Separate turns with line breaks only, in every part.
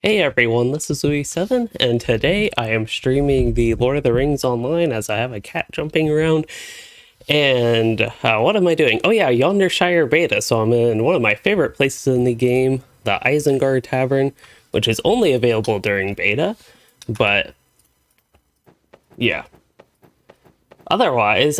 Hey everyone, this is Louis7, and today I am streaming the Lord of the Rings online as I have a cat jumping around. And what am I doing? Oh yeah, Yondershire beta, so I'm in one of my favorite places in the game, the Isengard Tavern, which is only available during beta, but yeah. Otherwise,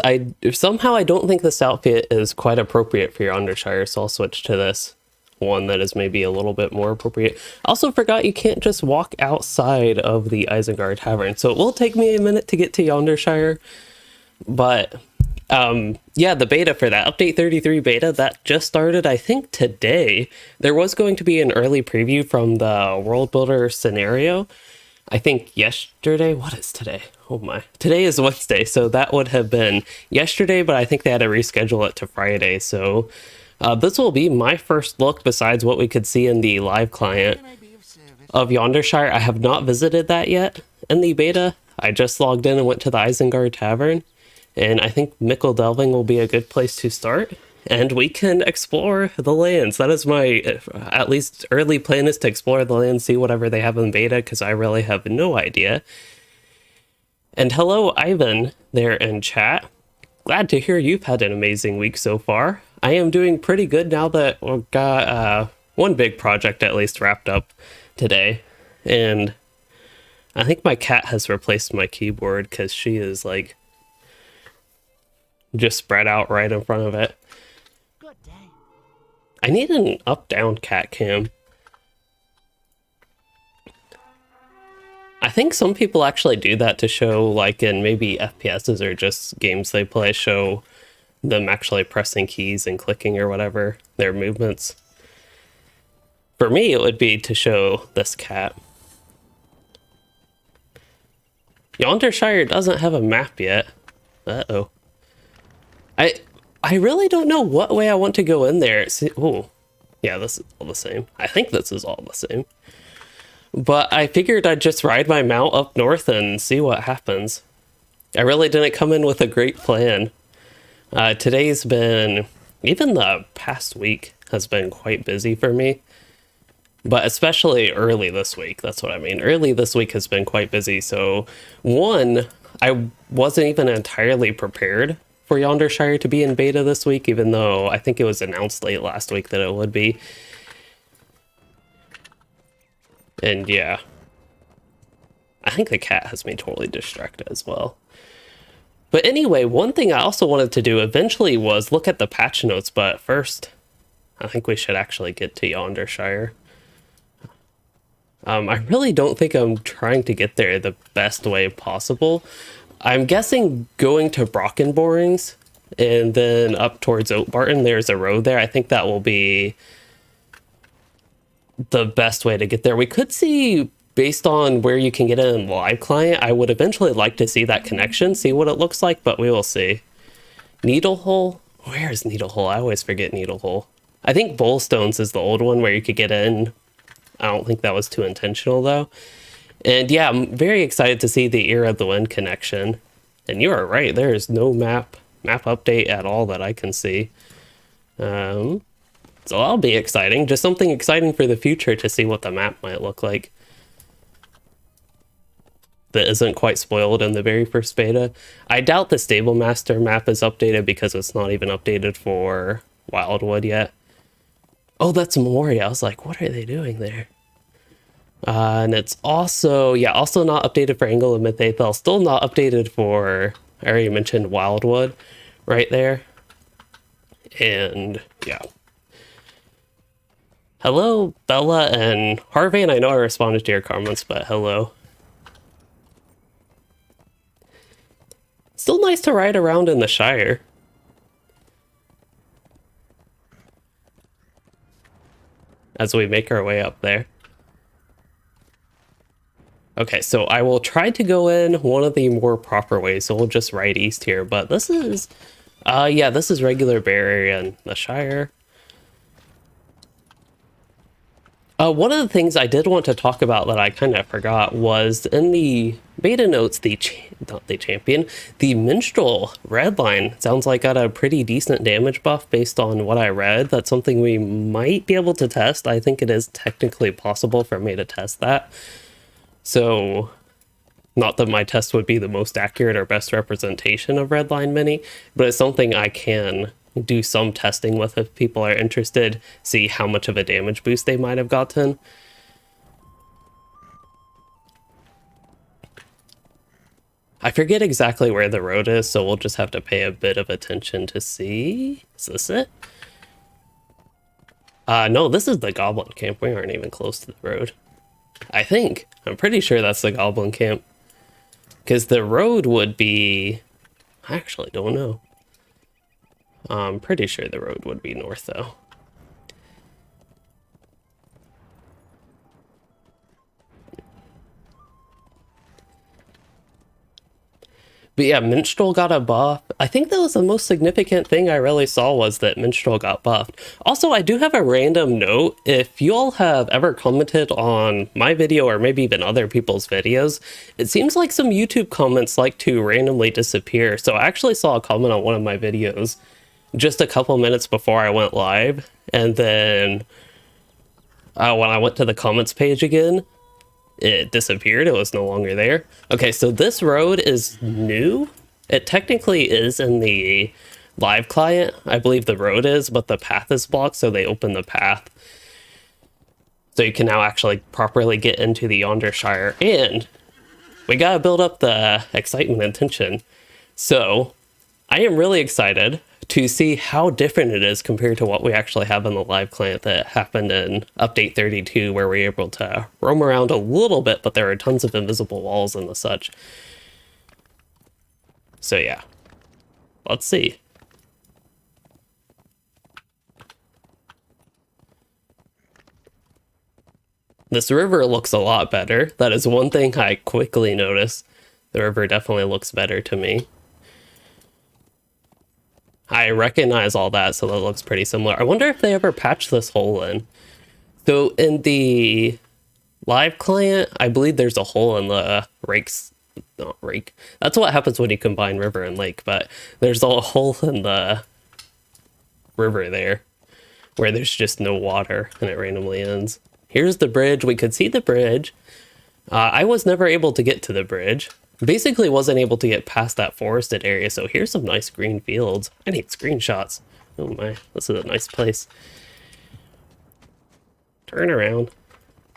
somehow I don't think this outfit is quite appropriate for Yondershire, so I'll switch to this one that is maybe a little bit more appropriate. I also forgot you can't just walk outside of the Isengard Tavern, so it will take me a minute to get to Yondershire. But yeah, the beta for that, Update 33 beta, that just started, I think, today. There was going to be an early preview from the World Builder scenario, I think yesterday. What is today? Oh my. Today is Wednesday, so that would have been yesterday, but I think they had to reschedule it to Friday, so this will be my first look besides what we could see in the live client of Yondershire. I have not visited that yet in the beta. I just logged in and went to the Isengard Tavern, and I think Mickle Delving will be a good place to start, and we can explore the lands. That is my, at least early plan, is to explore the lands, see whatever they have in beta, because I really have no idea. And hello, Ivan, there in chat. Glad to hear you've had an amazing week so far. I am doing pretty good now that we've got one big project at least wrapped up today. And I think my cat has replaced my keyboard because she is like just spread out right in front of it. Good day. I need an up-down cat cam. I think some people actually do that to show, like in maybe FPSs or just games they play, show them actually pressing keys and clicking or whatever, their movements. For me, it would be to show this cat. Yondershire doesn't have a map yet. Uh-oh. I really don't know what way I want to go in there. Oh, yeah, this is all the same. I think this is all the same. But I figured I'd just ride my mount up north and see what happens. I really didn't come in with a great plan. Today's been, even the past week has been quite busy for me. But especially early this week, that's what I mean. Early this week has been quite busy. So one, I wasn't even entirely prepared for Yondershire to be in beta this week, even though I think it was announced late last week that it would be. And yeah, I think the cat has me totally distracted as well. But anyway, one thing I also wanted to do eventually was look at the patch notes, but first, I think we should actually get to Yondershire. I really don't think I'm trying to get there the best way possible. I'm guessing going to Brockenborings and then up towards Oatbarton, there's a road there. I think that will be the best way to get there. We could see, based on where you can get it in live client, I would eventually like to see that connection, see what it looks like, but we will see. Needlehole? Where is Needlehole? I always forget Needlehole. I think Bullstones is the old one where you could get in. I don't think that was too intentional though. And yeah, I'm very excited to see the Ear of the Wind connection. And you are right, there is no map update at all that I can see. So that'll be exciting. Just something exciting for the future to see what the map might look like. That isn't quite spoiled in the very first beta. I doubt the Stable Master map is updated because it's not even updated for Wildwood yet. Oh, that's Moria. I was like, what are they doing there? And it's also, yeah, also not updated for Angle of Mythaethel. Still not updated for, I already mentioned Wildwood right there. And yeah. Hello, Bella and Harvey, and I know I responded to your comments, but hello. Still nice to ride around in the Shire. As we make our way up there. Okay, so I will try to go in one of the more proper ways, so we'll just ride east here, but this is, yeah, this is regular Bear Area in the Shire. One of the things I did want to talk about that I kind of forgot was in the beta notes, not the champion, the minstrel redline sounds like got a pretty decent damage buff based on what I read. That's something we might be able to test. I think it is technically possible for me to test that. So, not that my test would be the most accurate or best representation of redline mini, but it's something I can do some testing with if people are interested, see how much of a damage boost they might have gotten. I forget exactly where the road is, so we'll just have to pay a bit of attention to see. Is this it? No, this is the Goblin Camp. We aren't even close to the road. I think. I'm pretty sure that's the Goblin Camp. Because the road would be... I actually don't know. I'm pretty sure the road would be north, though. But yeah, Minstrel got a buff. I think that was the most significant thing I really saw was that Minstrel got buffed. Also, I do have a random note. If you all have ever commented on my video or maybe even other people's videos, it seems like some YouTube comments like to randomly disappear. So I actually saw a comment on one of my videos just a couple minutes before I went live. And then when I went to the comments page again, it disappeared. It was no longer there. Okay, so this road is new. It technically is in the live client. I believe the road is, but the path is blocked, so they open the path. So you can now actually properly get into the Yondershire, and we gotta build up the excitement and tension. So I am really excited to see how different it is compared to what we actually have in the live client that happened in update 32, where we were able to roam around a little bit, but there are tons of invisible walls and the such. So yeah, let's see. This river looks a lot better. That is one thing I quickly noticed. The river definitely looks better to me. I recognize all that, so that looks pretty similar. I wonder if they ever patched this hole in. So in the live client, I believe there's a hole in the rake's... Not rake. That's what happens when you combine river and lake, but there's a hole in the river there where there's just no water and it randomly ends. Here's the bridge. We could see the bridge. I was never able to get to the bridge. Basically wasn't able to get past that forested area, so here's some nice green fields. I need screenshots. Oh my, this is a nice place. Turn around.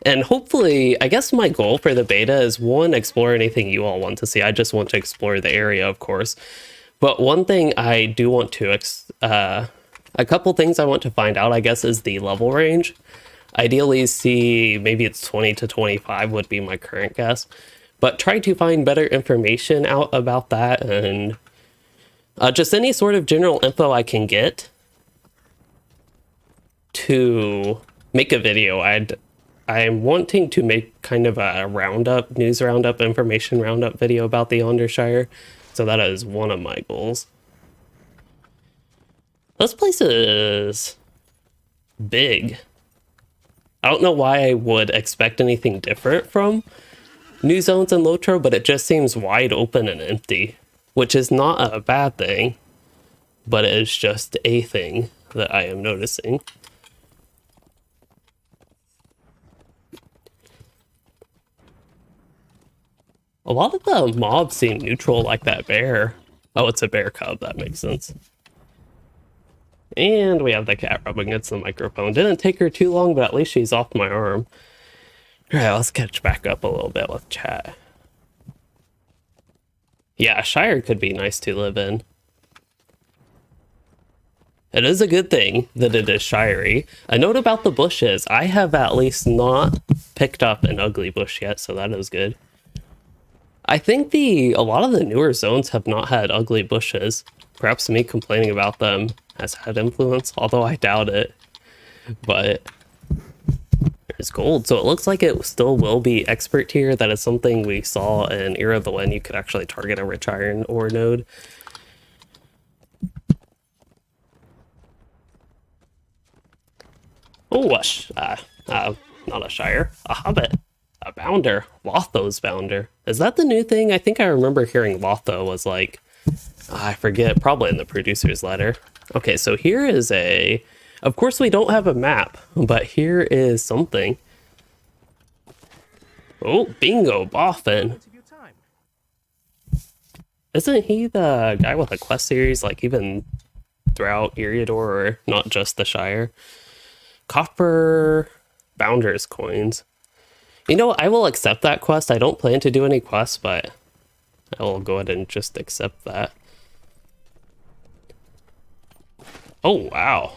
And hopefully, I guess my goal for the beta is, one, explore anything you all want to see. I just want to explore the area, of course. But one thing I do want to, a couple things I want to find out, I guess, is the level range. Ideally see, maybe it's 20 to 25 would be my current guess. But try to find better information out about that, and just any sort of general info I can get to make a video. I'm wanting to make kind of a roundup, news roundup, information roundup video about the Yondershire. So that is one of my goals. This place is big. I don't know why I would expect anything different from new zones in LOTRO, but it just seems wide open and empty, which is not a bad thing, but it is just a thing that I am noticing. A lot of the mobs seem neutral, like that bear. Oh, it's a bear cub, that makes sense. And we have the cat rubbing against the microphone. Didn't take her too long, but at least she's off my arm. Alright, let's catch back up a little bit with chat. Yeah, Shire could be nice to live in. It is a good thing that it is shirey. A note about the bushes. I have at least not picked up an ugly bush yet, so that is good. I think a lot of the newer zones have not had ugly bushes. Perhaps me complaining about them has had influence, although I doubt it. But there's gold, so it looks like it still will be expert tier. That is something we saw in Era of the Wind. You could actually target a rich iron ore node. Oh, not a Shire, a Hobbit, a Bounder, Lotho's Bounder. Is that the new thing? I think I remember hearing Lotho was like, I forget, probably in the producer's letter. Okay, so here is a, of course we don't have a map, but here is something. Oh, bingo, Boffin. Isn't he the guy with a quest series, like even throughout Eriador, or not just the Shire? Copper Bounders coins. You know, I will accept that quest. I don't plan to do any quests, but I will go ahead and just accept that. Oh, wow.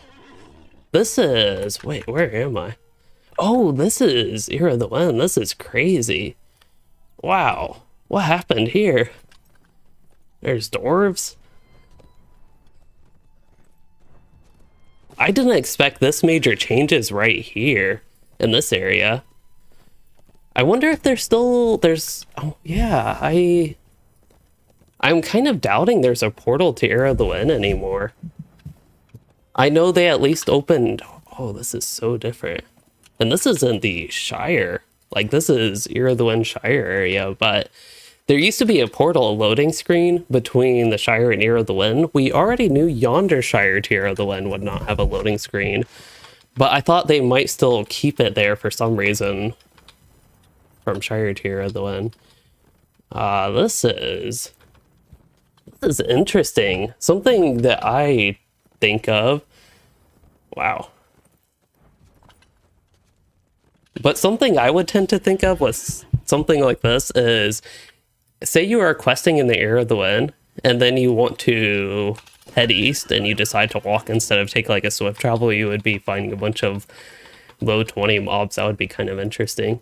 This is... Wait, where am I? Oh, this is Era of the Wind. This is crazy. Wow. What happened here? There's dwarves. I didn't expect this major changes right here in this area. I wonder if there's... Oh, yeah, I'm kind of doubting there's a portal to Era of the Wind anymore. I know they at least opened... Oh, this is so different. And this isn't the Shire. Like, this is Era of the Wind Shire area, but there used to be a portal loading screen between the Shire and Era of the Wind. We already knew Yondershire to Era of the Wind would not have a loading screen, but I thought they might still keep it there for some reason from Shire to Era of the Wind. This is interesting. Something that I think of. Wow. But something I would tend to think of was something like this is, say you are questing in the Era of the Wind, and then you want to head east, and you decide to walk instead of take like a swift travel, you would be finding a bunch of low 20 mobs. That would be kind of interesting.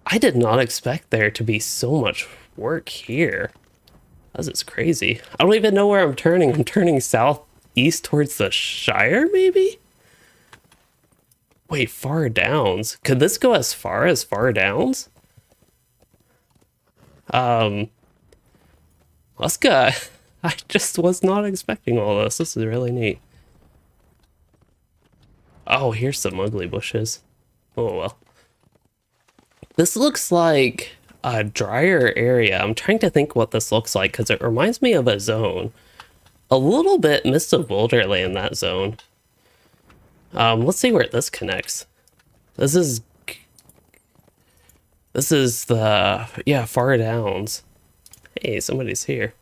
I did not expect there to be so much work here. This is crazy. I don't even know where I'm turning. I'm turning southeast towards the Shire, maybe? Wait, Far Downs. Could this go as Far Downs? Let's go. I just was not expecting all this. This is really neat. Oh, here's some ugly bushes. Oh, well. This looks like a drier area. I'm trying to think what this looks like because it reminds me of a zone. A little bit Mist of Boulderland, that zone. Let's see where this connects. This is the, yeah, Far Downs. Hey, somebody's here.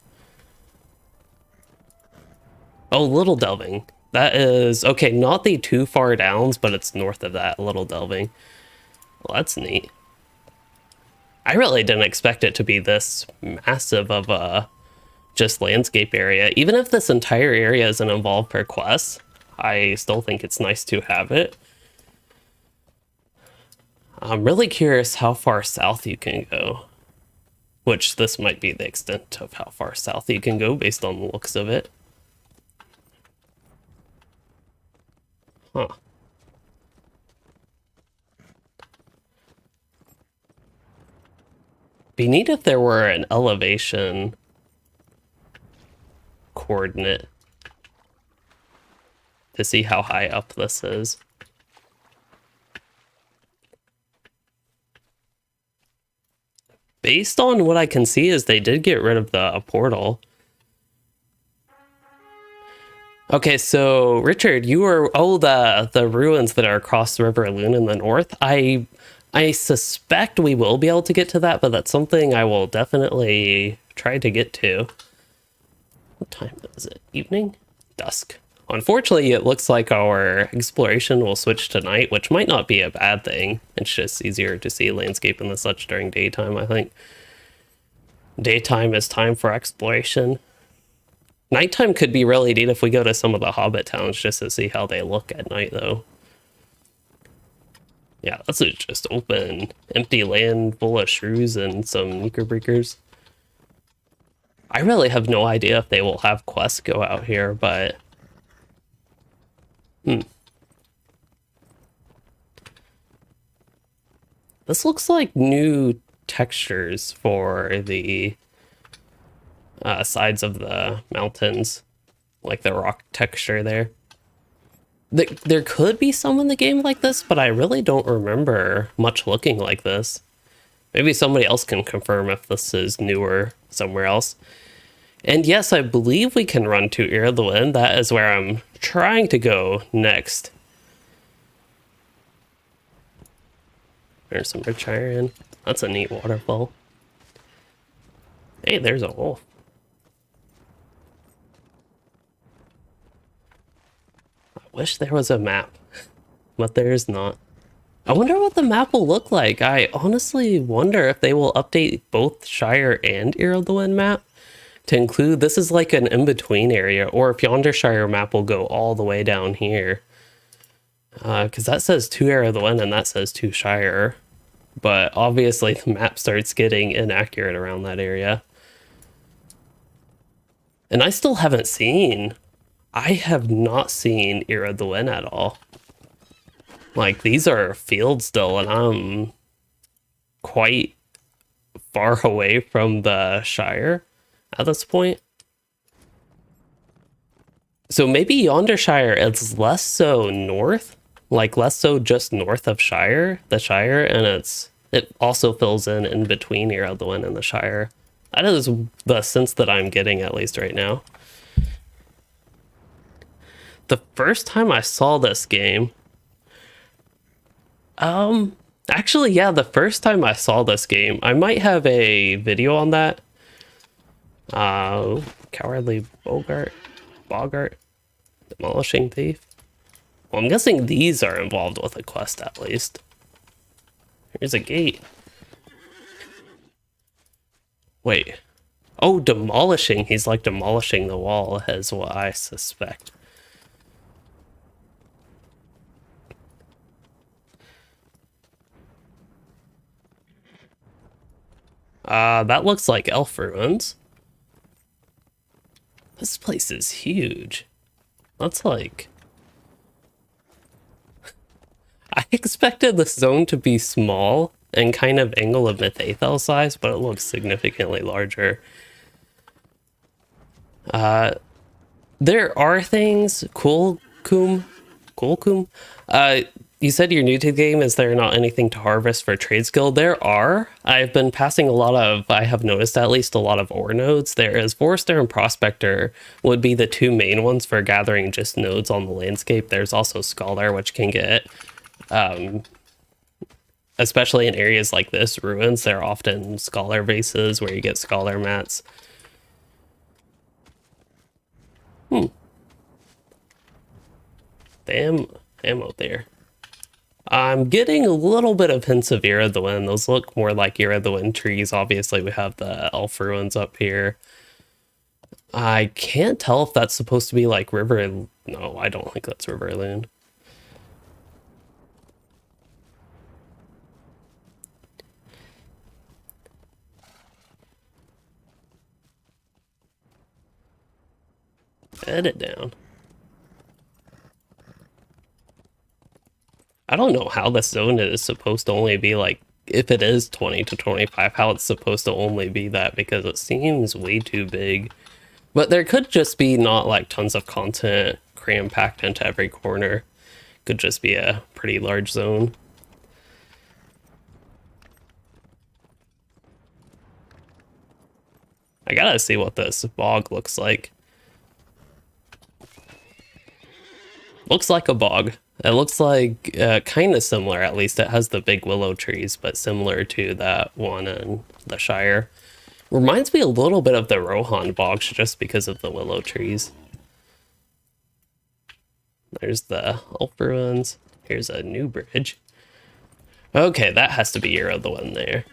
Oh, Little Delving. That is, okay, not the too far downs, but it's north of that, Little Delving. Well, that's neat. I really didn't expect it to be this massive of a just landscape area. Even if this entire area isn't involved per quest, I still think it's nice to have it. I'm really curious how far south you can go. Which this might be the extent of how far south you can go based on the looks of it. Huh. Be neat if there were an elevation coordinate to see how high up this is. Based on what I can see is they did get rid of the portal. Okay, so Richard, you were, oh, the ruins that are across the River Loon in the north. I suspect we will be able to get to that, but that's something I will definitely try to get to. What time is it? Evening? Dusk. Unfortunately, it looks like our exploration will switch to night, which might not be a bad thing. It's just easier to see landscape and the such during daytime, I think. Daytime is time for exploration. Nighttime could be really neat if we go to some of the Hobbit towns just to see how they look at night, though. Yeah, this is just open, empty land full of shrews and some knickerbockers. I really have no idea if they will have quests go out here, but... This looks like new textures for the sides of the mountains, like the rock texture there. There could be some in the game like this, but I really don't remember much looking like this. Maybe somebody else can confirm if this is newer somewhere else. And yes, I believe we can run to Ear of the Wind. That is where I'm trying to go next. There's some rich iron. That's a neat waterfall. Hey, there's a wolf. I wish there was a map, but there is not. I wonder what the map will look like. I honestly wonder if they will update both Shire and Ear of the Wind map to include, this is like an in-between area, or if Yondershire map will go all the way down here. Because that says 2 Ear of the Wind and that says 2 Shire. But obviously the map starts getting inaccurate around that area. And I still haven't seen, I have not seen Ear of the Wind at all. Like, these are fields still, and I'm quite far away from the Shire at this point. So maybe Yondershire is less so north, like less so just north of the Shire, and it also fills in between Ear of the Wind and the Shire. That is the sense that I'm getting, at least right now. The first time I saw this game, actually, yeah, the first time I saw this game, I might have a video on that. Cowardly Boggart, Demolishing Thief. Well, I'm guessing these are involved with a quest at least. Here's a gate. Wait. Oh, demolishing. He's like demolishing the wall is what I suspect. That looks like elf ruins. This place is huge. That's like... I expected this zone to be small and kind of Angle of Mythaethel size, but it looks significantly larger. There are things... Coolcoom? You said you're new to the game. Is there not anything to harvest for trade skill? There are. I've been passing I have noticed at least a lot of ore nodes. There is Forester and Prospector would be the 2 main ones for gathering just nodes on the landscape. There's also Scholar, which can get, especially in areas like this, ruins, there are often Scholar bases where you get Scholar mats. Damn ammo there. I'm getting a little bit of hints of Ear of the Wind. Those look more like Ear of the Wind trees. Obviously, we have the elf ruins up here. I can't tell if that's supposed to be like River... No, I don't think that's Riverloon. Head it down. I don't know how this zone is supposed to only be like, if it is 20 to 25, how it's supposed to only be that, because it seems way too big. But there could just be not like tons of content cram packed into every corner. Could just be a pretty large zone. I gotta see what this bog looks like. Looks like a bog. It looks like kind of similar, at least it has the big willow trees, but similar to that one in the Shire. Reminds me a little bit of the Rohan bogs just because of the willow trees. There's the elf ruins. Here's a new bridge. Okay, that has to be Ear of the Wind there.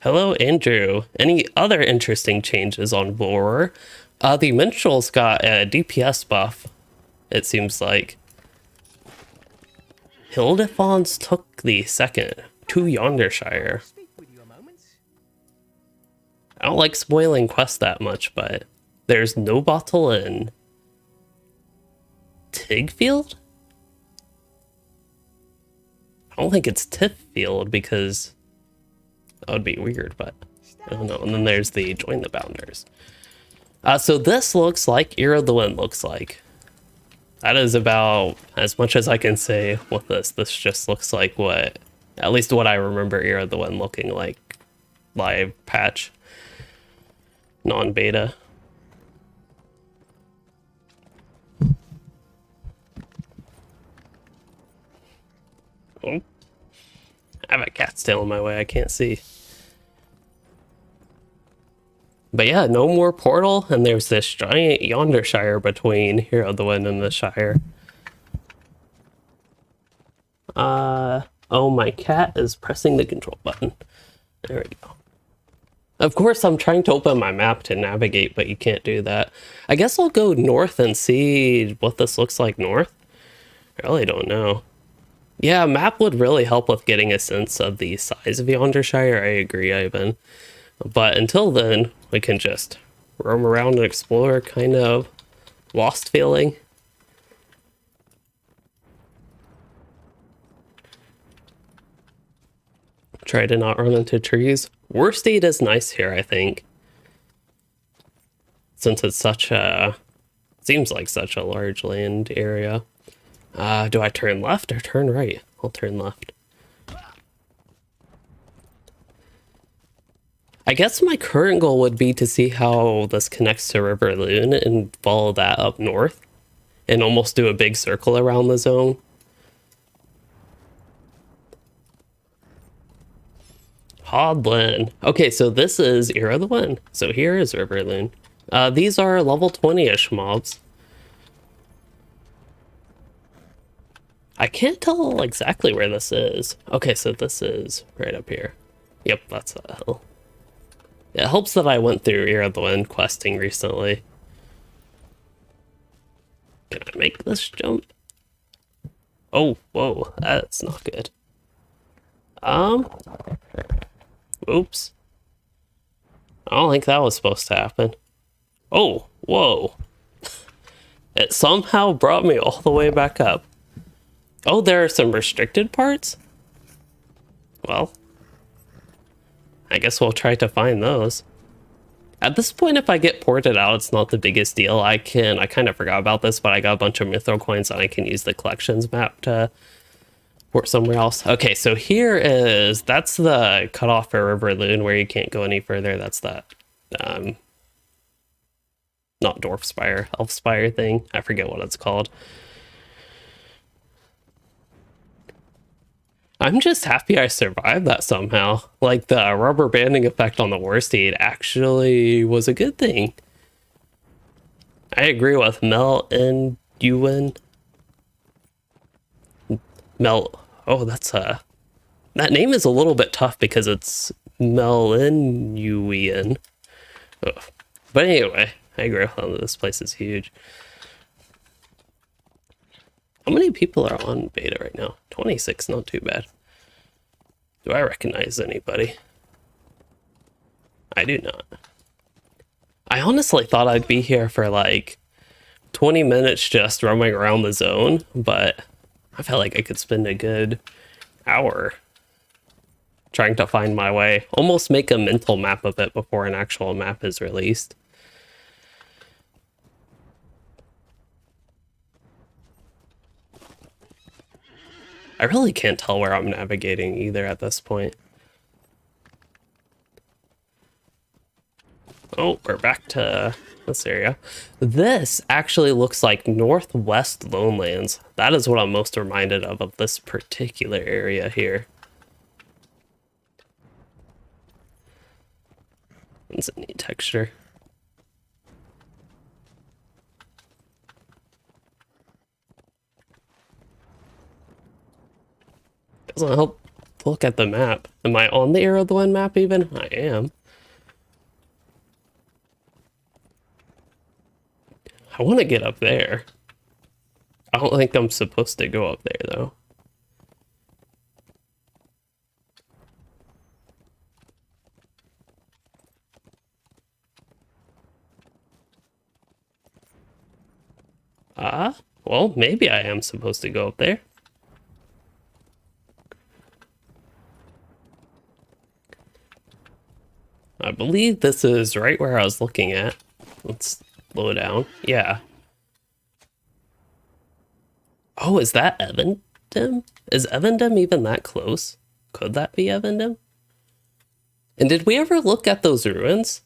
Hello, Andrew. Any other interesting changes on Borer? The Minstrel's got a DPS buff, it seems like. Hildefons took the second to Yondershire. I don't like spoiling quests that much, but there's no bottle in Tigfield? I don't think it's Tifffield because that would be weird, but I don't know. And then there's the Join the Bounders. So this looks like Ear of the Wind looks like. That is about as much as I can say with this. This just looks like what, at least what I remember Ear of the Wind looking like. Live patch. Non-beta. Oh. I have a cat's tail in my way, I can't see. But yeah, no more portal, and there's this giant Yondershire between Hero of the Wind and the Shire. Oh, my cat is pressing the control button. There we go. Of course, I'm trying to open my map to navigate, but you can't do that. I guess I'll go north and see what this looks like north. I really don't know. Yeah, map would really help with getting a sense of the size of Yondershire. I agree, Ivan. But until then, we can just roam around and explore, kind of lost feeling. Try to not run into trees. Worsted is nice here, I think. Since it's such a... seems like such a large land area. Do I turn left or turn right? I'll turn left. I guess my current goal would be to see how this connects to River Loon and follow that up north and almost do a big circle around the zone. Hodlin. Okay, so this is Ear of the Wind. So here is River Loon. These are level 20-ish mobs. I can't tell exactly where this is. Okay, so this is right up here. Yep, that's a hill. It helps that I went through Ear of the Wind questing recently. Can I make this jump? Oh, whoa, that's not good. Oops. I don't think that was supposed to happen. Oh, whoa. It somehow brought me all the way back up. Oh, there are some restricted parts? Well, I guess we'll try to find those. At this point, if I get ported out, it's not the biggest deal. I kind of forgot about this, but I got a bunch of Mithril coins and I can use the collections map to port somewhere else. Okay, so that's the cutoff for River Loon where you can't go any further. That's that, not Dwarf Spire, Elf Spire thing. I forget what it's called. I'm just happy I survived that somehow. Like, the rubber banding effect on the worsted actually was a good thing. I agree with Mel and Ewan. Mel, oh, that name is a little bit tough because it's Melinuian. But anyway, I agree with them. This place is huge. How many people are on beta right now? 26, not too bad. Do I recognize anybody? I do not. I honestly thought I'd be here for like 20 minutes just roaming around the zone, but I felt like I could spend a good hour trying to find my way. Almost make a mental map of it before an actual map is released. I really can't tell where I'm navigating either at this point. Oh, we're back to this area. This actually looks like Northwest Lonelands. That is what I'm most reminded of this particular area here. It's a neat texture. Doesn't help look at the map. Am I on the Ear of the Wind map even? I am. I want to get up there. I don't think I'm supposed to go up there though. Well, maybe I am supposed to go up there. I believe this is right where I was looking at. Let's slow down. Yeah. Oh, is that Evendem? Is Evendem even that close? Could that be Evendem? And did we ever look at those ruins?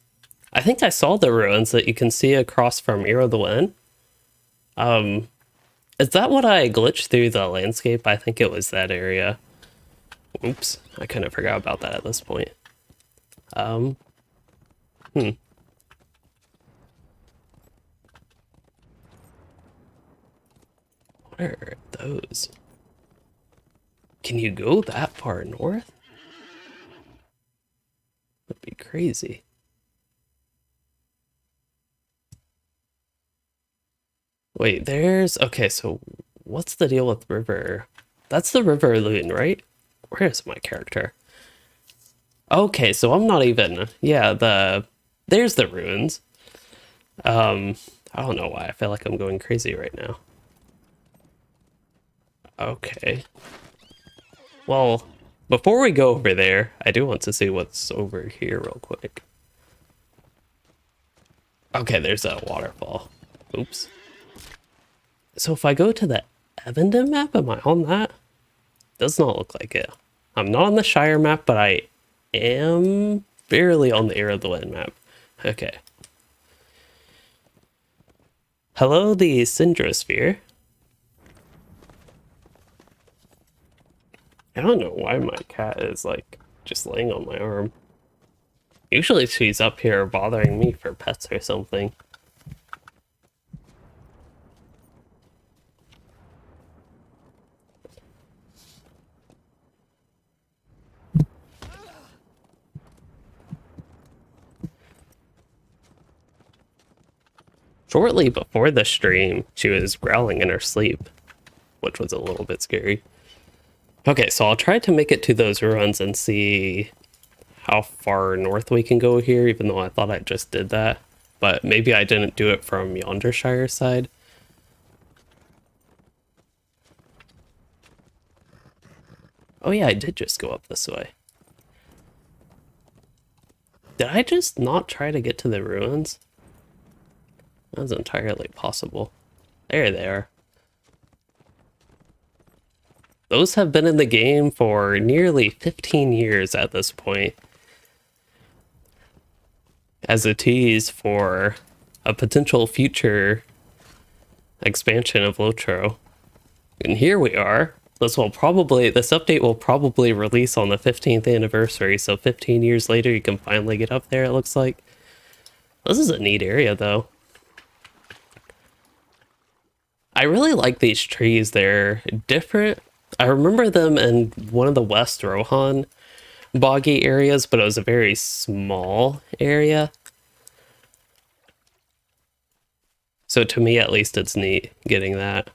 I think I saw the ruins that you can see across from Ear of the Wind. Is that what I glitched through the landscape? I think it was that area. Oops, I kind of forgot about that at this point. What are those? Can you go that far north? That'd be crazy. Wait, there's... Okay, so what's the deal with river? That's the River Loon, right? Where is my character? Okay, so I'm not even... Yeah, there's the ruins. I don't know why. I feel like I'm going crazy right now. Okay. Well, before we go over there, I do want to see what's over here real quick. Okay, there's a waterfall. Oops. So if I go to the Evendem map, am I on that? Does not look like it. I'm not on the Shire map, but I am barely on the Ear of the Wind map. Okay. Hello, the Syndrosphere. I don't know why my cat is, like, just laying on my arm. Usually she's up here bothering me for pets or something. Shortly before the stream, she was growling in her sleep, which was a little bit scary. Okay, so I'll try to make it to those ruins and see how far north we can go here, even though I thought I just did that. But maybe I didn't do it from Yondershire side. Oh yeah, I did just go up this way. Did I just not try to get to the ruins? That's entirely possible. There they are. Those have been in the game for nearly 15 years at this point, as a tease for a potential future expansion of LOTRO. And here we are. This update will probably release on the 15th anniversary, so 15 years later you can finally get up there, it looks like. This is a neat area, though. I really like these trees. They're different. I remember them in one of the West Rohan boggy areas, but it was a very small area. So to me, at least, it's neat getting that.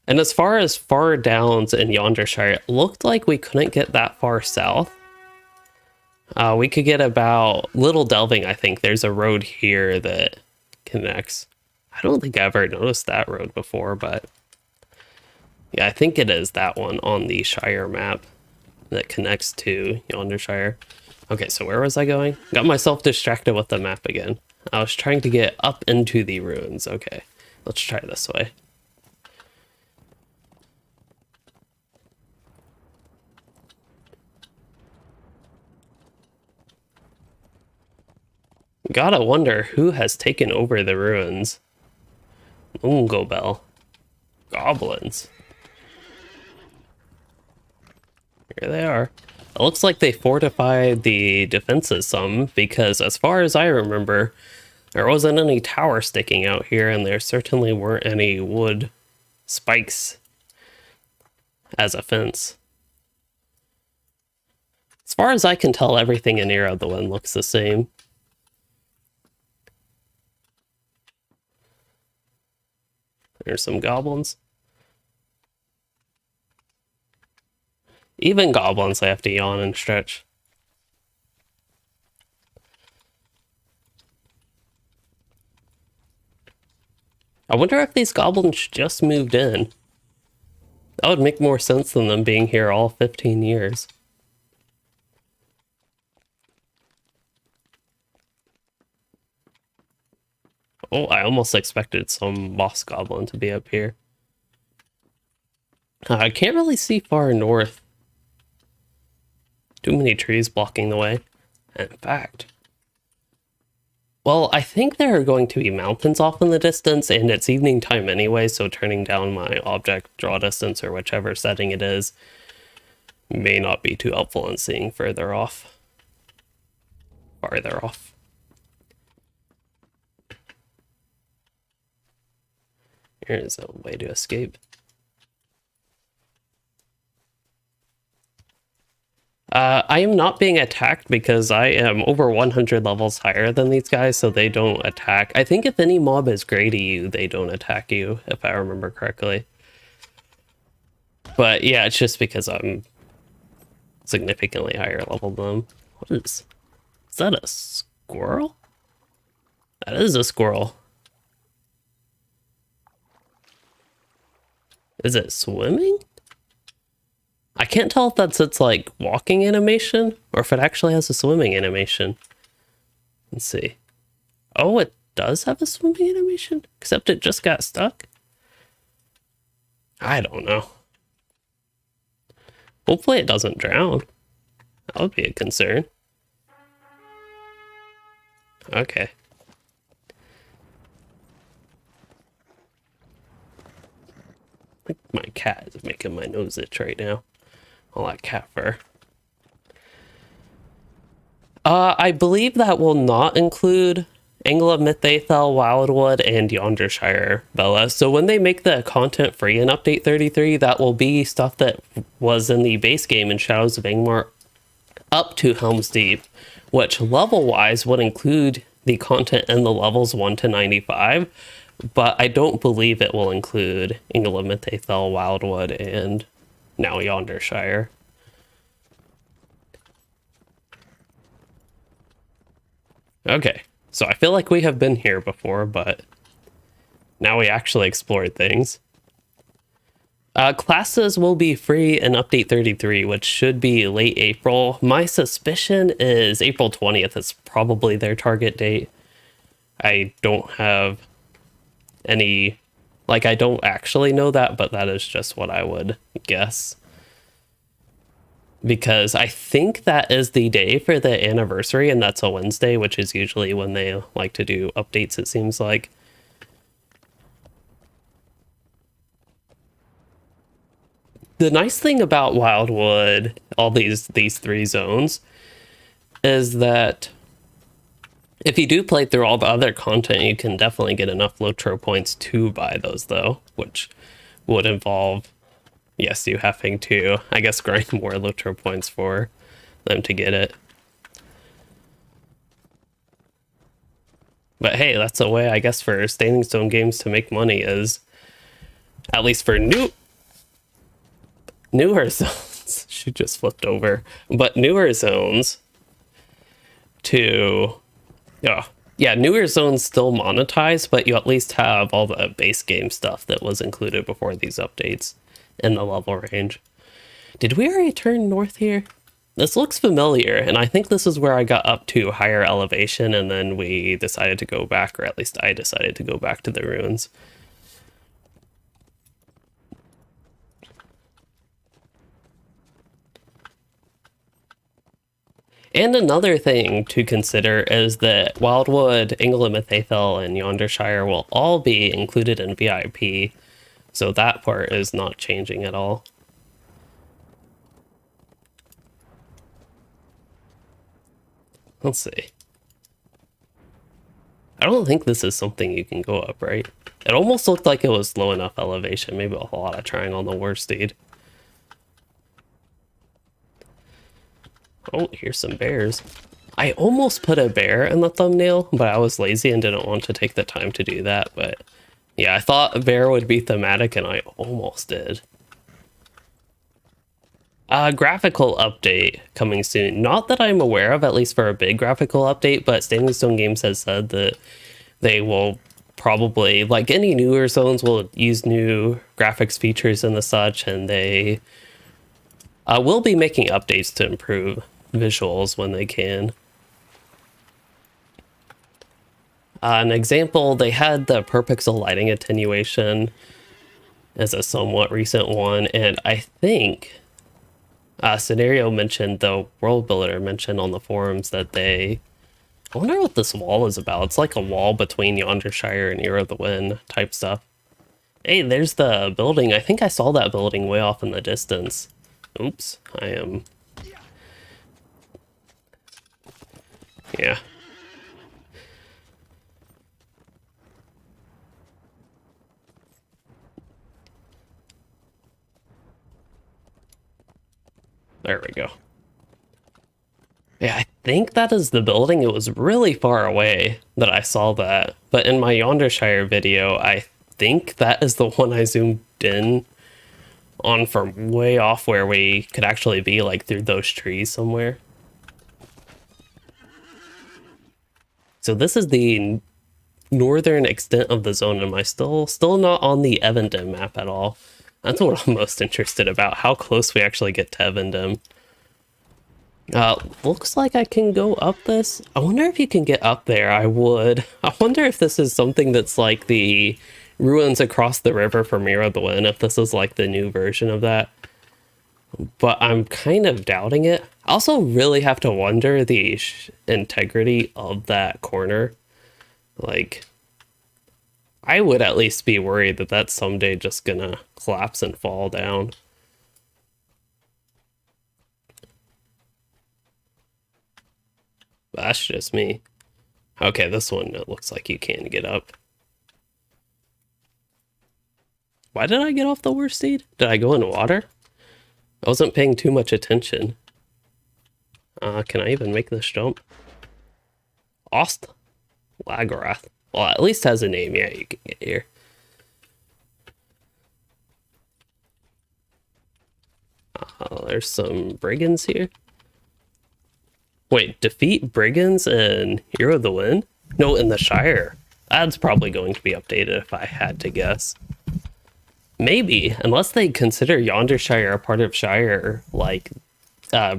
And as far as far downs in Yondershire, it looked like we couldn't get that far south. We could get about Little Delving, I think. There's a road here that connects. I don't think I ever noticed that road before, but yeah, I think it is that one on the Shire map that connects to Yondershire. Okay, so where was I going? Got myself distracted with the map again. I was trying to get up into the ruins. Okay, let's try this way. Gotta wonder who has taken over the ruins. Ungobel. Goblins. Here they are. It looks like they fortified the defenses some, because as far as I remember, there wasn't any tower sticking out here, and there certainly weren't any wood spikes as a fence. As far as I can tell, everything in Ear of the Wind looks the same. There's some goblins. Even goblins, I have to yawn and stretch. I wonder if these goblins just moved in. That would make more sense than them being here all 15 years. Oh, I almost expected some boss goblin to be up here. I can't really see far north. Too many trees blocking the way. In fact, well, I think there are going to be mountains off in the distance, and it's evening time anyway, so turning down my object draw distance or whichever setting it is may not be too helpful in seeing farther off. Here's a way to escape. I am not being attacked because I am over 100 levels higher than these guys, so they don't attack. I think if any mob is gray to you, they don't attack you, if I remember correctly. But yeah, it's just because I'm significantly higher level than them. What is that, a squirrel? That is a squirrel. Is it swimming? I can't tell if that's its like walking animation or if it actually has a swimming animation. Let's see. Oh, it does have a swimming animation, except it just got stuck. I don't know. Hopefully it doesn't drown. That would be a concern. Okay. I think my cat is making my nose itch right now. All that cat fur. I believe that will not include Angle of Mythaethel, Wildwood, and Yondershire, Bella. So when they make the content free in Update 33, that will be stuff that was in the base game in Shadows of Angmar up to Helm's Deep, which level-wise would include the content in the levels 1 to 95, but I don't believe it will include Angle of Mythaethel, Wildwood, and now Yondershire. Okay, so I feel like we have been here before, but now we actually explored things. Classes will be free in Update 33, which should be late April. My suspicion is April 20th is probably their target date. I don't have any... Like, I don't actually know that, but that is just what I would guess. Because I think that is the day for the anniversary, and that's a Wednesday, which is usually when they like to do updates, it seems like. The nice thing about Wildwood, all these three zones, is that if you do play through all the other content, you can definitely get enough LOTRO points to buy those, though, which would involve, yes, you having to, I guess, grind more LOTRO points for them to get it. But hey, that's a way, I guess, for Standing Stone Games to make money is, at least for newer zones, she just flipped over, but newer zones to... Yeah, newer zones still monetize, but you at least have all the base game stuff that was included before these updates in the level range. Did we already turn north here? This looks familiar, and I think this is where I got up to higher elevation, and then we decided to go back, or at least I decided to go back to the ruins. And another thing to consider is that Wildwood, Angle of Mythaethel, and Yondershire will all be included in VIP, so that part is not changing at all. Let's see. I don't think this is something you can go up, right? It almost looked like it was low enough elevation, maybe a lot of trying on the war steed. Oh, here's some bears. I almost put a bear in the thumbnail, but I was lazy and didn't want to take the time to do that. But yeah, I thought a bear would be thematic, and I almost did. Graphical update coming soon. Not that I'm aware of, at least for a big graphical update, but Standing Stone Games has said that they will probably, like any newer zones, will use new graphics features and the such, and they will be making updates to improve visuals when they can. An example, they had the per pixel lighting attenuation as a somewhat recent one, and I think Scenario mentioned, the world builder mentioned on the forums that I wonder what this wall is about. It's like a wall between Yondershire and Ear of the Wind type stuff. Hey, there's the building. I think I saw that building way off in the distance. Oops, I am... Yeah. There we go. Yeah, I think that is the building. It was really far away that I saw that. But in my Yondershire video, I think that is the one I zoomed in on from way off where we could actually be, like through those trees somewhere. So this is the northern extent of the zone. Am I still not on the Evendom map at all? That's what I'm most interested about, how close we actually get to Evendom. Looks like I can go up this. I wonder if you can get up there. I would. I wonder if this is something that's like the ruins across the river from Ear of the Wind, if this is like the new version of that. But I'm kind of doubting it. I also really have to wonder the integrity of that corner. Like, I would at least be worried that that's someday just gonna collapse and fall down. That's just me. Okay, this one, it looks like you can get up. Why did I get off the worst seed? Did I go in water? I wasn't paying too much attention. Can I even make this jump? Ost Lagorath. Well, at least has a name. Yeah, you can get here. There's some brigands here. Wait, defeat brigands in Ear of the Wind? No, in the Shire. That's probably going to be updated if I had to guess. Maybe, unless they consider Yondershire a part of Shire, like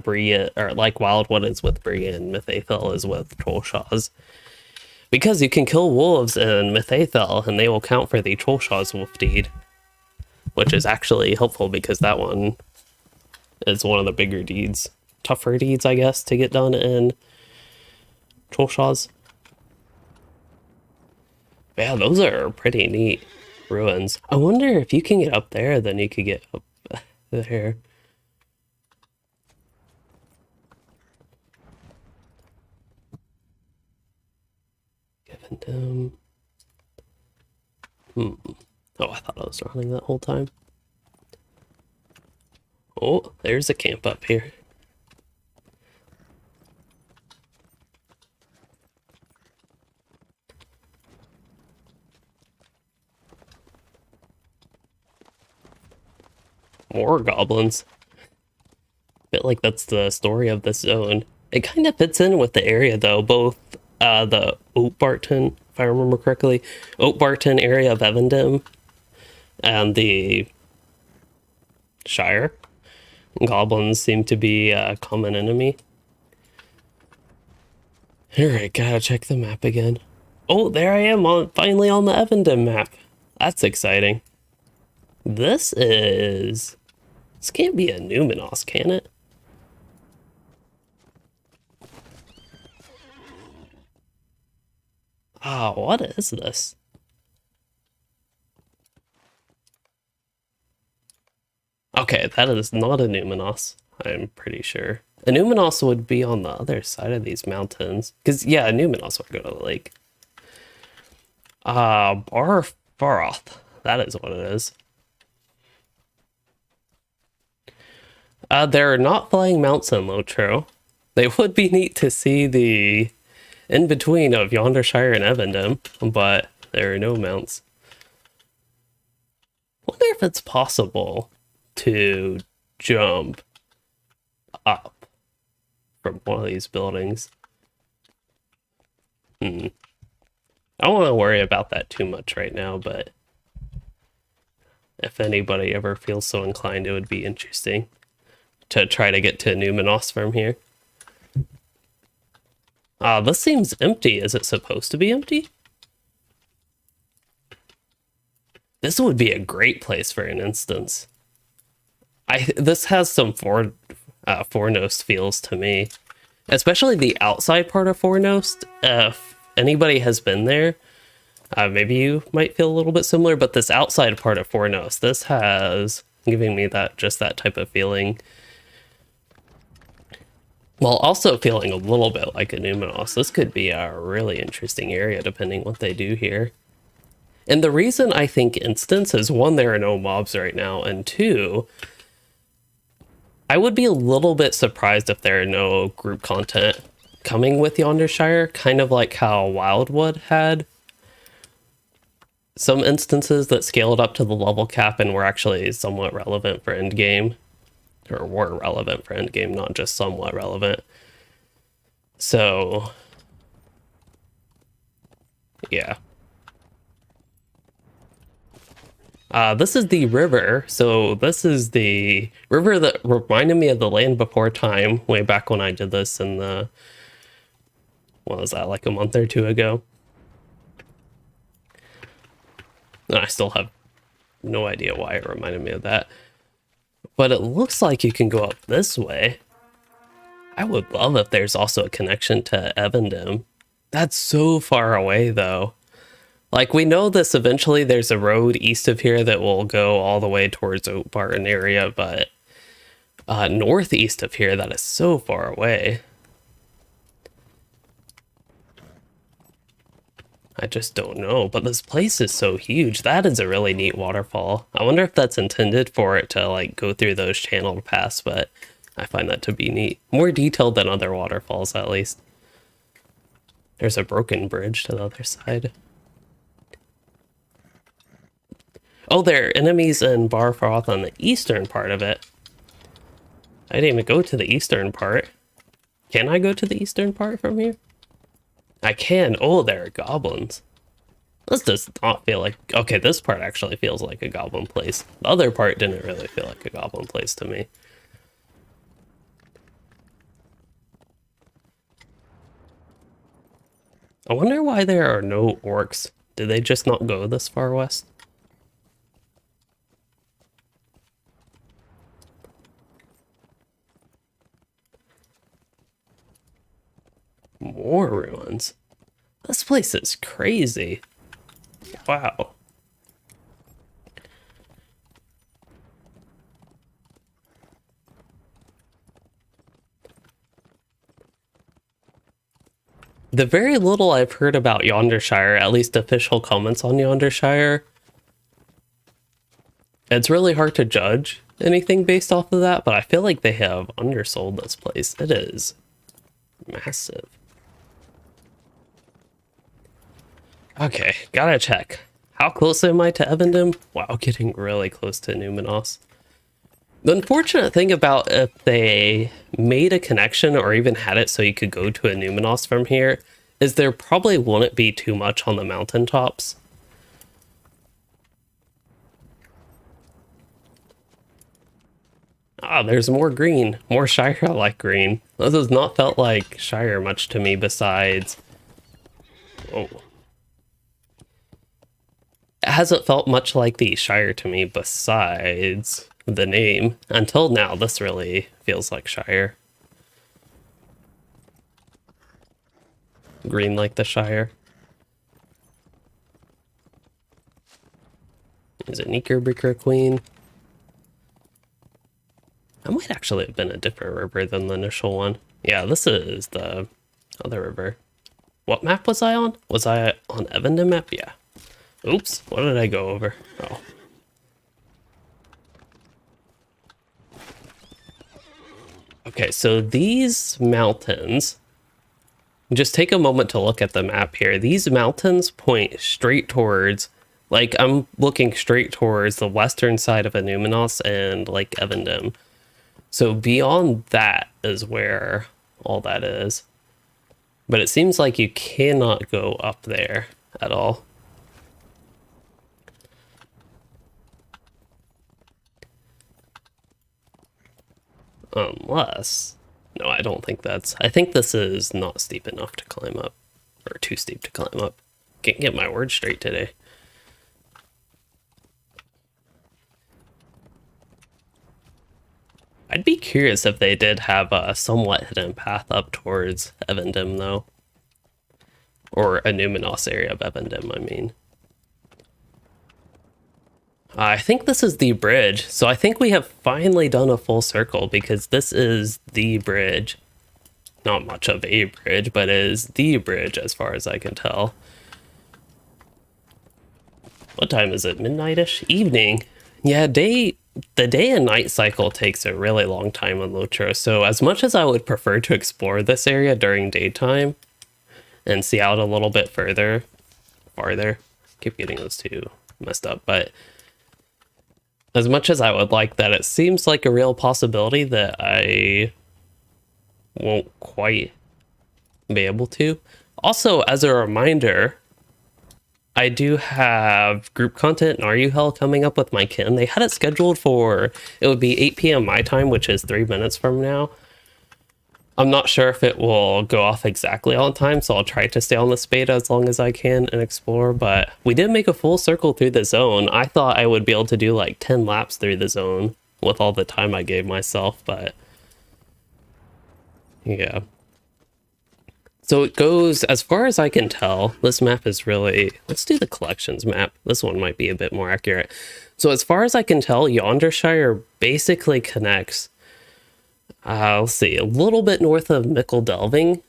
Bria, or like Wildwood is with Bria and Mythathel is with Trollshaws. Because you can kill wolves in Mythathel and they will count for the Trollshaw's wolf deed. Which is actually helpful because that one is one of the bigger deeds. Tougher deeds, I guess, to get done in Trollshaws. Yeah, those are pretty neat ruins. I wonder if you can get up there, then you could get up there. Givendom. Oh, I thought I was running that whole time. Oh, there's a camp up here. More goblins. Bit like that's the story of this zone. It kind of fits in with the area though, both the Oatbarton, if I remember correctly, Oatbarton area of Evendom and the Shire. Goblins seem to be a common enemy. Alright, gotta check the map again. Oh, there I am, finally on the Evendom map. That's exciting. This can't be a Numenos, can it? Oh, what is this? Okay, that is not a Numenos, I'm pretty sure. A Numenos would be on the other side of these mountains. Because, yeah, a Numenos would go to the lake. Barfaroth. That is what it is. They're not flying mounts in LOTRO. They would be neat to see the in-between of Yondershire and Evendom, but there are no mounts. Wonder if it's possible to jump up from one of these buildings. I don't want to worry about that too much right now, but if anybody ever feels so inclined, it would be interesting to try to get to Numenos from here. This seems empty. Is it supposed to be empty? This would be a great place for an instance. This has some Fornost feels to me, especially the outside part of Fornost. If anybody has been there, maybe you might feel a little bit similar, but this outside part of Fornost, this has giving me that type of feeling, while also feeling a little bit like a Numenos. This could be a really interesting area depending what they do here. And the reason I think instance is, one, there are no mobs right now, and two, I would be a little bit surprised if there are no group content coming with Yondershire, kind of like how Wildwood had some instances that scaled up to the level cap and were actually somewhat relevant for endgame, or were relevant for endgame, not just somewhat relevant. So, yeah. This is the river. So this is the river that reminded me of the Land Before Time way back when I did this in the, what was that, like a month or two ago? And I still have no idea why it reminded me of that. But it looks like you can go up this way. I would love if there's also a connection to Evendom. That's so far away though. Like, we know this eventually, there's a road east of here that will go all the way towards Oak Barton area, but northeast of here, that is so far away. I just don't know, but this place is so huge. That is a really neat waterfall. I wonder if that's intended for it to, like, go through those channeled paths, but I find that to be neat. More detailed than other waterfalls, at least. There's a broken bridge to the other side. Oh, there are enemies in Barfroth on the eastern part of it. I didn't even go to the eastern part. Can I go to the eastern part from here? I can. Oh, there are goblins. This does not feel like... Okay, this part actually feels like a goblin place. The other part didn't really feel like a goblin place to me. I wonder why there are no orcs. Did they just not go this far west? More ruins. This place is crazy. Wow. The very little I've heard about Yondershire, at least official comments on Yondershire, it's really hard to judge anything based off of that, but I feel like they have undersold this place. It is massive. Okay, gotta check. How close am I to Evendom? Wow, getting really close to Numenos. The unfortunate thing about if they made a connection or even had it so you could go to a Numenos from here is there probably wouldn't be too much on the mountaintops. Ah, there's more green. More Shire-like green. This has not felt like Shire much to me besides... Whoa. It hasn't felt much like the Shire to me besides the name. Until now, this really feels like Shire. Green like the Shire. Is it Knickerbocker Queen? That might actually have been a different river than the initial one. Yeah, this is the other river. What map was I on? Was I on Evendom map? Yeah. Oops, what did I go over? Oh. Okay, so these mountains, just take a moment to look at the map here. These mountains point straight towards, like, I'm looking straight towards the western side of Numenos and Lake Evendom. So beyond that is where all that is. But it seems like you cannot go up there at all. Unless... No, I don't think that's... I think this is not steep enough to climb up. Or too steep to climb up. Can't get my words straight today. I'd be curious if they did have a somewhat hidden path up towards Evendim, though. Or a Numenos area of Evendim, I mean. I think this is the bridge, so I think we have finally done a full circle, because this is the bridge. Not much of a bridge, but it is the bridge as far as I can tell. What time is it? Midnight-ish? Evening. Yeah, the day and night cycle takes a really long time on LOTRO, so as much as I would prefer to explore this area during daytime and see out a little bit farther, keep getting those two messed up, but as much as I would like that, it seems like a real possibility that I won't quite be able to. Also, as a reminder, I do have group content in RU Hell coming up with my kin. They had it scheduled for, it would be 8 p.m. my time, which is 3 minutes from now. I'm not sure if it will go off exactly on time, so I'll try to stay on this beta as long as I can and explore, but we did make a full circle through the zone. I thought I would be able to do like 10 laps through the zone with all the time I gave myself, but yeah. So it goes, as far as I can tell, this map is really, let's do the collections map. This one might be a bit more accurate. So as far as I can tell, Yondershire basically connects, let's see, a little bit north of Mickle Delving,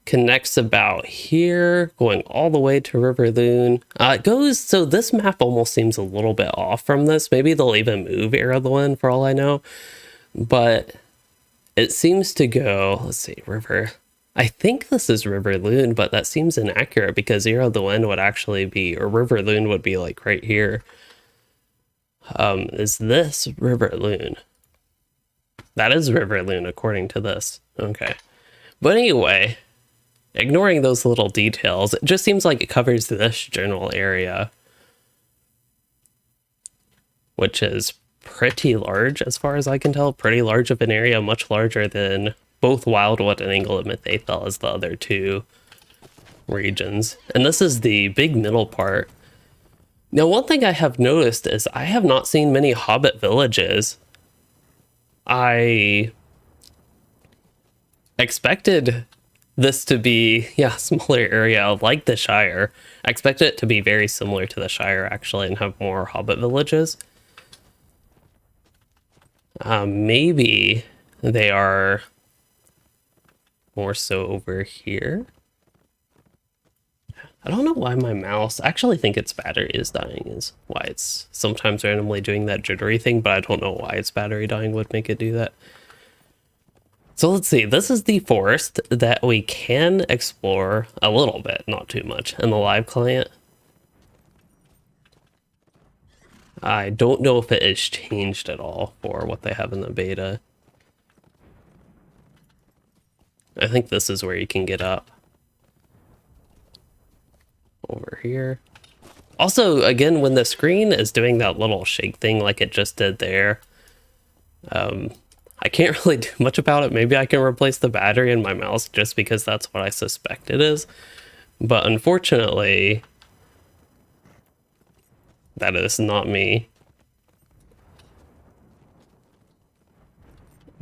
connects about here, going all the way to River Loon. It goes, so this map almost seems a little bit off from this. Maybe they'll even move Arrowlyn for all I know. But it seems to go, let's see, River. I think this is River Loon, but that seems inaccurate because Arrowlyn would actually be, or River Loon would be like right here. Is this River Loon? That is River Loon according to this. Okay. But anyway, ignoring those little details, it just seems like it covers this general area, which is pretty large as far as I can tell. Pretty large of an area, much larger than both Wildwood and Angle of Mythathel as the other two regions. And this is the big middle part. Now, one thing I have noticed is I have not seen many Hobbit villages. I expected this to be, yeah, a smaller area like the Shire. I expected it to be very similar to the Shire, actually, and have more Hobbit villages. Maybe they are more so over here. I don't know why my mouse, I actually think its battery is dying, is why it's sometimes randomly doing that jittery thing, but I don't know why its battery dying would make it do that. So let's see, this is the forest that we can explore a little bit, not too much, in the live client. I don't know if it has changed at all for what they have in the beta. I think this is where you can get up. Over here. Also, again, when the screen is doing that little shake thing like it just did there, I can't really do much about it. Maybe I can replace the battery in my mouse just because that's what I suspect it is. But unfortunately, that is not me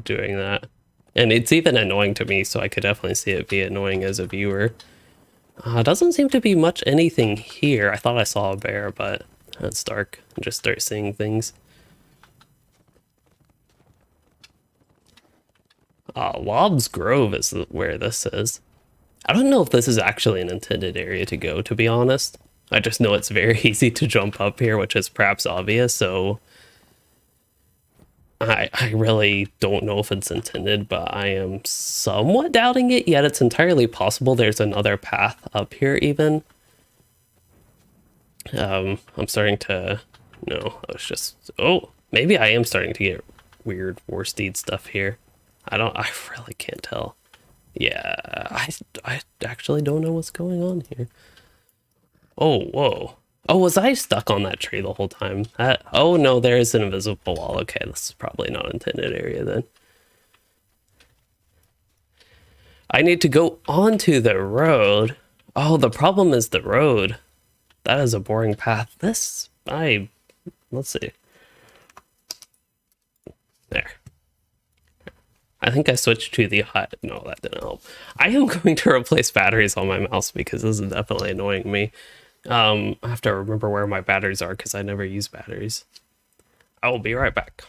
doing that. And it's even annoying to me, so I could definitely see it be annoying as a viewer. Doesn't seem to be much anything here. I thought I saw a bear, but it's dark. I just start seeing things. Lob's Grove is where this is. I don't know if this is actually an intended area to go, to be honest. I just know it's very easy to jump up here, which is perhaps obvious, so I really don't know if it's intended, but I am somewhat doubting it, yet it's entirely possible there's another path up here even. I'm starting to, no, I was just, oh, maybe I am starting to get weird war steed stuff here. I really can't tell. Yeah, I actually don't know what's going on here. Oh, whoa. Oh, was I stuck on that tree the whole time? Oh no, there is an invisible wall. Okay, this is probably not intended area then. I need to go onto the road. Oh, the problem is the road. That is a boring path. Let's see. There. I think I switched to the hot. No, that didn't help. I am going to replace batteries on my mouse because this is definitely annoying me. I have to remember where my batteries are because I never use batteries. I will be right back.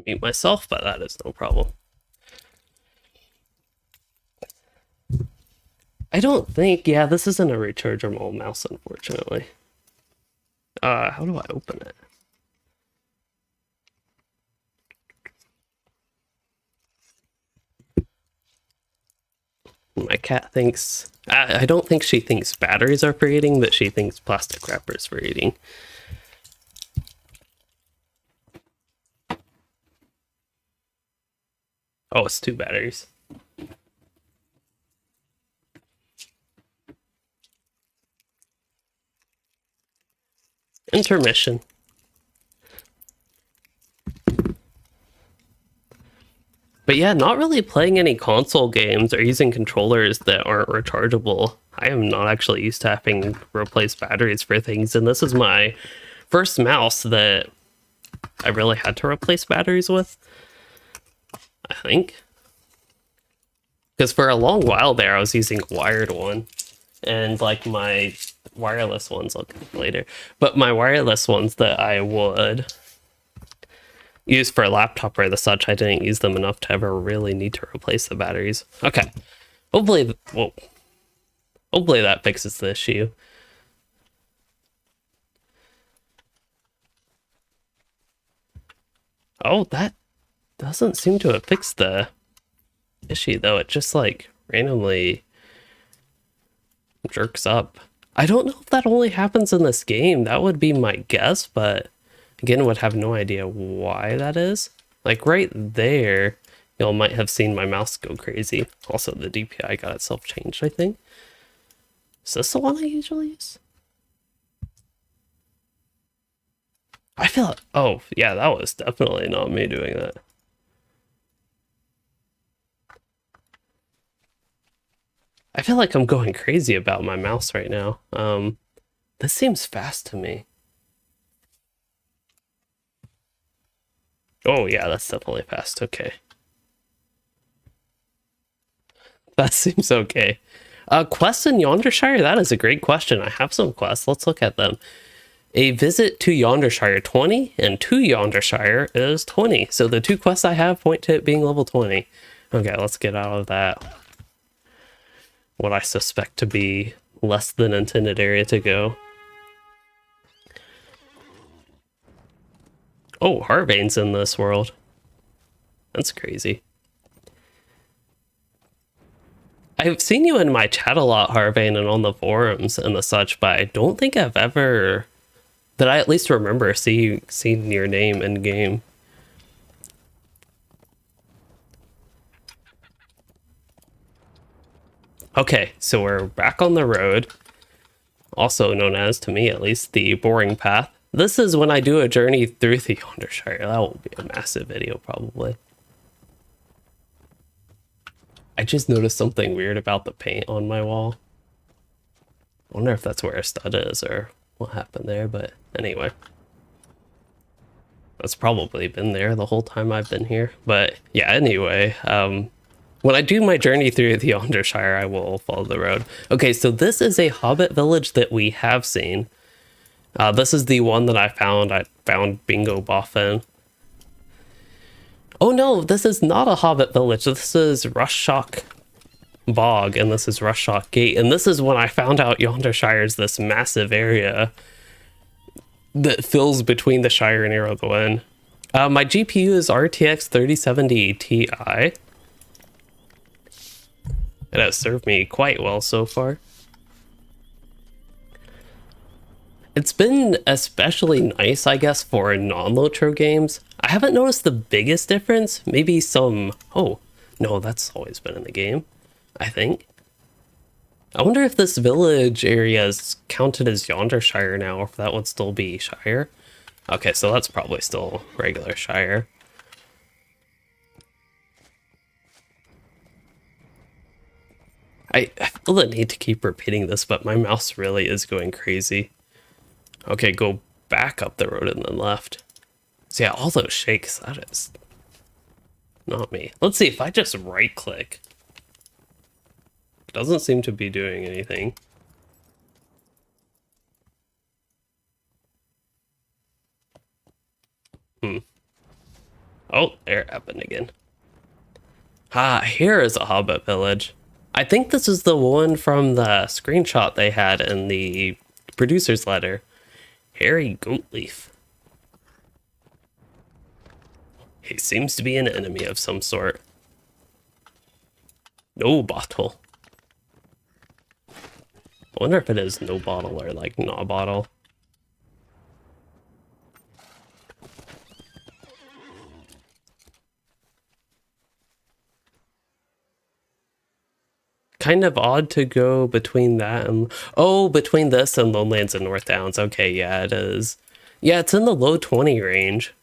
Mute myself, but that is no problem. I don't think, yeah, this isn't a rechargeable mouse, unfortunately. How do I open it? My cat thinks, I don't think she thinks batteries are for eating, but she thinks plastic wrappers for eating. Oh, it's 2 batteries. Intermission. But yeah, not really playing any console games or using controllers that aren't rechargeable. I am not actually used to having to replace batteries for things, and this is my first mouse that I really had to replace batteries with, I think. Because for a long while there, I was using a wired one, and like my wireless ones, I'll get later, but my wireless ones that I would use for a laptop or the such, I didn't use them enough to ever really need to replace the batteries. Okay, hopefully, well, hopefully that fixes the issue. Oh, that doesn't seem to have fixed the issue though. It just like randomly jerks up. I don't know if that only happens in this game. That would be my guess, but again, would have no idea why that is. Like right there, y'all might have seen my mouse go crazy. Also, the DPI got itself changed, I think. Is this the one I usually use? I feel like, oh yeah, that was definitely not me doing that. I feel like I'm going crazy about my mouse right now. This seems fast to me. Oh yeah, that's definitely fast. Okay. That seems okay. Quests in Yondershire? That is a great question. I have some quests. Let's look at them. A visit to Yondershire 20, and to Yondershire is 20. So the 2 quests I have point to it being level 20. Okay, let's get out of that. What I suspect to be less than intended area to go. Oh, Harvane's in this world. That's crazy. I've seen you in my chat a lot, Harvane, and on the forums and the such, but I don't think I've ever, that I at least remember seeing your name in game. Okay, so we're back on the road, also known as, to me at least, the boring path. This is when I do a journey through the Yondershire. That will be a massive video, probably. I just noticed something weird about the paint on my wall. I wonder if that's where a stud is or what happened there, but anyway. That's probably been there the whole time I've been here. But yeah, anyway, when I do my journey through the Yondershire, I will follow the road. Okay, so this is a Hobbit village that we have seen. This is the one that I found. I found Bingo Boffin. Oh no, this is not a Hobbit village. This is Rushock Bog, and this is Rushock Gate. And this is when I found out Yondershire is this massive area that fills between the Shire and Arrowglen. My GPU is RTX 3070 Ti. It has served me quite well so far. It's been especially nice, I guess, for non-LOTRO games. I haven't noticed the biggest difference. Maybe some... Oh, no, that's always been in the game, I think. I wonder if this village area is counted as Yondershire now, or if that would still be Shire. Okay, so that's probably still regular Shire. I feel the need to keep repeating this, but my mouse really is going crazy. Okay, go back up the road and then left. So yeah, all those shakes, that is not me. Let's see if I just right click. Doesn't seem to be doing anything. Oh, there it happened again. Ah, here is a Hobbit Village. I think this is the one from the screenshot they had in the producer's letter. Hairy Goatleaf. He seems to be an enemy of some sort. No bottle. I wonder if it is no bottle or like not a bottle. Kind of odd to go between that and... Oh, between this and Lowlands and North Downs. Okay, yeah, it is. Yeah, it's in the low 20 range.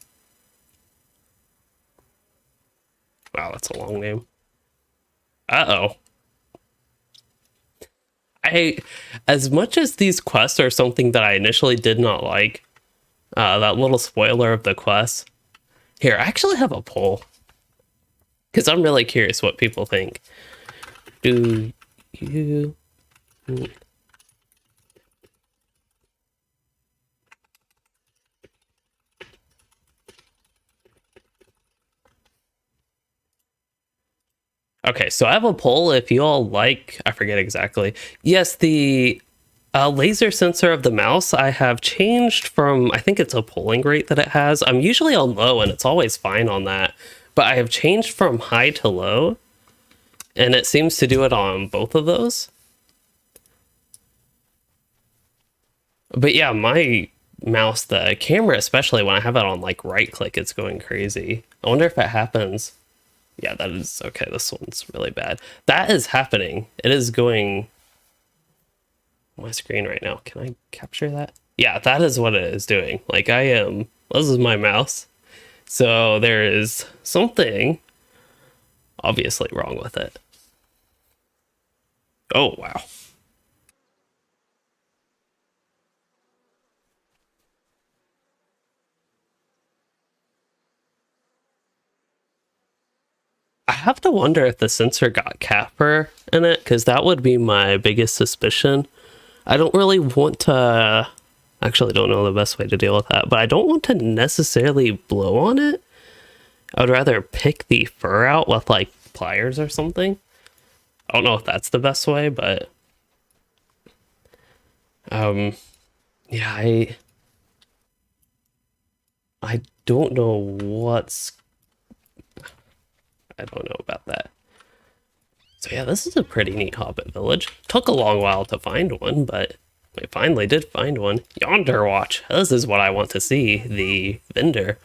Wow, that's a long name. Uh-oh. As much as these quests are something that I initially did not like, that little spoiler of the quest. Here, I actually have a poll. Because I'm really curious what people think. Do you... Okay, so I have a poll if you all like, I forget exactly. Yes, the laser sensor of the mouse I have changed from, I think it's a polling rate that it has. I'm usually on low and it's always fine on that, but I have changed from high to low and it seems to do it on both of those. But yeah, my mouse, the camera, especially when I have it on like right click, it's going crazy. I wonder if it happens. Yeah, that is okay. This one's really bad. That is happening. It is going on my screen right now. Can I capture that? Yeah, that is what it is doing. Like I am, this is my mouse. So there is something obviously wrong with it. Oh, wow. I have to wonder if the sensor got Capper in it, because that would be my biggest suspicion. I don't really want to... Actually, don't know the best way to deal with that, but I don't want to necessarily blow on it. I would rather pick the fur out with, like, pliers or something. I don't know if that's the best way, but... Yeah, I don't know what's... I don't know about that. So yeah, this is a pretty neat Hobbit village. Took a long while to find one, but I finally did find one. Yonder Watch. This is what I want to see. The vendor.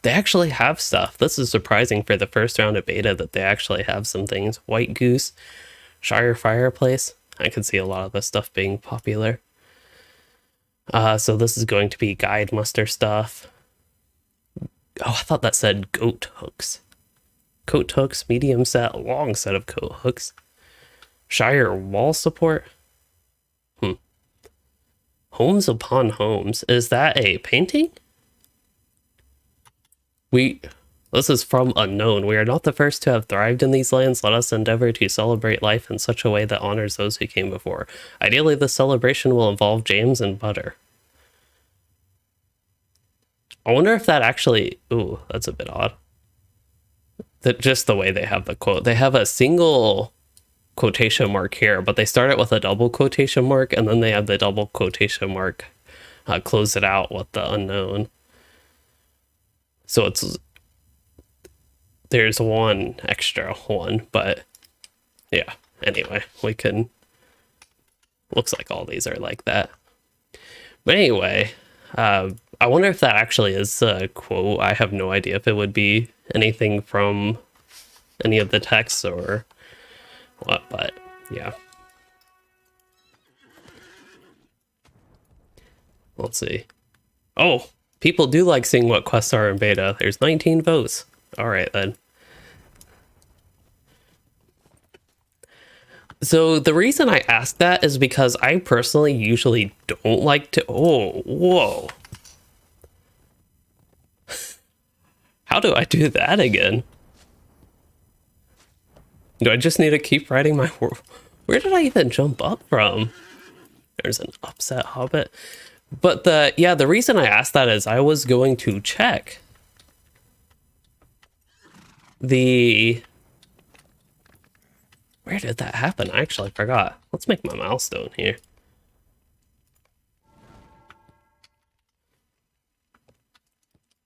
They actually have stuff. This is surprising for the first round of beta that they actually have some things. White Goose. Shire Fireplace. I could see a lot of this stuff being popular. So this is going to be guide muster stuff. Oh, I thought that said goat hooks. Coat hooks, medium set, long set of coat hooks. Shire wall support. Homes upon homes. Is that a painting? This is from Unknown. We are not the first to have thrived in these lands. Let us endeavor to celebrate life in such a way that honors those who came before. Ideally, the celebration will involve jams and butter. I wonder if that actually... Ooh, that's a bit odd. Just the way they have the quote. They have a single quotation mark here, but they start it with a double quotation mark, and then they have the double quotation mark close it out with the unknown. So there's one extra one, but yeah. Anyway, we can... Looks like all these are like that. But anyway, I wonder if that actually is a quote. I have no idea if it would be anything from any of the texts or what, but yeah. Let's see. Oh, people do like seeing what quests are in beta. There's 19 votes. All right, then. So the reason I ask that is because I personally usually don't like to... Oh, whoa. How do I do that again? Do I just need to keep riding my horse? Where did I even jump up from? There's an upset hobbit. But the reason I asked that is I was going to check the... Where did that happen? I actually forgot. Let's make my milestone here.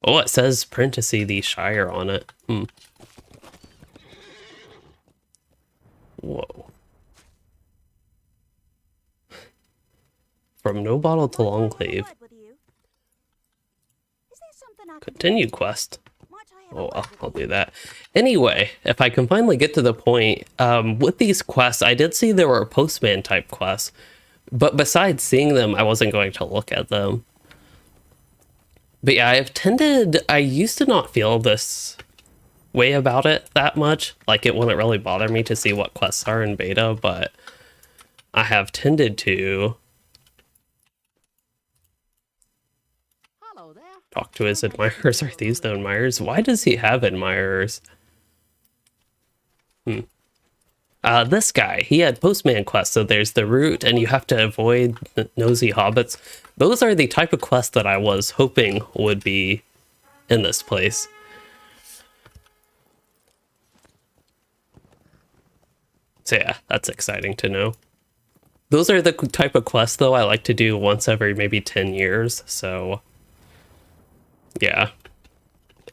Oh, it says print to see the Shire on it. Whoa. From No Bottle to Longclave. Continue quest. Oh, well, I'll do that. Anyway, if I can finally get to the point, with these quests, I did see there were postman type quests, but besides seeing them, I wasn't going to look at them. But yeah, I used to not feel this way about it that much. Like, it wouldn't really bother me to see what quests are in beta, but I have tended to talk to his admirers. Are these the admirers? Why does he have admirers? This guy, he had postman quests, so there's the route, and you have to avoid nosy hobbits. Those are the type of quests that I was hoping would be in this place. So yeah, that's exciting to know. Those are the type of quests, though, I like to do once every maybe 10 years, so... yeah.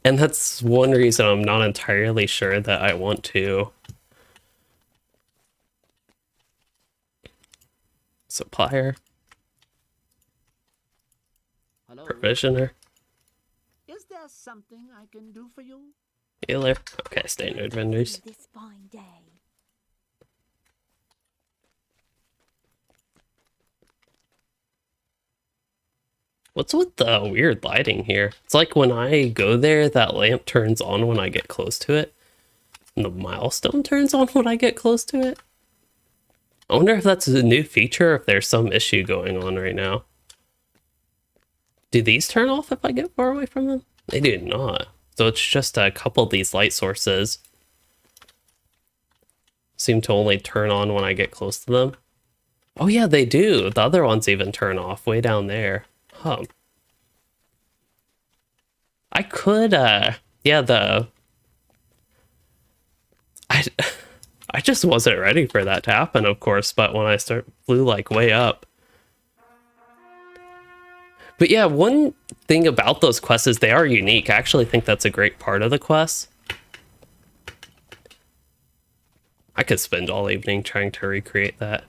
And that's one reason I'm not entirely sure that I want to. Supplier.
Hello.
Provisioner.
Is there something I can do for you?
Healer. Okay, standard vendors.
This fine day.
What's with the weird lighting here? It's like when I go there, that lamp turns on when I get close to it. And the milestone turns on when I get close to it. I wonder if that's a new feature or if there's some issue going on right now. Do these turn off if I get far away from them? They do not. So it's just a couple of these light sources seem to only turn on when I get close to them. Oh yeah, they do. The other ones even turn off way down there. Huh. I could, yeah, I just wasn't ready for that to happen, of course, but when I flew like way up. But yeah, one thing about those quests is they are unique. I actually think that's a great part of the quest. I could spend all evening trying to recreate that.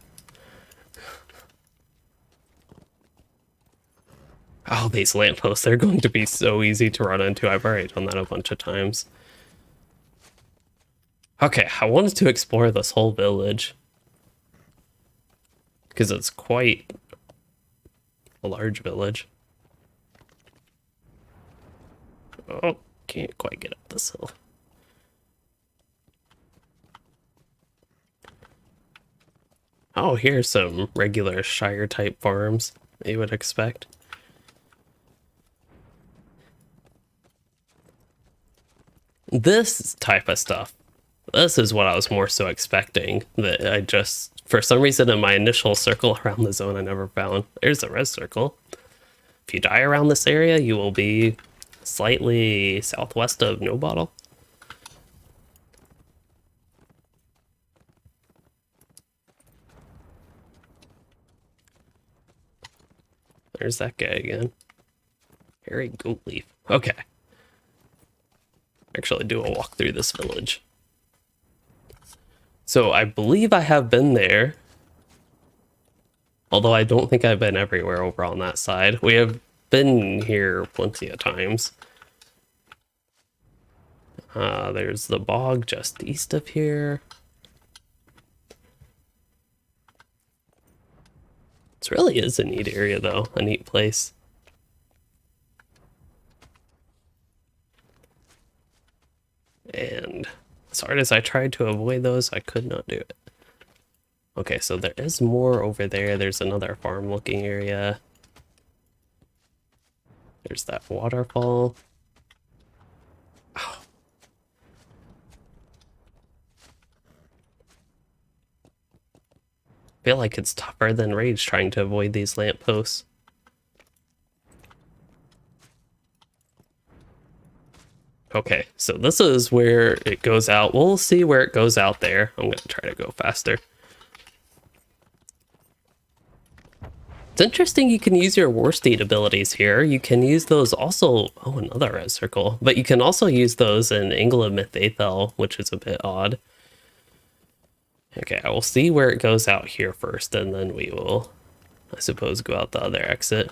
Oh, these lampposts, they're going to be so easy to run into. I've already done that a bunch of times. Okay, I wanted to explore this whole village, because it's quite a large village. Oh, can't quite get up this hill. Oh, here's some regular Shire type farms that you would expect. This type of stuff, this is what I was more so expecting, that I just, for some reason in my initial circle around the zone, I never found. There's a red circle. If you die around this area, you will be slightly southwest of No Bottle. There's that guy again. Harry Goatleaf. Okay. Actually do a walk through this village. So I believe I have been there. Although I don't think I've been everywhere over on that side. We have been here plenty of times. There's the bog just east of here. This really is a neat area though, a neat place. And as hard as I tried to avoid those, I could not do it. Okay, so there is more over there. There's another farm looking area. There's that waterfall. Oh. I feel like it's tougher than Rage trying to avoid these lampposts. Okay, so this is where it goes out. We'll see where it goes out there. I'm gonna try to go faster. It's interesting you can use your War Steed abilities here. You can use those also... Oh, another red circle. But you can also use those in England Myth Aethel, which is a bit odd. Okay, I will see where it goes out here first, and then we will, I suppose, go out the other exit.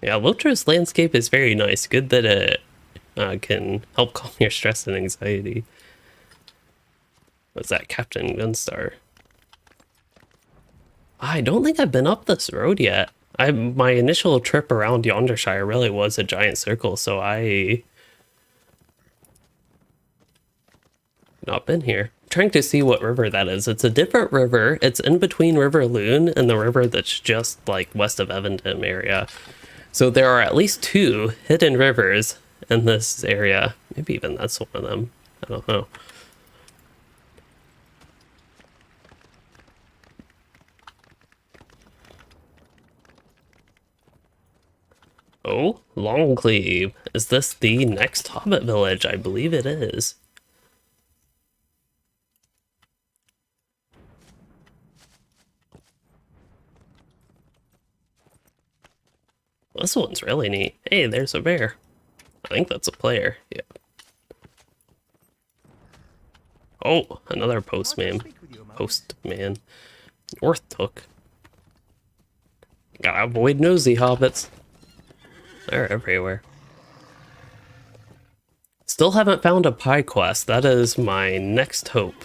Yeah, LOTRO's landscape is very nice. Good that it can help calm your stress and anxiety. What's that? Captain Gunstar. I don't think I've been up this road yet. My initial trip around Yondershire really was a giant circle, so I not been here. I'm trying to see what river that is. It's a different river. It's in between River Loon and the river that's just like west of Evendom area. So there are at least 2 hidden rivers in this area. Maybe even that's one of them. I don't know. Oh, Longcleave. Is this the next Hobbit Village? I believe it is. This one's really neat. Hey, there's a bear. I think that's a player. Yeah. Oh, another postman. Postman. Northtook. Gotta avoid nosy hobbits. They're everywhere. Still haven't found a pie quest. That is my next hope.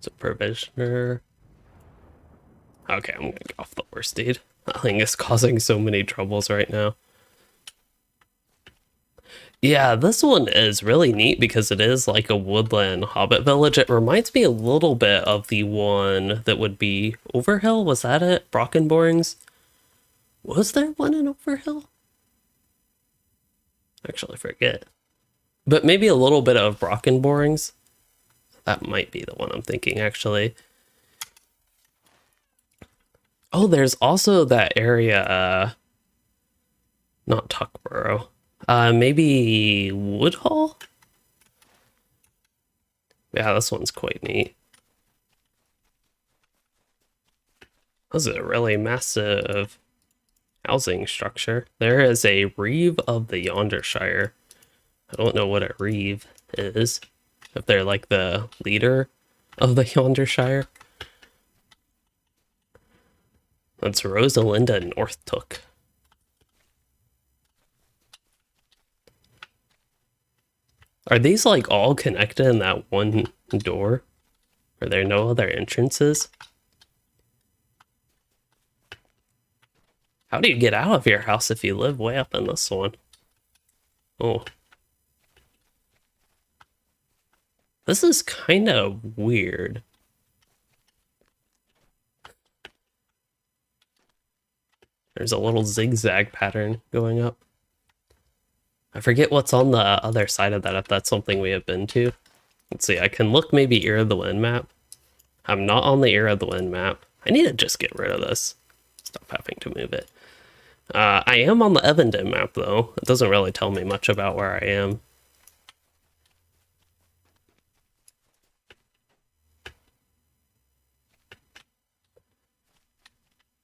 So provisioner. Okay, I'm gonna get off the War Steed. That thing is causing so many troubles right now. Yeah, this one is really neat because it is like a woodland Hobbit village. It reminds me a little bit of the one that would be Overhill. Was that it? Brockenborings? Was there one in Overhill? Actually, forget. But maybe a little bit of Brockenborings. That might be the one I'm thinking, actually. Oh, there's also that area, not Tuckborough. Maybe Woodhall? Yeah, this one's quite neat. This is a really massive housing structure. There is a Reeve of the Yondershire. I don't know what a Reeve is. If they're like the leader of the Yondershire. That's Rosalinda Northtook. Are these like all connected in that one door? Are there no other entrances? How do you get out of your house if you live way up in this one? Oh. This is kind of weird. There's a little zigzag pattern going up. I forget what's on the other side of that, if that's something we have been to. Let's see, I can look maybe Ear of the Wind map. I'm not on the Ear of the Wind map. I need to just get rid of this. Stop having to move it. I am on the Evendom map, though. It doesn't really tell me much about where I am.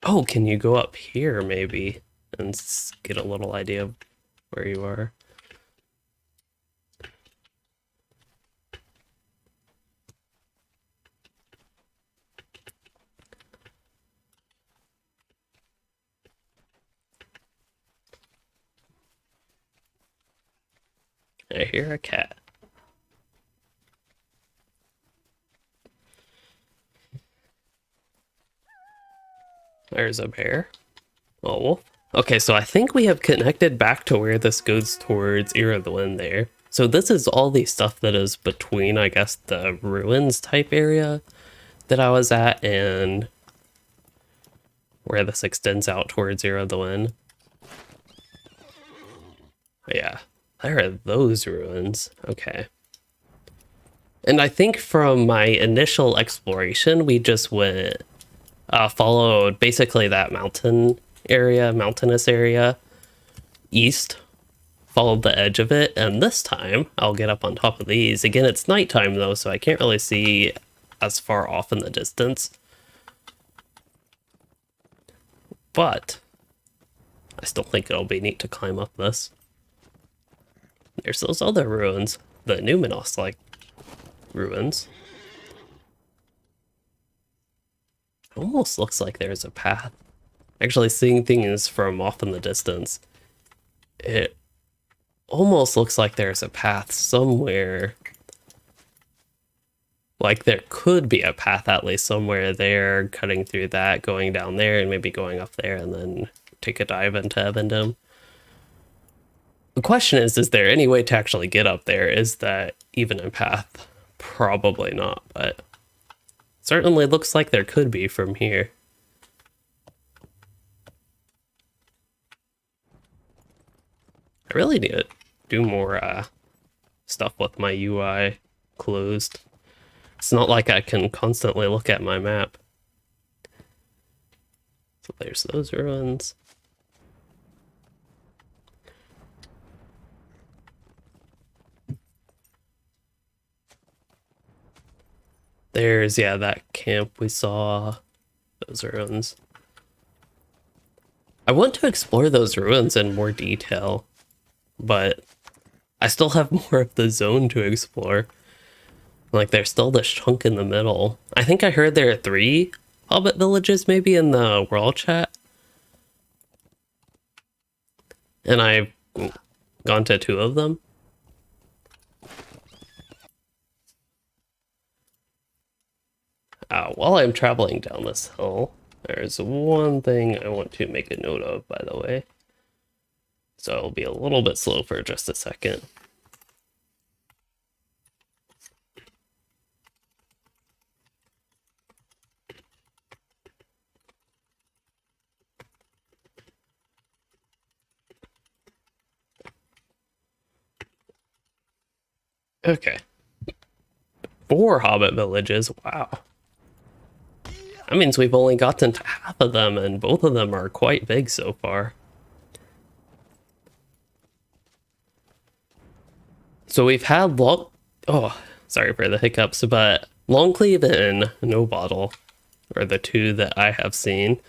Oh, can you go up here, maybe, and get a little idea of where you are? I hear a cat. There's a bear. Oh, wolf. Okay, so I think we have connected back to where this goes towards Ear of the Wind there. So this is all the stuff that is between, I guess, the ruins type area that I was at and where this extends out towards Ear of the Wind. Yeah, there are those ruins. Okay. And I think from my initial exploration, we just went, followed basically that mountainous area, east, followed the edge of it, and this time I'll get up on top of these. Again, it's nighttime though, so I can't really see as far off in the distance. But I still think it'll be neat to climb up this. There's those other ruins, the Numinos-like ruins. It almost looks like there's a path. Actually, seeing things from off in the distance, it almost looks like there's a path somewhere. Like there could be a path at least somewhere there, cutting through that, going down there, and maybe going up there, and then take a dive into Evendom. The question is there any way to actually get up there? Is that even a path? Probably not, but certainly looks like there could be from here. I really need to do more stuff with my UI closed. It's not like I can constantly look at my map. So there's those ruins. There's, yeah, that camp we saw. Those ruins. I want to explore those ruins in more detail, but I still have more of the zone to explore. Like, there's still this chunk in the middle. I think I heard there are 3 Hobbit Villages maybe in the world chat. And I've gone to 2 of them. While I'm traveling down this hill, there's one thing I want to make a note of, by the way. So I'll be a little bit slow for just a second. Okay. 4 Hobbit Villages, wow. That means we've only gotten to half of them, and both of them are quite big so far. So we've had oh, sorry for the hiccups, but Longcleave and No Bottle are the 2 that I have seen.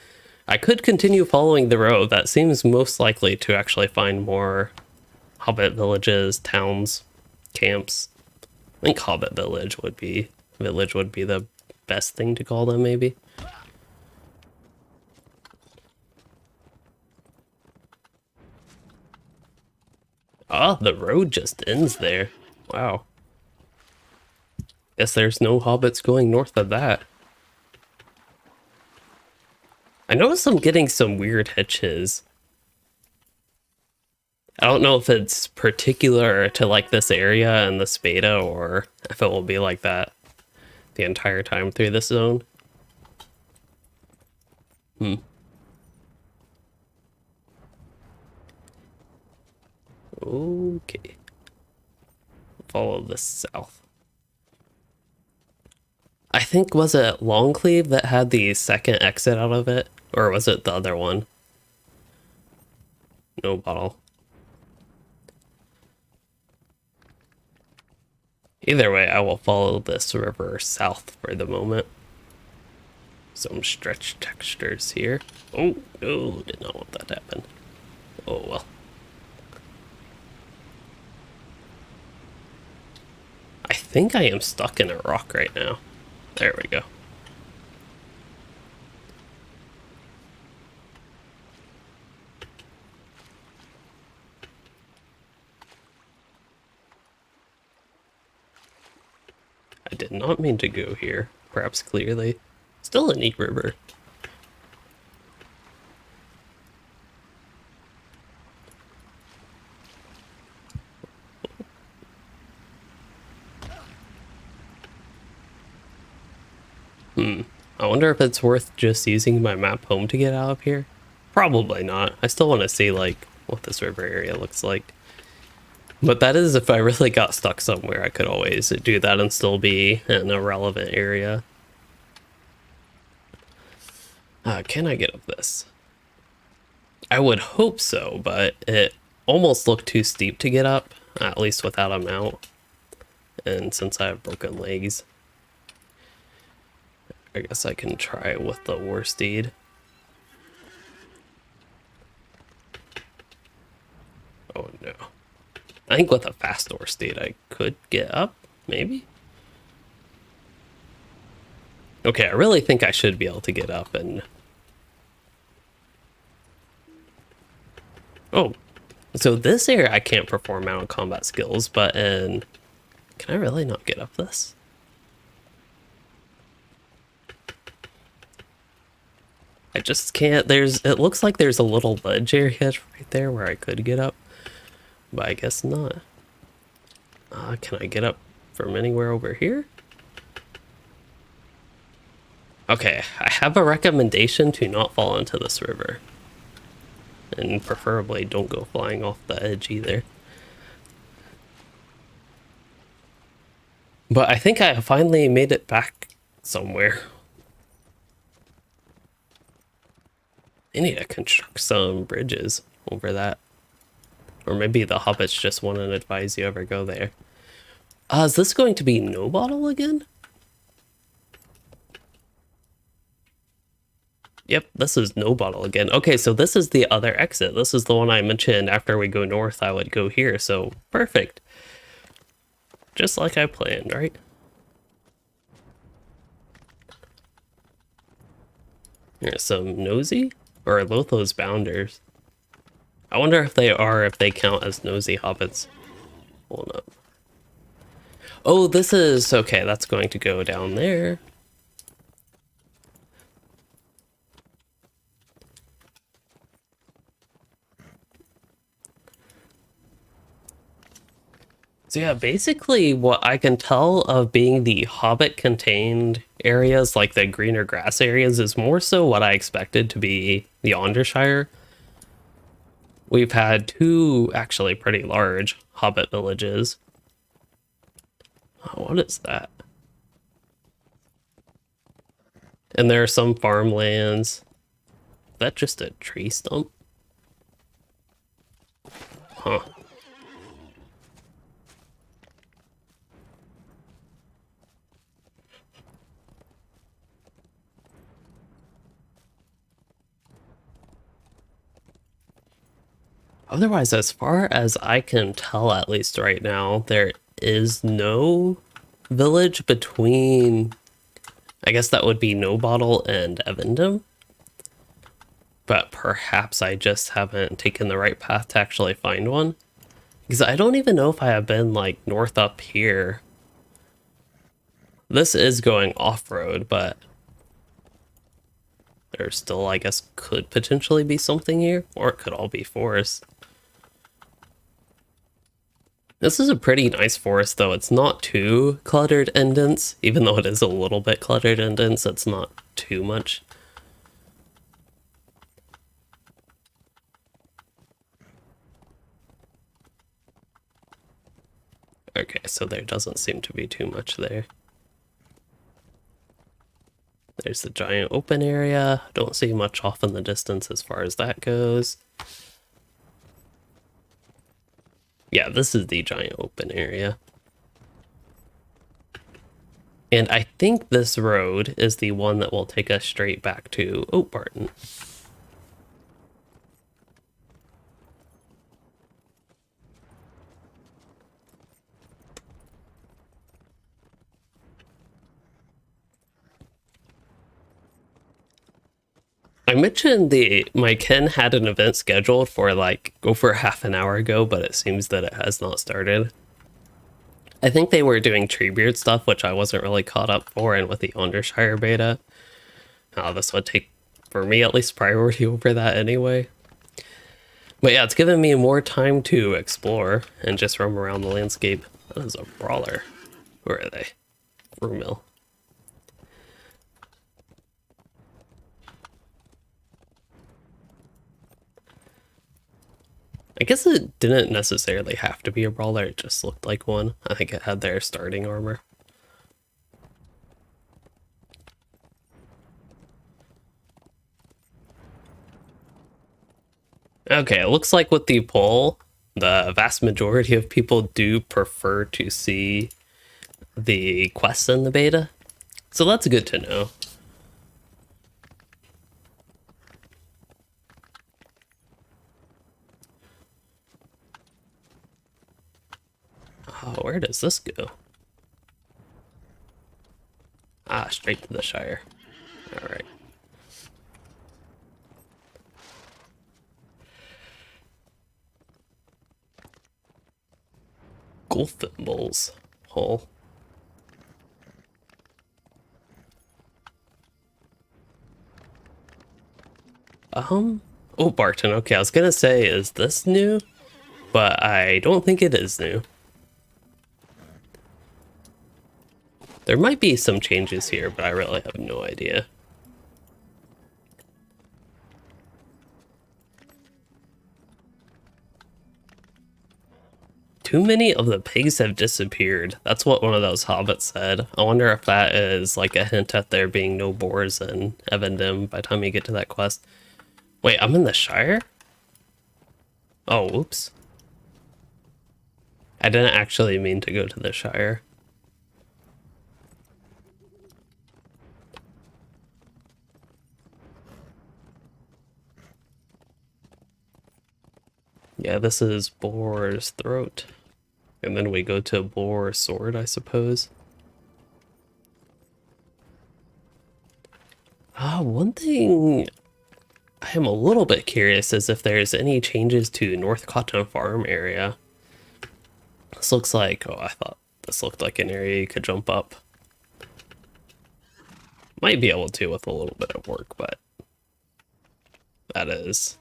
I could continue following the road. That seems most likely to actually find more Hobbit villages, towns, camps. I think Hobbit Village would be the best thing to call them, maybe. Ah, the road just ends there. Wow. Guess there's no hobbits going north of that. I noticed I'm getting some weird hitches. I don't know if it's particular to like this area and this beta, or if it will be like that the entire time through this zone. Okay. Follow this south. I think, was it Longcleave that had the second exit out of it? Or was it the other one? No Bottle. Either way, I will follow this river south for the moment. Some stretch textures here. Oh, no, did not want that to happen. Oh, well. I think I am stuck in a rock right now. There we go. I did not mean to go here. Perhaps clearly. Still a neat river. I wonder if it's worth just using my map home to get out of here. Probably not. I still want to see like what this river area looks like. But that is if I really got stuck somewhere, I could always do that and still be in a relevant area. Can I get up this? I would hope so, but it almost looked too steep to get up, at least without a mount. And since I have broken legs, I guess I can try it with the war steed. Oh no. I think with a fast war steed I could get up, maybe? Okay, I really think I should be able to get up and... Oh, so this area I can't perform mounted combat skills, but in... Can I really not get up this? I just can't. It looks like there's a little ledge area right there where I could get up, but I guess not. Can I get up from anywhere over here? Okay, I have a recommendation to not fall into this river. And preferably don't go flying off the edge either. But I think I finally made it back somewhere. I need to construct some bridges over that. Or maybe the hobbits just wouldn't advise you ever go there. Is this going to be no bottle again? Yep, this is no bottle again. Okay, so this is the other exit. This is the one I mentioned after we go north, I would go here. So perfect. Just like I planned, right? Here's some nosy or Lotho's bounders. I wonder if they count as nosy hobbits. Hold up. Oh, this is okay. That's going to go down there. So yeah, basically what I can tell of being the Hobbit contained areas, like the greener grass areas, is more so what I expected to be the Yondershire. We've had two actually pretty large Hobbit villages. Oh, what is that? And there are some farmlands. Is that just a tree stump? Huh. Otherwise, as far as I can tell, at least right now, there is no village between, I guess that would be No Bottle and Evendom. But perhaps I just haven't taken the right path to actually find one. Because I don't even know if I have been, like, north up here. This is going off-road, but there still, I guess, could potentially be something here. Or it could all be forest. This is a pretty nice forest, though. It's not too cluttered and dense. Even though it is a little bit cluttered and dense, it's not too much. Okay, so there doesn't seem to be too much there. There's the giant open area. Don't see much off in the distance as far as that goes. Yeah, this is the giant open area. And I think this road is the one that will take us straight back to Oatbarton. I mentioned my Ken had an event scheduled for like over half an hour ago, but it seems that it has not started. I think they were doing Treebeard stuff, which I wasn't really caught up for, and with the Yondershire beta. This would take, for me at least, priority over that anyway. But yeah, it's given me more time to explore and just roam around the landscape. That is a brawler. Where are they? Rumil. I guess it didn't necessarily have to be a brawler, it just looked like one. I think it had their starting armor. Okay, it looks like with the poll, the vast majority of people do prefer to see the quests in the beta. So that's good to know. Oh, where does this go? Ah, straight to the Shire. Alright. Golfimbles hole. Oh, Barton. Okay, I was gonna say, is this new? But I don't think it is new. There might be some changes here, but I really have no idea. Too many of the pigs have disappeared. That's what one of those hobbits said. I wonder if that is like a hint at there being no boars in Evandem by the time you get to that quest. Wait, I'm in the Shire? Oh, whoops. I didn't actually mean to go to the Shire. Yeah, this is Boar's Throat. And then we go to Boar's Sword, I suppose. One thing I am a little bit curious is if there's any changes to North Cotton Farm area. This looks like, oh, I thought this looked like an area you could jump up. Might be able to with a little bit of work, but that is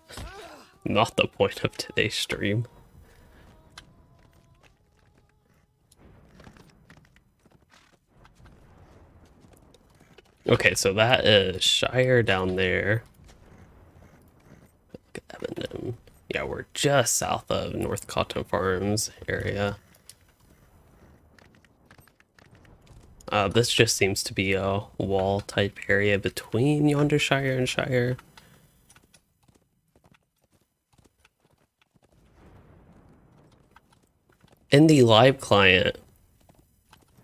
not the point of today's stream. Okay, so that is Shire down there. Yeah, we're just south of North Cotton Farms area. This just seems to be a wall type area between Yondershire and Shire. In the live client,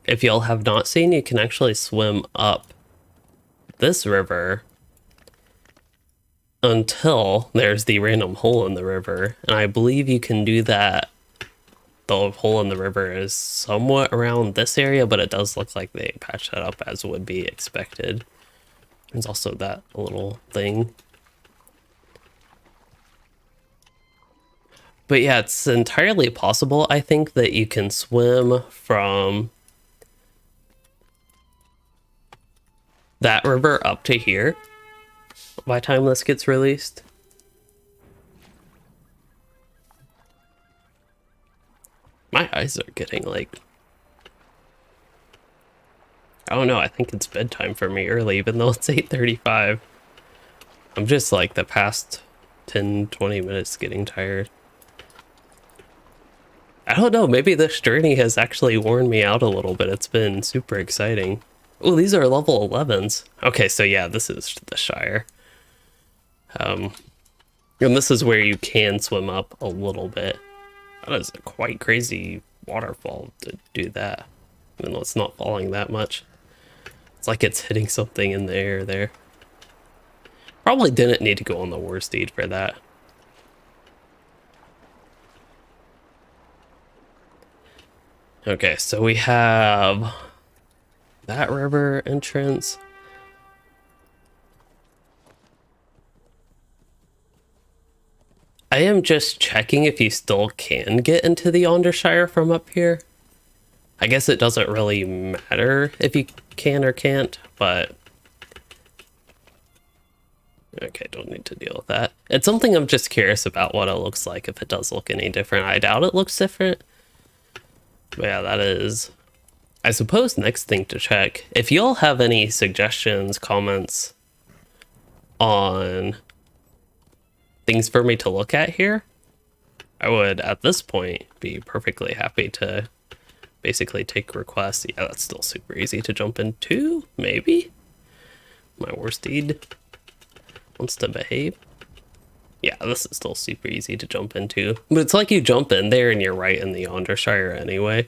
if y'all have not seen, you can actually swim up this river until there's the random hole in the river, and I believe you can do that. The hole in the river is somewhat around this area, but it does look like they patched that up as would be expected. There's also that little thing. But yeah, it's entirely possible, I think, that you can swim from that river up to here by the time this gets released. My eyes are getting like, I don't know, I think it's bedtime for me early, even though it's 8:35. I'm just like the past 10-20 minutes getting tired. I don't know, maybe this journey has actually worn me out a little bit. It's been super exciting. Oh, these are level 11s. Okay, so yeah, this is the Shire. And this is where you can swim up a little bit. That is a quite crazy waterfall to do that. Even though it's not falling that much. It's like it's hitting something in the air there. Probably didn't need to go on the war steed for that. Okay, so we have that river entrance. I am just checking if you still can get into the Yondershire from up here. I guess it doesn't really matter if you can or can't, but okay, don't need to deal with that. It's something I'm just curious about what it looks like, if it does look any different. I doubt it looks different. But yeah, that is, I suppose, next thing to check. If y'all have any suggestions, comments on things for me to look at here, I would, at this point, be perfectly happy to basically take requests. Yeah, that's still super easy to jump into, maybe? My worst deed wants to behave. Yeah, this is still super easy to jump into. But it's like you jump in there and you're right in the Yondershire anyway.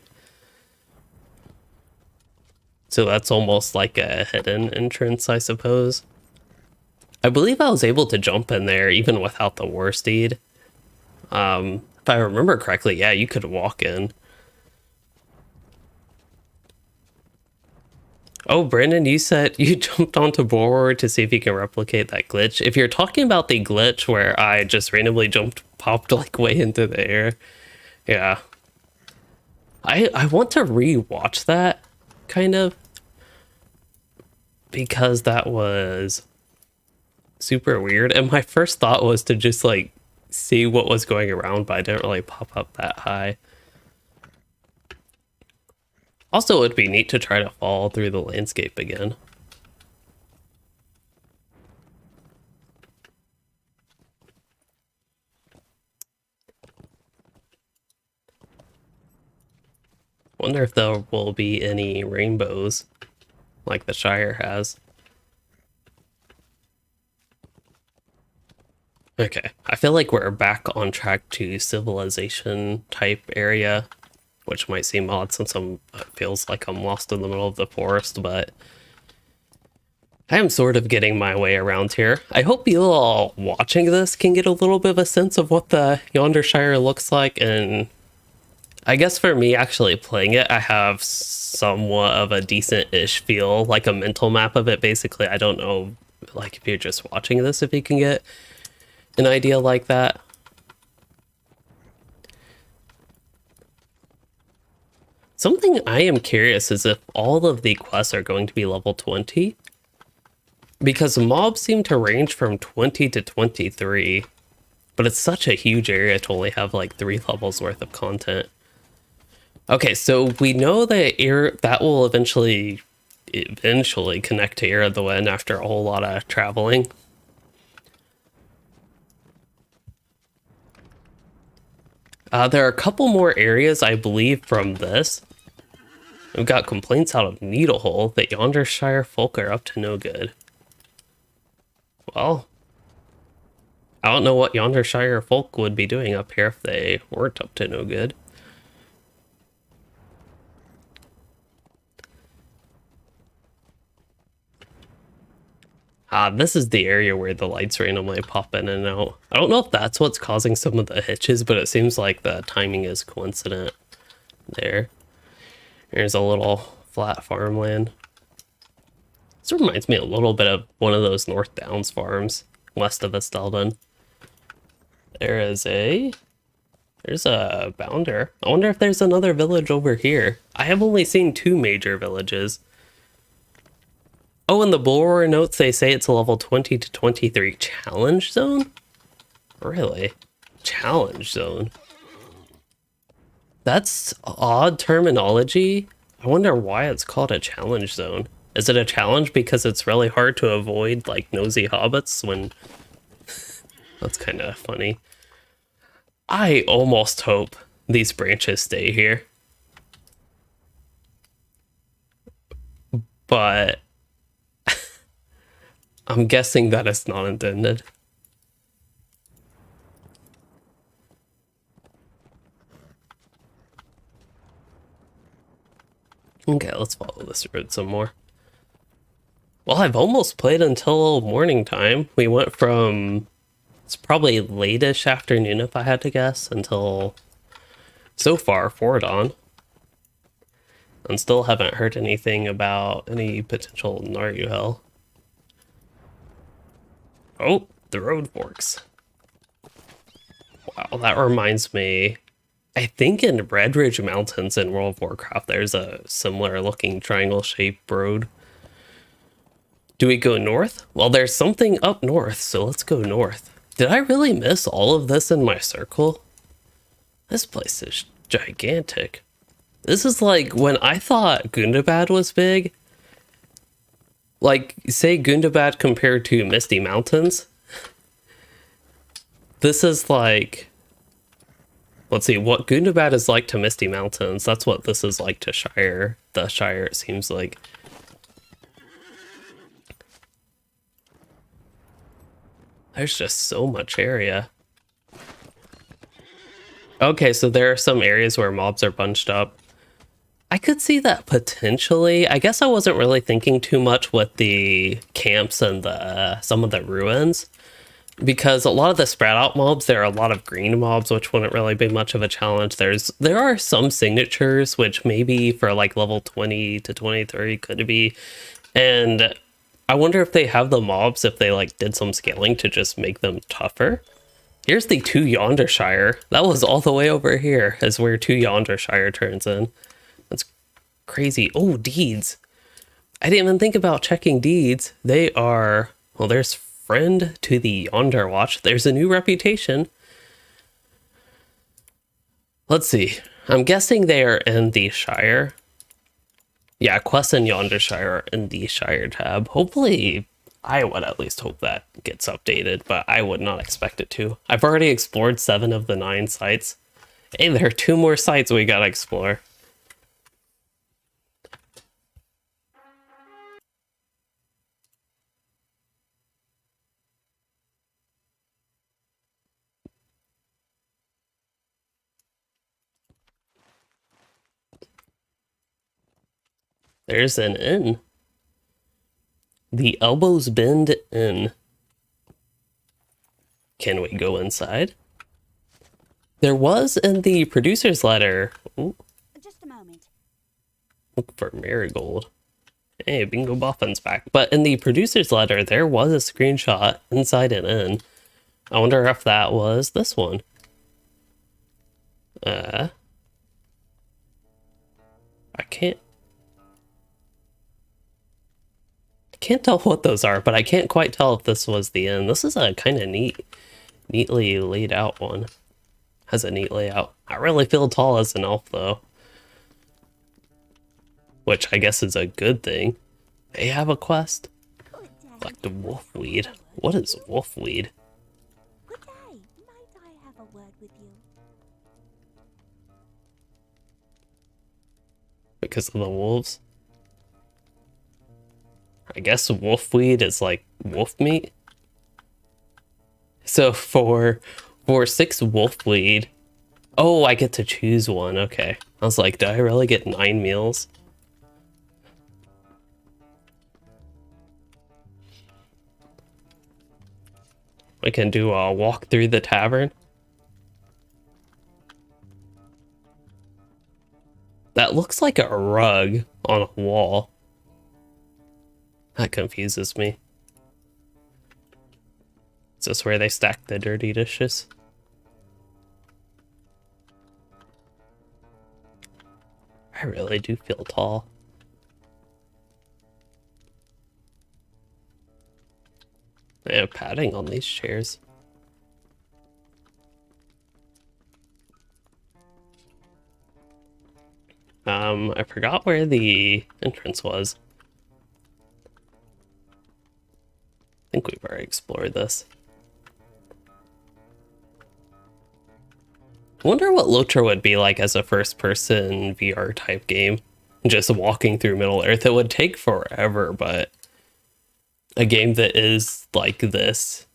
So that's almost like a hidden entrance, I suppose. I believe I was able to jump in there even without the war steed. If I remember correctly, yeah, you could walk in. Oh, Brandon, you said you jumped onto Borrower to see if you can replicate that glitch. If you're talking about the glitch where I just randomly popped like way into the air, yeah. I want to re-watch that, kind of. Because that was super weird. And my first thought was to just like see what was going around, but I didn't really pop up that high. Also, it would be neat to try to fall through the landscape again. Wonder if there will be any rainbows like the Shire has. Okay, I feel like we're back on track to civilization type area, which might seem odd since it feels like I'm lost in the middle of the forest, but I am sort of getting my way around here. I hope you all watching this can get a little bit of a sense of what the Yondershire looks like, and I guess for me actually playing it, I have somewhat of a decent-ish feel, like a mental map of it, basically. I don't know, like, if you're just watching this, if you can get an idea like that. Something I am curious is if all of the quests are going to be level 20, because mobs seem to range from 20 to 23, but it's such a huge area to only have like 3 levels worth of content. Okay, so we know that that will eventually connect to Era of the Wind after a whole lot of traveling. There are a couple more areas, I believe, from this. We've got complaints out of Needlehole that Yondershire folk are up to no good. Well, I don't know what Yondershire folk would be doing up here if they weren't up to no good. This is the area where the lights randomly pop in and out. I don't know if that's what's causing some of the hitches, but it seems like the timing is coincident there. There's a little flat farmland. This reminds me a little bit of one of those North Downs farms west of Estelden. There's a bounder. I wonder if there's another village over here. I have only seen 2 major villages. Oh, in the Borrower notes, they say it's a level 20 to 23 challenge zone? Really? Challenge zone? That's odd terminology. I wonder why it's called a challenge zone. Is it a challenge because it's really hard to avoid, like, nosy hobbits when... That's kind of funny. I almost hope these branches stay here. But... I'm guessing that it's not intended. Okay, let's follow this road some more. Well, I've almost played until morning time. We went from... It's probably late-ish afternoon if I had to guess, until so far, 4 dawn. And still haven't heard anything about any potential Naruhel. Oh, the road forks. Wow, that reminds me. I think in Red Ridge Mountains in World of Warcraft, there's a similar looking triangle-shaped road. Do we go north? Well, there's something up north, so let's go north. Did I really miss all of this in my circle? This place is gigantic. This is like when I thought Gundabad was big. Like, say Gundabad compared to Misty Mountains. This is like Let's see what Gundabad is like to Misty Mountains. That's what this is like to Shire. The Shire, it seems like. There's just so much area. Okay, so there are some areas where mobs are bunched up. I could see that potentially. I guess I wasn't really thinking too much with the camps and the some of the ruins. Because a lot of the spread out mobs, there are a lot of green mobs, which wouldn't really be much of a challenge. There are some signatures, which maybe for like level 20 to 23 could be. And I wonder if they have the mobs, if they like did some scaling to just make them tougher. Here's the 2 Yondershire. That was all the way over here, is where 2 Yondershire turns in. That's crazy. Oh, deeds. I didn't even think about checking deeds. They are, well, there's friend to the Yonder Watch. There's a new reputation. Let's see. I'm guessing they are in the Shire. Yeah, quests in Yondershire are in the Shire tab. Hopefully, I would at least hope that gets updated, but I would not expect it to. I've already explored 7 of the 9 sites. Hey, there are 2 more sites we gotta explore. There's an inn. The Elbows Bend Inn. Can we go inside? There was in the producer's letter. Ooh,
Just a moment.
look for Marigold. Hey, Bingo Boffin's back. But in the producer's letter, there was a screenshot inside an inn. I wonder if that was this one. I can't tell what those are, but I can't quite tell if this was the inn. This is a kind of neatly laid out one. Has a neat layout. I really feel tall as an elf though, which I guess is a good thing. They have a quest. Collect the wolfweed. What is wolfweed?
Good day. Might I have a word with you?
Because of the wolves? I guess wolfweed is like wolf meat. So for 6 wolfweed, oh, I get to choose one. Okay, I was like, do I really get 9 meals? We can do a walk through the tavern. That looks like a rug on a wall. That confuses me. Is this where they stack the dirty dishes? I really do feel tall. They have padding on these chairs. I forgot where the entrance was. I think we've already explored this. I wonder what LOTRO would be like as a first-person VR type game. Just walking through Middle-earth. It would take forever, but a game that is like this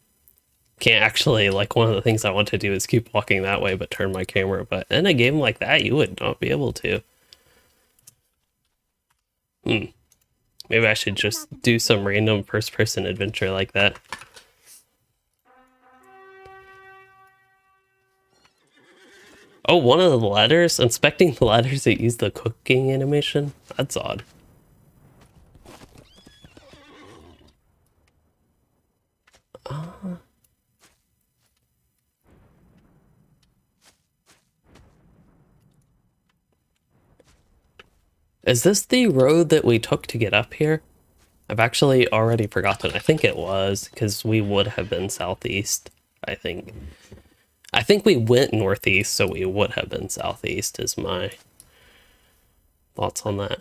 can't actually, like, one of the things I want to do is keep walking that way but turn my camera. But in a game like that, you would not be able to. Maybe I should just do some random first-person adventure like that. Oh, one of the ladders? Inspecting the ladders that use the cooking animation? That's odd. Is this the road that we took to get up here? I've actually already forgotten. I think it was, because we would have been southeast, I think. I think we went northeast, so we would have been southeast, is my thoughts on that.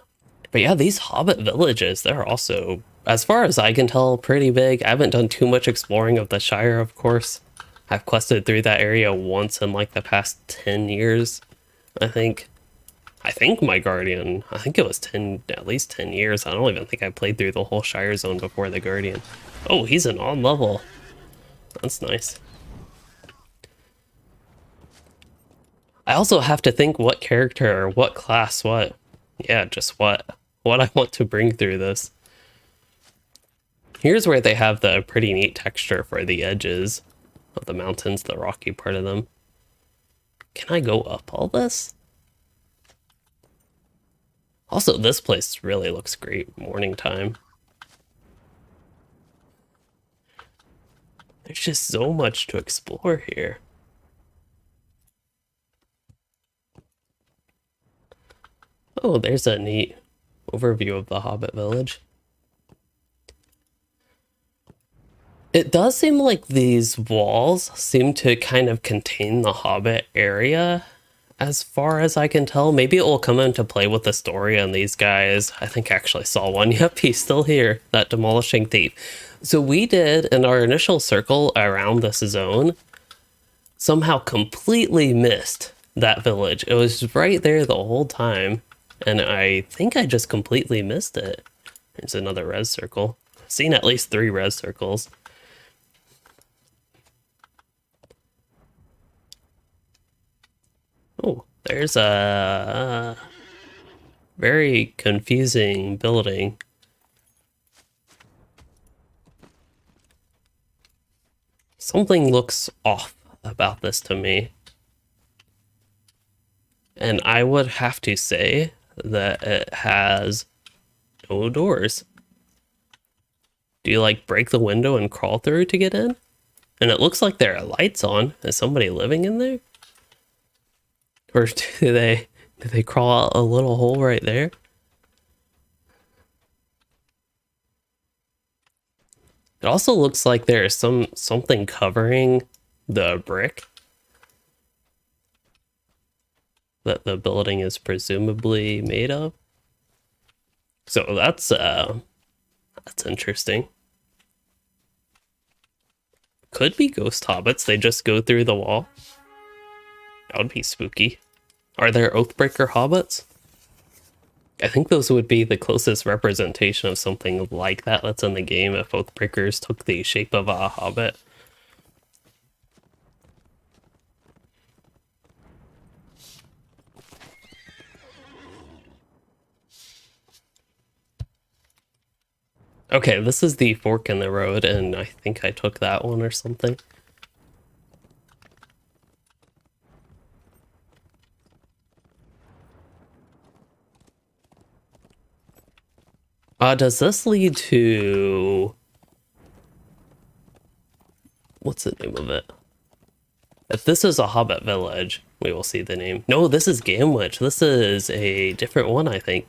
But yeah, these Hobbit Villages, they're also, as far as I can tell, pretty big. I haven't done too much exploring of the Shire, of course. I've quested through that area once in like the past 10 years, I think. I think my Guardian, I think it was at least 10 years. I don't even think I played through the whole Shire Zone before the Guardian. Oh, he's an odd level. That's nice. I also have to think what character or what class, just what I want to bring through this. Here's where they have the pretty neat texture for the edges of the mountains, the rocky part of them. Can I go up all this? Also, this place really looks great morning time. There's just so much to explore here. Oh, there's a neat overview of the Hobbit Village. It does seem like these walls seem to kind of contain the Hobbit area, as far as I can tell. Maybe it will come into play with the story and these guys. I think I actually saw one. Yep, he's still here, that demolishing thief. So we did, in our initial circle around this zone, somehow completely missed that village. It was right there the whole time, and I think I just completely missed it. There's another res circle. I've seen at least 3 res circles. Oh, there's a very confusing building. Something looks off about this to me. And I would have to say that it has no doors. Do you like break the window and crawl through to get in? And it looks like there are lights on. Is somebody living in there? Or do they crawl out a little hole right there? It also looks like there is something covering the brick that the building is presumably made of. So that's interesting. Could be ghost hobbits. They just go through the wall. That would be spooky. Are there Oathbreaker hobbits? I think those would be the closest representation of something like that that's in the game if Oathbreakers took the shape of a hobbit. Okay, this is the fork in the road, and I think I took that one or something. Does this lead to... What's the name of it? If this is a Hobbit Village, we will see the name. No, this is Gamwich. This is a different one, I think.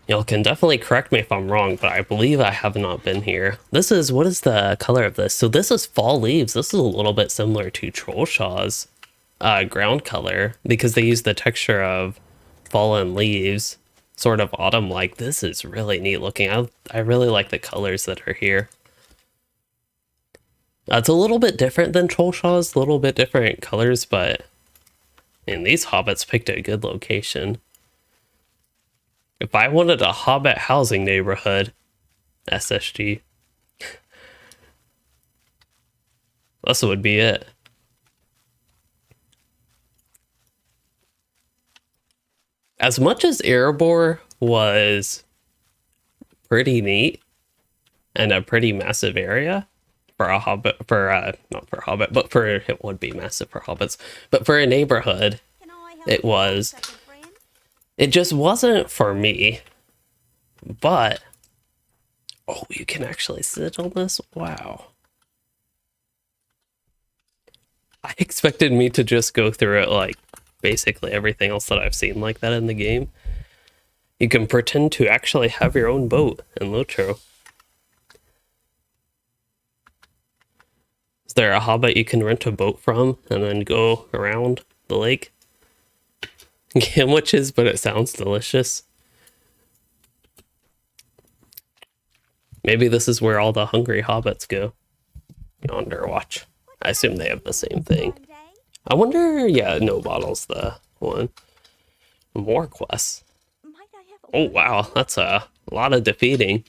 Y'all can definitely correct me if I'm wrong, but I believe I have not been here. This is... What is the color of this? So this is fall leaves. This is a little bit similar to Trollshaw's ground color, because they use the texture of fallen leaves. Sort of autumn-like. This is really neat looking. I really like the colors that are here. It's a little bit different than Trollshaw's, a little bit different colors, but I mean, these hobbits picked a good location. If I wanted a hobbit housing neighborhood, SSG, this would be it. As much as Erebor was pretty neat and a pretty massive area for a hobbit, not for a hobbit, but for, it would be massive for hobbits, but for a neighborhood, it was, it just wasn't for me. But, oh, you can actually sit on this? Wow. I expected me to just go through it like basically everything else that I've seen like that in the game. You can pretend to actually have your own boat in LOTRO. Is there a hobbit you can rent a boat from and then go around the lake? Gamwiches, but it sounds delicious. Maybe this is where all the hungry hobbits go. Yonderwatch. I assume they have the same thing.
One day,
I wonder, yeah, no bottle's the one. More quests.
might I have a
Oh
word with
wow,
you?
that's a lot of defeating.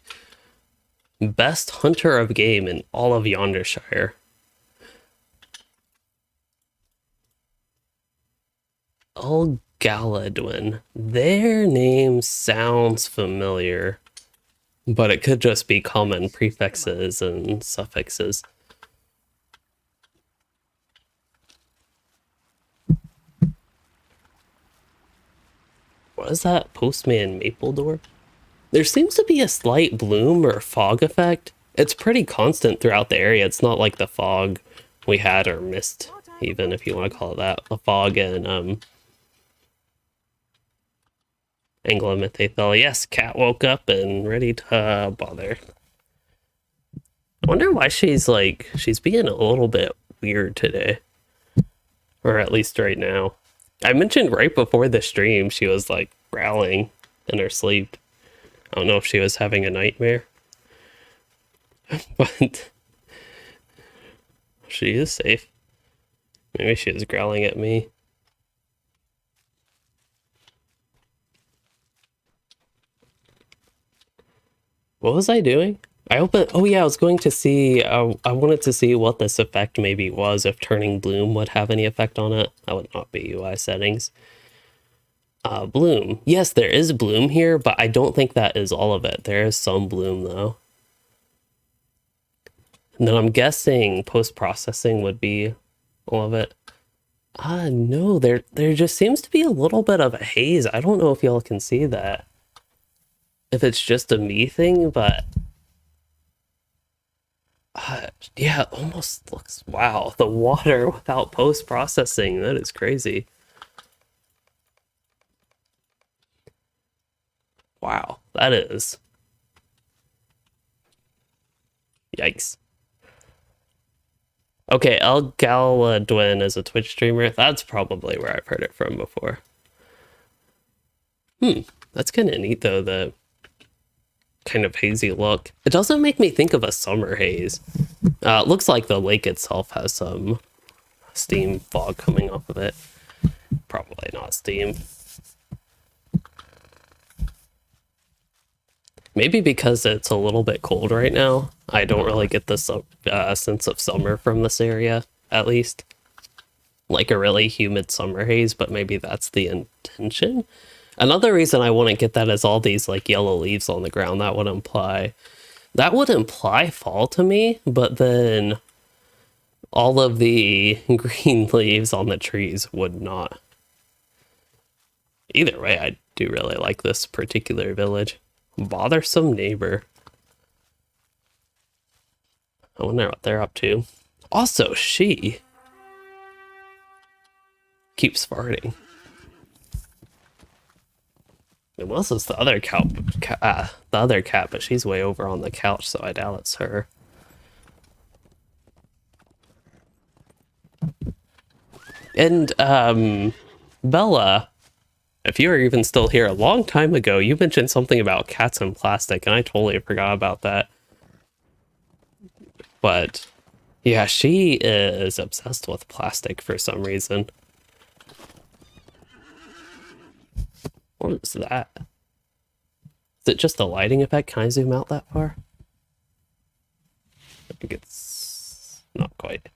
Best hunter of game in all of Yondershire. Oh, Galadwin. Their name sounds familiar, but it could just be common prefixes and suffixes. What is that? Postman Mapledore? There seems to be a slight bloom or fog effect. It's pretty constant throughout the area. It's not like the fog we had, or mist, even if you want to call it that. The fog in Anglo-Mythathel. Yes, cat woke up and ready to bother. I wonder why she's being a little bit weird today. Or at least right now. I mentioned right before the stream she was like growling in her sleep. I don't know if she was having a nightmare. But she is safe. Maybe she was growling at me. What was I doing? Oh yeah, I was going to see, I wanted to see what this effect maybe was, if turning bloom would have any effect on it. That would not be UI settings. Bloom. Yes, there is bloom here, but I don't think that is all of it. There is some bloom though. And then I'm guessing post-processing would be all of it. No, there just seems to be a little bit of a haze. I don't know if y'all can see that. If it's just a me thing, but yeah, it almost looks, wow, the water without post-processing, that is crazy. Wow, that is. Yikes. Okay, El Galadwin is a Twitch streamer. That's probably where I've heard it from before. That's kind of neat though, the kind of hazy look. It doesn't make me think of a summer haze. It looks like the lake itself has some steam fog coming off of it. Probably not steam. Maybe because it's a little bit cold right now, I don't really get the sense of summer from this area, at least. Like a really humid summer haze, but maybe that's the intention. Another reason I wouldn't get that is all these like yellow leaves on the ground. That would imply fall to me, but then all of the green leaves on the trees would not. Either way, I do really like this particular village. Bothersome neighbor. I wonder what they're up to. Also, she keeps farting. Unless it's the other cat, but she's way over on the couch, so I doubt it's her. And Bella, if you were even still here a long time ago, you mentioned something about cats and plastic, and I totally forgot about that. But yeah, she is obsessed with plastic for some reason. What is that? Is it just a lighting effect? Can I zoom out that far? I think it's not quite.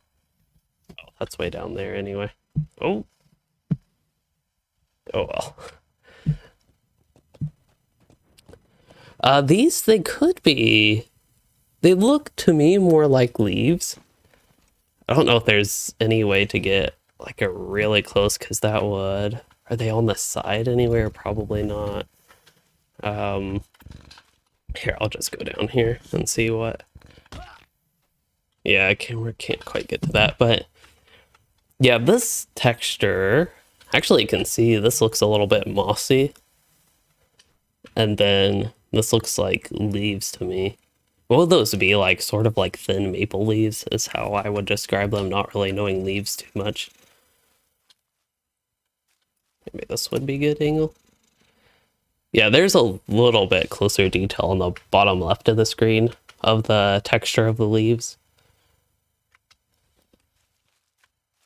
Oh, that's way down there anyway. Oh. Oh well. These, they could be... They look to me more like leaves. I don't know if there's any way to get like a really close, because that would... Are they on the side anywhere? Probably not. Here, I'll just go down here and see what... Yeah, camera can't quite get to that, but... Yeah, this texture... Actually, you can see this looks a little bit mossy. And then this looks like leaves to me. What would those be like? Sort of like thin maple leaves is how I would describe them, not really knowing leaves too much. Maybe this would be a good angle. Yeah, there's a little bit closer detail on the bottom left of the screen of the texture of the leaves.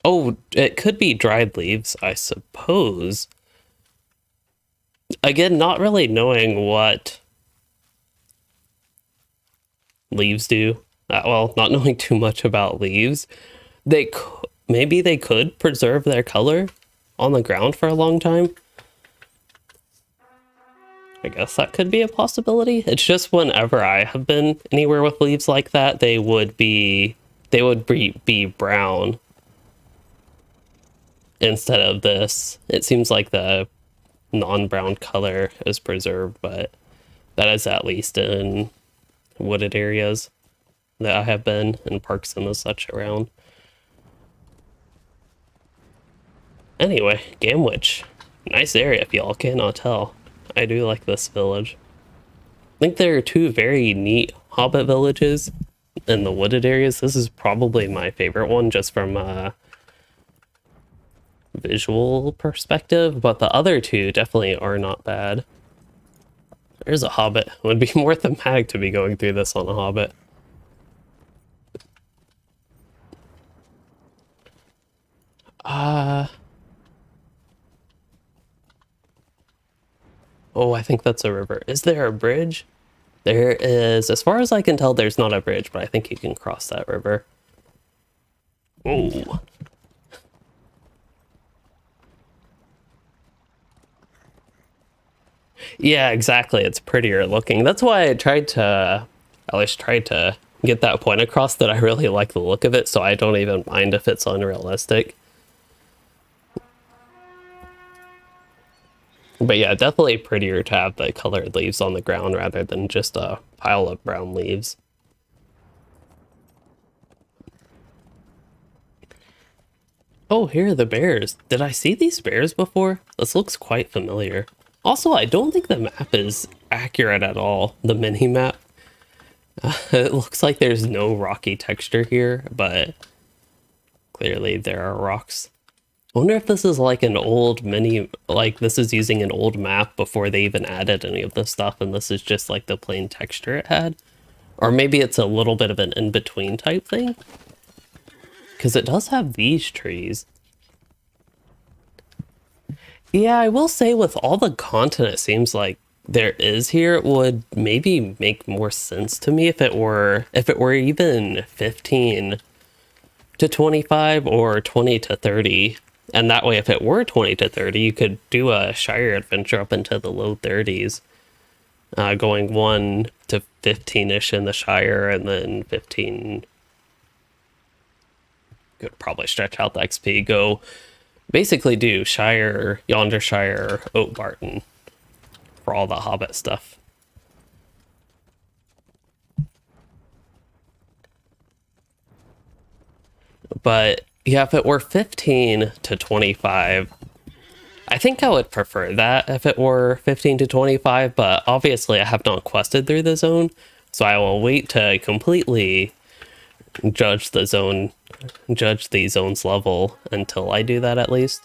Oh, it could be dried leaves, I suppose. Again, not really knowing what leaves do. Well, not knowing too much about leaves. Maybe they could preserve their color on the ground for a long time. I guess that could be a possibility. It's just whenever I have been anywhere with leaves like that, they would be brown instead of this. It seems like the non-brown color is preserved, but that is at least in wooded areas that I have been, in parks and such around. Anyway, Gamwich. Nice area if y'all cannot tell. I do like this village. I think there are two very neat Hobbit villages in the wooded areas. This is probably my favorite one just from a visual perspective, but the other two definitely are not bad. There's a Hobbit. It would be more thematic to be going through this on a Hobbit. Oh, I think that's a river. Is there a bridge? There is. As far as I can tell, there's not a bridge, but I think you can cross that river. Oh. Yeah, exactly. It's prettier looking. That's why I tried to, at least tried to get that point across that I really like the look of it, so I don't even mind if it's unrealistic. But yeah, definitely prettier to have the colored leaves on the ground rather than just a pile of brown leaves. Oh, here are the bears. Did I see these bears before? This looks quite familiar. Also, I don't think the map is accurate at all, the mini-map. It looks like there's no rocky texture here, but clearly there are rocks. I wonder if this is like an old like this is using an old map before they even added any of this stuff, and this is just like the plain texture it had. Or maybe it's a little bit of an in-between type thing. Because it does have these trees. Yeah, I will say with all the content it seems like there is here, it would maybe make more sense to me if it were even 15 to 25 or 20 to 30. And that way, if it were 20 to 30, you could do a Shire adventure up into the low 30s. Going 1 to 15-ish in the Shire, and then 15... Could probably stretch out the XP. Go... Basically do Shire, Yondershire, Oatbarton for all the Hobbit stuff. But yeah, if it were 15 to 25, I think I would prefer that if it were 15 to 25, but obviously I have not quested through the zone, so I will wait to completely judge the zone's level until I do that at least.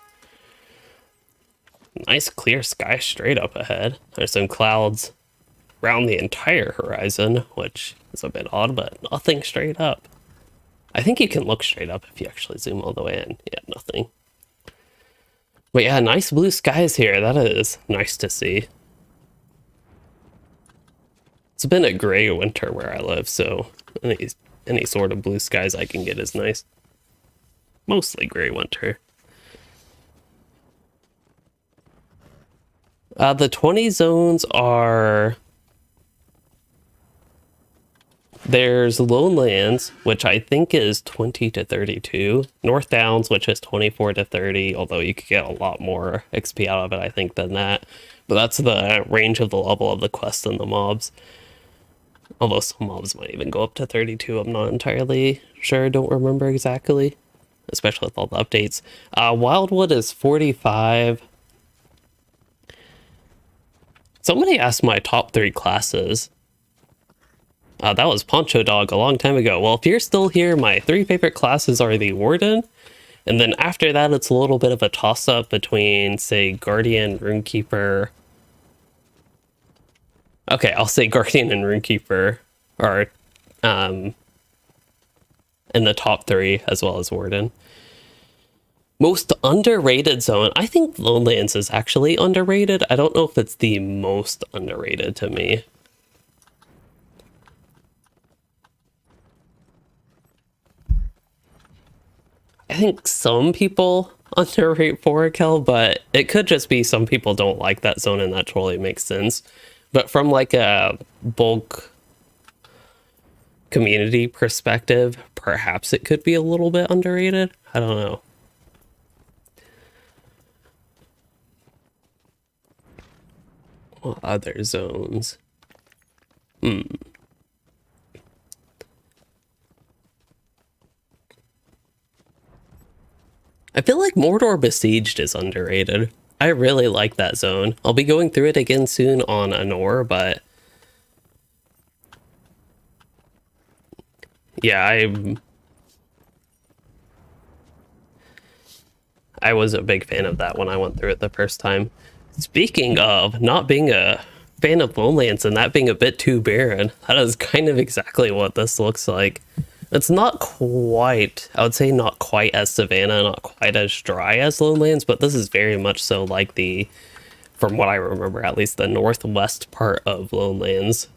Nice clear sky straight up ahead. There's some clouds around the entire horizon, which is a bit odd, but nothing straight up. I think you can look straight up if you actually zoom all the way in. Yeah, nothing. But yeah, nice blue skies here. That is nice to see. It's been a gray winter where I live, so any sort of blue skies I can get is nice. Mostly gray winter. The 20 zones are... There's Lonelands, which I think is 20 to 32. North Downs, which is 24 to 30, although you could get a lot more XP out of it, I think, than that. But that's the range of the level of the quests and the mobs. Although some mobs might even go up to 32, I'm not entirely sure, don't remember exactly. Especially with all the updates. Wildwood is 45. Somebody asked my top 3 classes. That was Poncho Dog a long time ago. Well, if you're still here, my 3 favorite classes are the Warden. And then after that, it's a little bit of a toss-up between, say, Guardian, Runekeeper. Okay, I'll say Guardian and Runekeeper are in the top 3, as well as Warden. Most underrated zone. I think Lowlands is actually underrated. I don't know if it's the most underrated to me. I think some people underrate Forakel, but it could just be some people don't like that zone and that totally makes sense. But from like a bulk community perspective, perhaps it could be a little bit underrated. I don't know. What other zones? I feel like Mordor Besieged is underrated. I really like that zone. I'll be going through it again soon on Anor, but yeah, I was a big fan of that when I went through it the first time. Speaking of not being a fan of Lowlands and that being a bit too barren, that is kind of exactly what this looks like. It's not quite, I would say not quite as savanna, not quite as dry as Lowlands, but this is very much so like the, from what I remember at least, the northwest part of Lowlands.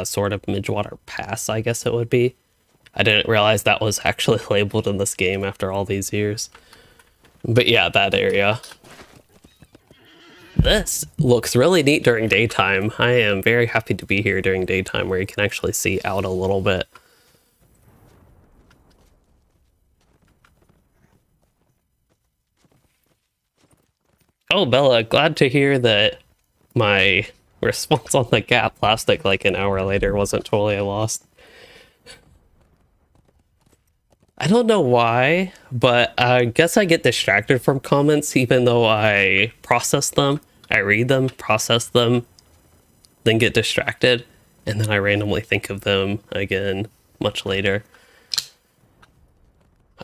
Sort of Midgewater Pass, I guess it would be. I didn't realize that was actually labeled in this game after all these years. But yeah, that area. This looks really neat during daytime. I am very happy to be here during daytime where you can actually see out a little bit. Oh, Bella, glad to hear that my response on the gap plastic like an hour later wasn't totally lost. I don't know why, but I guess I get distracted from comments even though I process them. I read them, process them, then get distracted, and then I randomly think of them again much later.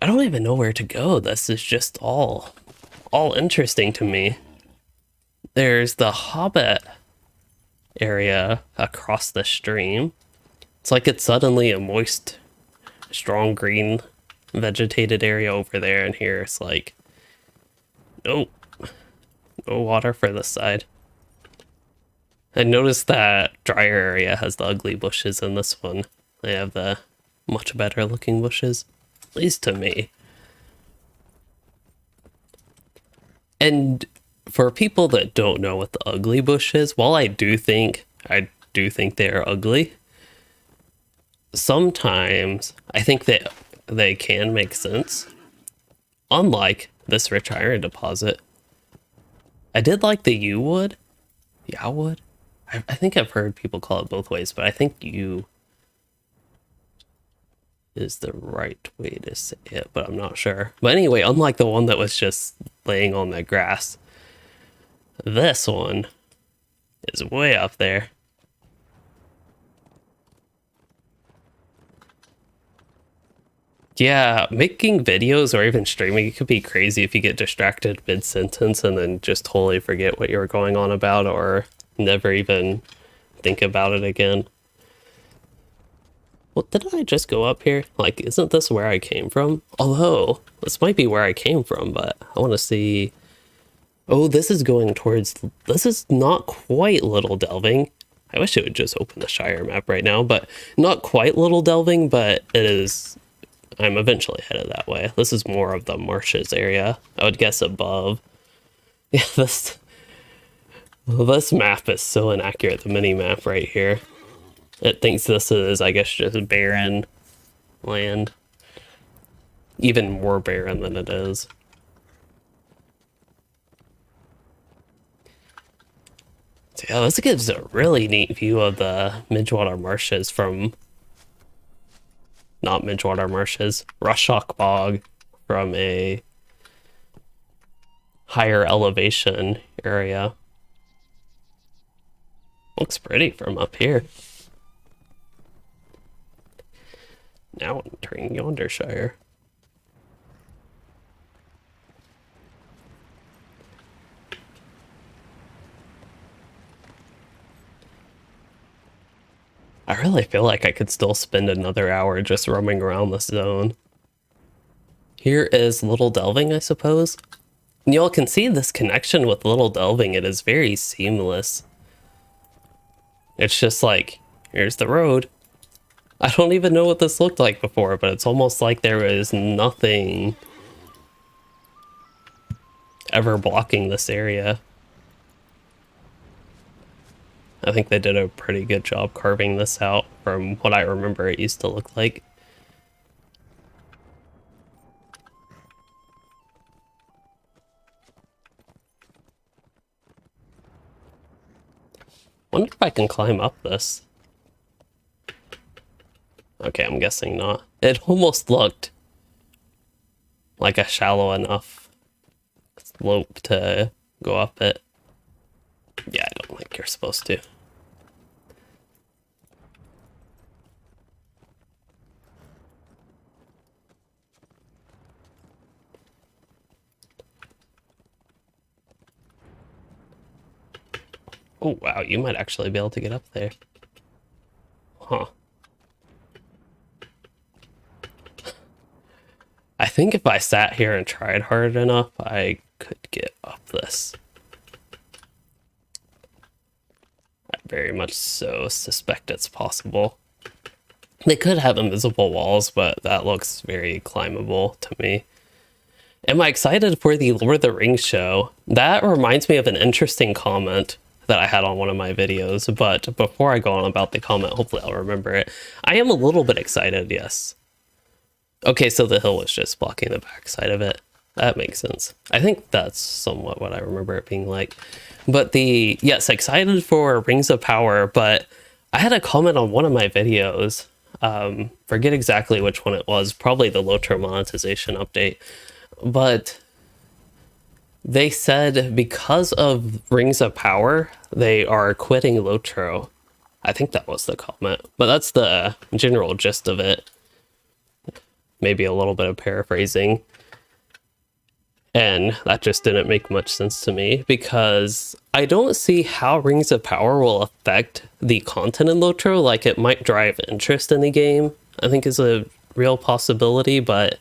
I don't even know where to go. This is just all interesting to me. There's the Hobbit area across the stream. It's like it's suddenly a moist, strong green vegetated area over there, and here it's like nope, no water for this side. I noticed that drier area has the ugly bushes, and this one they have the much better looking bushes, at least to me. And for people that don't know what the ugly bush is, while I do think they are ugly, sometimes I think that they can make sense. Unlike this rich iron deposit. I did like the yew wood. I think I've heard people call it both ways, but I think yew is the right way to say it, but I'm not sure. But anyway, unlike the one that was just laying on the grass, this one is way up there. Yeah, making videos or even streaming, it could be crazy if you get distracted mid-sentence and then just totally forget what you were going on about or never even think about it again. Well, didn't I just go up here? Like, isn't this where I came from? Although, this might be where I came from, but I want to see... Oh, this is going towards... This is not quite Little Delving. I wish it would just open the Shire map right now, but not quite Little Delving, but it is... I'm eventually headed that way. This is more of the marshes area. I would guess above. Yeah, this map is so inaccurate, the mini-map right here. It thinks this is, I guess, just barren land. Even more barren than it is. So yeah, this gives a really neat view of the Midgewater Marshes from... Not Midgewater Marshes, Rushock Bog from a higher elevation area. Looks pretty from up here. Now entering Yondershire. I really feel like I could still spend another hour just roaming around this zone. here is Little Delving, I suppose. And y'all can see this connection with Little Delving. It is very seamless. It's just like, here's the road. I don't even know what this looked like before, but it's almost like there was nothing ever blocking this area. I think they did a pretty good job carving this out from what I remember it used to look like. Wonder if I can climb up this. Okay, I'm guessing not. It almost looked like a shallow enough slope to go up it. Yeah, I don't think you're supposed to. Oh, wow, you might actually be able to get up there. Huh. I think if I sat here and tried hard enough, I could get up this. I very much so suspect it's possible. They could have invisible walls, but that looks very climbable to me. Am I excited for the Lord of the Rings show? That reminds me of an interesting comment that I had on one of my videos, but before I go on about the comment, hopefully I'll remember it. I am a little bit excited, yes. Okay, so the hill was just blocking the backside of it. That makes sense. I think that's somewhat what I remember it being like. But yes, excited for Rings of Power, but I had a comment on one of my videos, forget exactly which one it was, probably the LOTRO monetization update, but they said because of Rings of Power, they are quitting LOTRO. I think that was the comment, but that's the general gist of it. Maybe a little bit of paraphrasing. And that just didn't make much sense to me because I don't see how Rings of Power will affect the content in LOTRO. Like, it might drive interest in the game, I think is a real possibility, but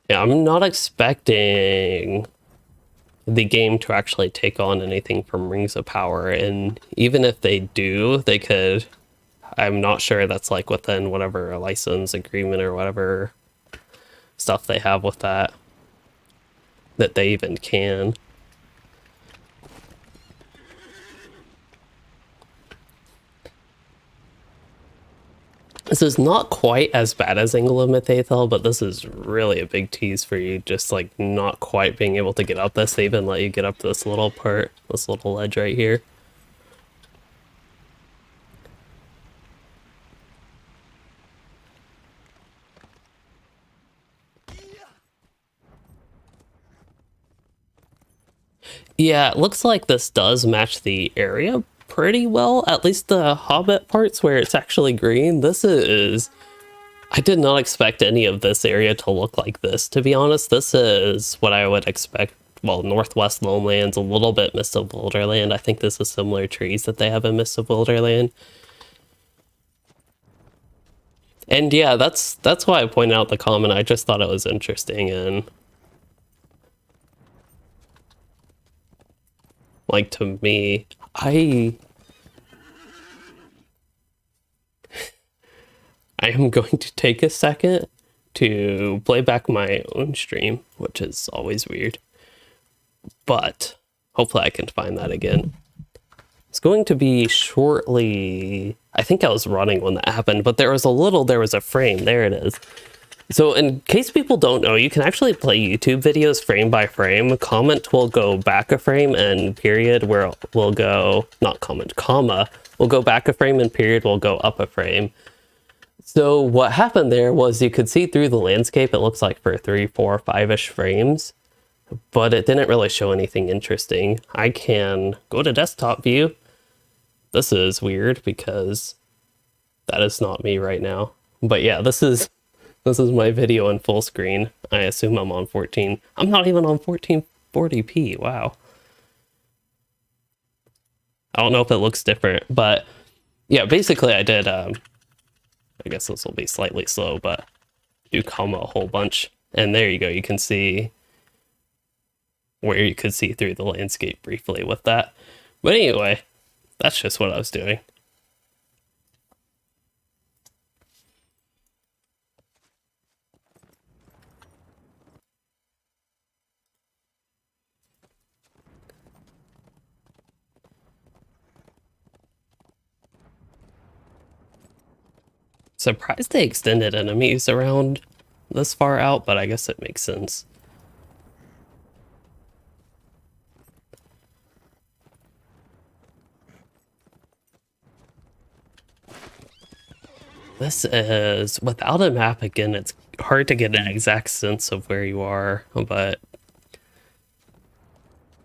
yeah, I'm not expecting the game to actually take on anything from Rings of Power. And even if they do, they could, I'm not sure that's like within whatever license agreement or whatever stuff they have with that they even can. This is not quite as bad as Angle of Mythathel, but this is really a big tease for you, just like not quite being able to get up this. They even let you get up this little part, this little ledge right here. Yeah, it looks like this does match the area pretty well, at least the Hobbit parts where it's actually green. This is... I did not expect any of this area to look like this, to be honest. This is what I would expect. Well, Northwest Lonelands, a little bit Mist of Wilderland. I think this is similar trees that they have in Mist of Wilderland. And yeah, that's why I pointed out the comment. I just thought it was interesting, and like, to me, I am going to take a second to play back my own stream, which is always weird, but hopefully I can find that again. It's going to be shortly. I think I was running when that happened, but there was a frame. There it is. So in case people don't know, you can actually play YouTube videos frame by frame. Comment will go back a frame and period where will go, not comment, comma, will go back a frame and period will go up a frame. So what happened there was you could see through the landscape, it looks like for 3, 4, 5-ish frames, but it didn't really show anything interesting. I can go to desktop view. This is weird because that is not me right now. But yeah, this is my video in full screen. I assume I'm on 14. I'm not even on 1440p. Wow. I don't know if it looks different, but yeah, basically I did, I guess this will be slightly slow, but do comma a whole bunch. And there you go, you can see where you could see through the landscape briefly with that. But anyway, that's just what I was doing. Surprised they extended enemies around this far out, but I guess it makes sense. This is, without a map, again, it's hard to get an exact sense of where you are, but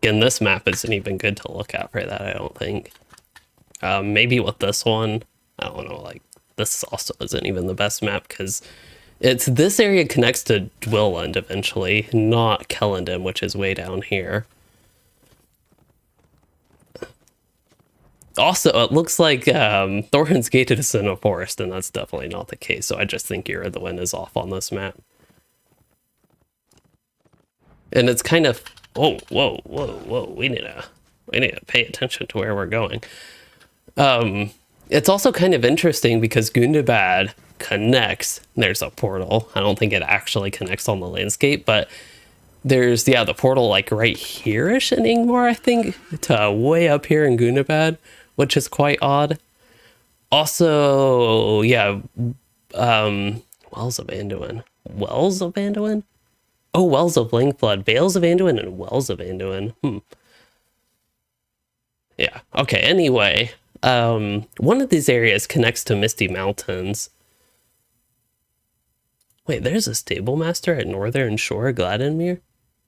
again, this map isn't even good to look at for that, I don't think. Maybe with this one, I don't know, like, this also isn't even the best map, because this area connects to Dwellend eventually, not Kellendon, which is way down here. Also, it looks like Thorin's Gate is in a forest, and that's definitely not the case, so I just think Yrithwin is off on this map. And it's kind of... Whoa, whoa, whoa, whoa, we need to pay attention to where we're going. It's also kind of interesting because Gundabad connects. There's a portal. I don't think it actually connects on the landscape, but there's, yeah, the portal like right here-ish in Ingmar, I think, to way up here in Gundabad, which is quite odd. Also, yeah, Wells of Anduin. Wells of Anduin? Oh, Wells of Lingflood, Vales of Anduin, and Wells of Anduin. Yeah, okay, anyway. One of these areas connects to Misty Mountains. Wait, there's a stable master at Northern Shore, Gladdenmere?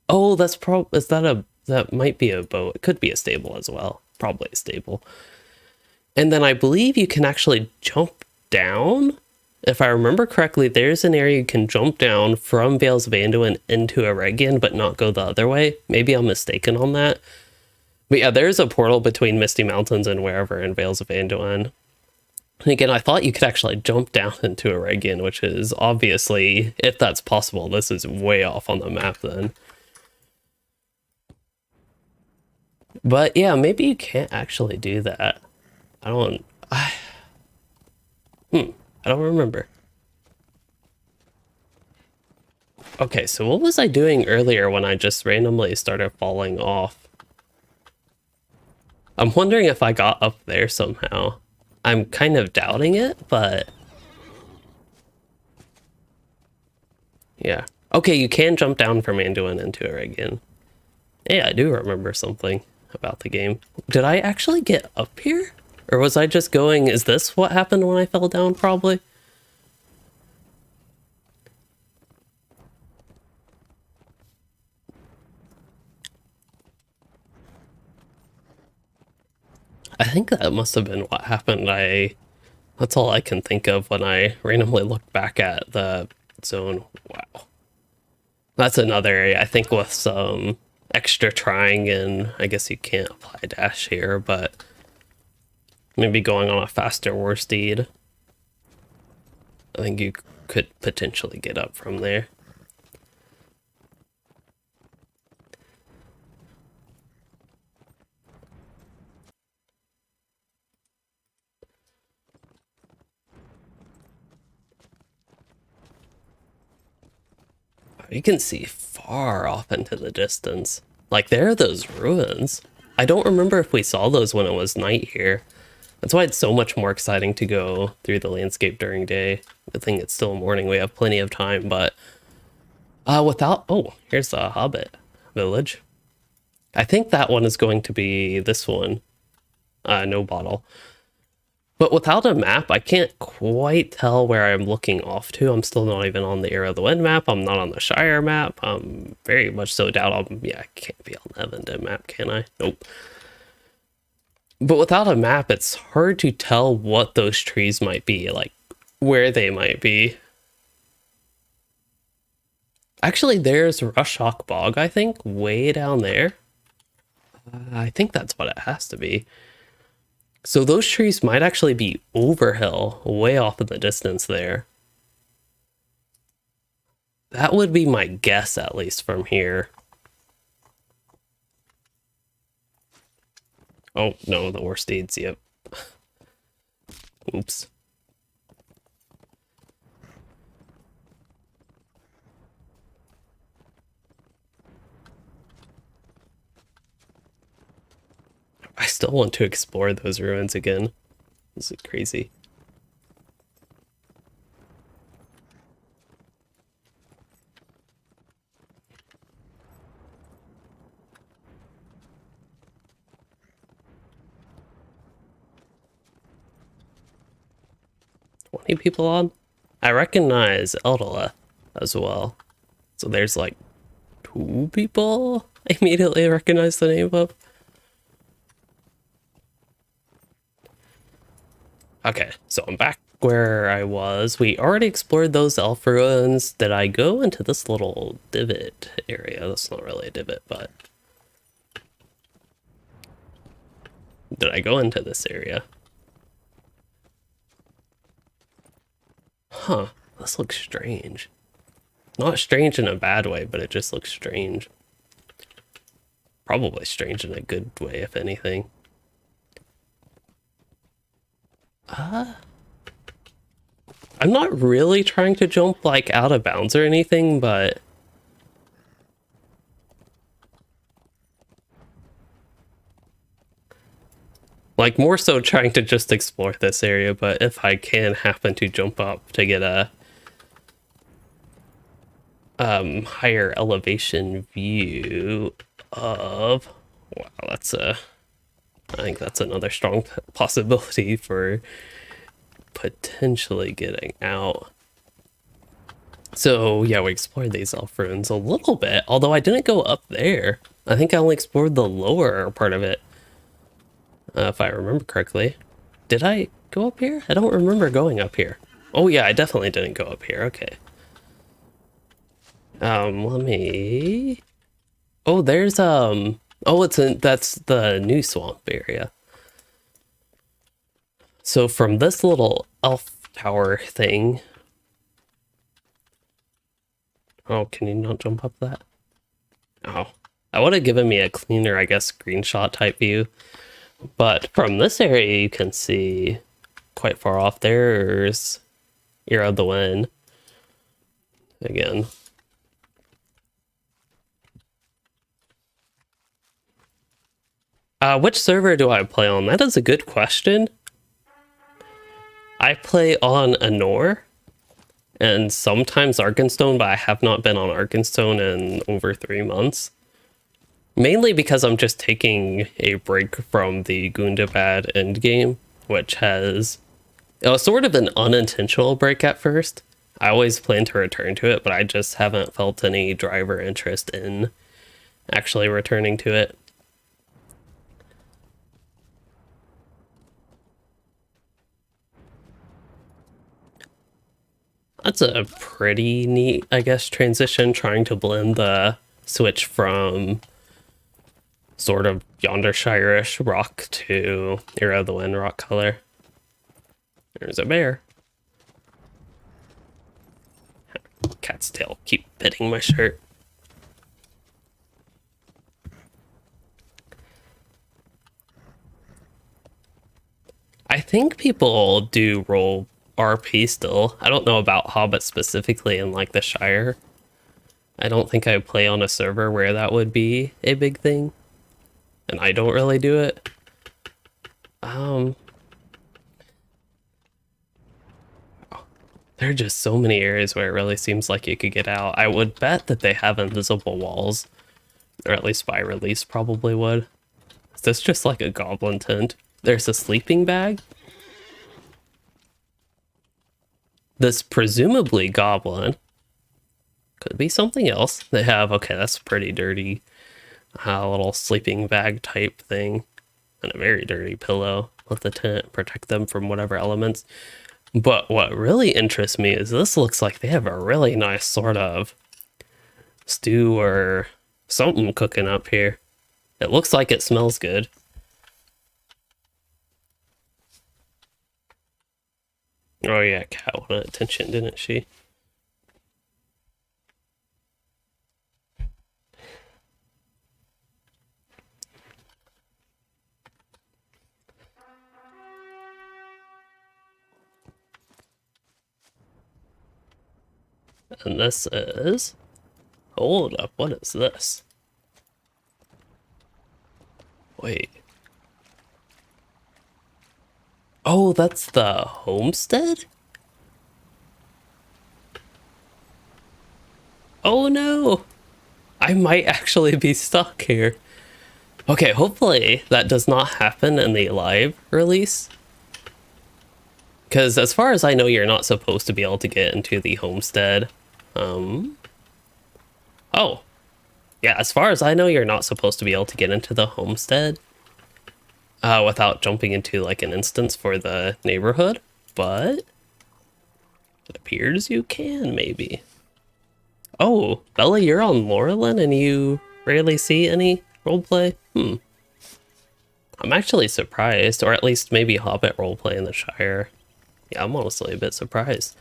Oh, that's that might be a boat. It could be a stable as well. Probably a stable. And then I believe you can actually jump down. If I remember correctly, there's an area you can jump down from Vales of Anduin into Eregion, but not go the other way. Maybe I'm mistaken on that. But yeah, there's a portal between Misty Mountains and wherever in Vales of Anduin. And again, I thought you could actually jump down into Eregion, which is obviously, if that's possible, this is way off on the map then. But yeah, maybe you can't actually do that. I don't remember. Okay, so what was I doing earlier when I just randomly started falling off? I'm wondering if I got up there somehow. I'm kind of doubting it, but... yeah. Okay, you can jump down from Anduin into Eregion. Yeah, I do remember something about the game. Did I actually get up here? Or was I just going, is this what happened when I fell down, probably? I think that must have been what happened. That's all I can think of when I randomly look back at the zone. Wow. That's another area, I think, with some extra trying, and I guess you can't apply dash here, but maybe going on a faster war steed. I think you could potentially get up from there. You can see far off into the distance. Like, there are those ruins. I don't remember if we saw those when it was night here. That's why it's so much more exciting to go through the landscape during day. I think it's still morning, we have plenty of time, but oh, here's the Hobbit Village. I think that one is going to be this one. No bottle. But without a map, I can't quite tell where I'm looking off to. I'm still not even on the Yrithwin map. I'm not on the Shire map. I'm very much so doubt yeah, I can't be on the Evenden map, can I? Nope. But without a map, it's hard to tell what those trees might be, like where they might be. Actually, there's Rushhawk Bog, I think, way down there. I think that's what it has to be. So those trees might actually be Overhill, way off in the distance there. That would be my guess, at least from here. Oh, no, the worst deeds, yep. Oops. I still want to explore those ruins again. This is crazy. Any people on? I recognize Eldela as well. So there's like 2 people I immediately recognize the name of. Okay, so I'm back where I was. We already explored those elf ruins. Did I go into this little divot area? That's not really a divot, but... Did I go into this area? Huh, this looks strange. Not strange in a bad way, but it just looks strange. Probably strange in a good way, if anything. I'm not really trying to jump like out of bounds or anything, but like more so trying to just explore this area. But if I can happen to jump up to get a higher elevation view of, wow, that's a, I think that's another strong possibility for potentially getting out. So yeah, we explored these elf ruins a little bit, although I didn't go up there. I think I only explored the lower part of it, if I remember correctly. Did I go up here? I don't remember going up here. Oh yeah, I definitely didn't go up here. Okay. Let me... Oh, there's, oh, that's the new swamp area. So from this little elf tower thing... Oh, can you not jump up that? Oh, that would have given me a cleaner, I guess, screenshot type view. But from this area, you can see quite far off there's Ear of the Wind. Again. Which server do I play on? That is a good question. I play on Anor and sometimes Arkenstone, but I have not been on Arkenstone in over 3 months. Mainly because I'm just taking a break from the Gundabad endgame, which has sort of an unintentional break at first. I always plan to return to it, but I just haven't felt any drive or interest in actually returning to it. That's a pretty neat, I guess, transition, trying to blend the switch from sort of Yondershire-ish rock to Ear of the Wind rock color. There's a bear. Cat's tail keep pitting my shirt. I think people do roll RP still. I don't know about Hobbit specifically in like the Shire. I don't think I play on a server where that would be a big thing. And I don't really do it. There are just so many areas where it really seems like you could get out. I would bet that they have invisible walls. Or at least by release probably would. Is this just like a goblin tent? There's a sleeping bag. This presumably goblin. Could be something else. They have, okay, that's pretty dirty. A little sleeping bag type thing. And a very dirty pillow. Let the tent protect them from whatever elements. But what really interests me is this looks like they have a really nice sort of stew or something cooking up here. It looks like it smells good. Oh yeah, Cat wanted attention, didn't she? And this is... Hold up, what is this? Wait. Oh, that's the homestead? Oh no! I might actually be stuck here. Okay, hopefully that does not happen in the live release. Because as far as I know, you're not supposed to be able to get into the homestead. Oh. Yeah, as far as I know, you're not supposed to be able to get into the homestead without jumping into like an instance for the neighborhood. But it appears you can, maybe. Oh, Bella, you're on Laurelin and you rarely see any roleplay? I'm actually surprised, or at least maybe Hobbit roleplay in the Shire. Yeah, I'm honestly a bit surprised.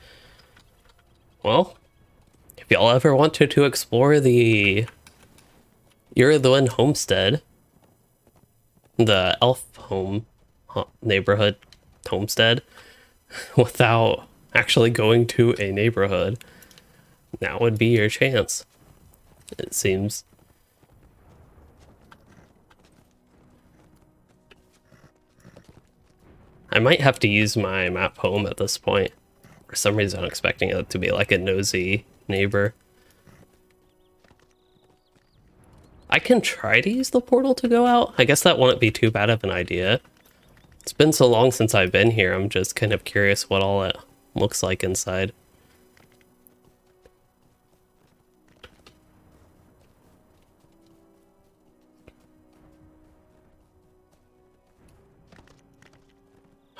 Well, if y'all ever wanted to explore the Irithuin homestead, the elf neighborhood homestead, without actually going to a neighborhood, now would be your chance, it seems. I might have to use my map home at this point. For some reason, I'm expecting it to be like a nosy neighbor. I can try to use the portal to go out. I guess that wouldn't be too bad of an idea. It's been so long since I've been here, I'm just kind of curious what all it looks like inside.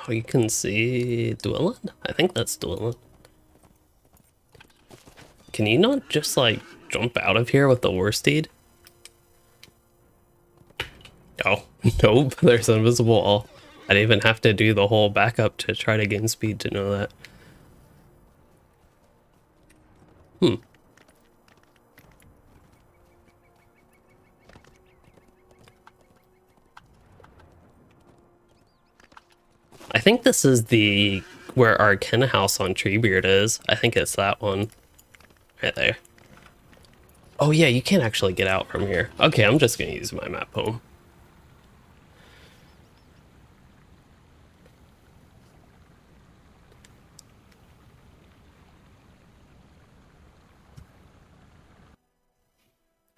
Oh, you can see Dwellin? I think that's Dwellin. Can you not just, like, jump out of here with the Warsteed? Oh, nope, there's an invisible wall. I didn't even have to do the whole backup to try to gain speed to know that. I think this is the where our Ken house on Treebeard is. I think it's that one right there. Oh yeah, you can't actually get out from here. Okay, I'm just gonna use my map home.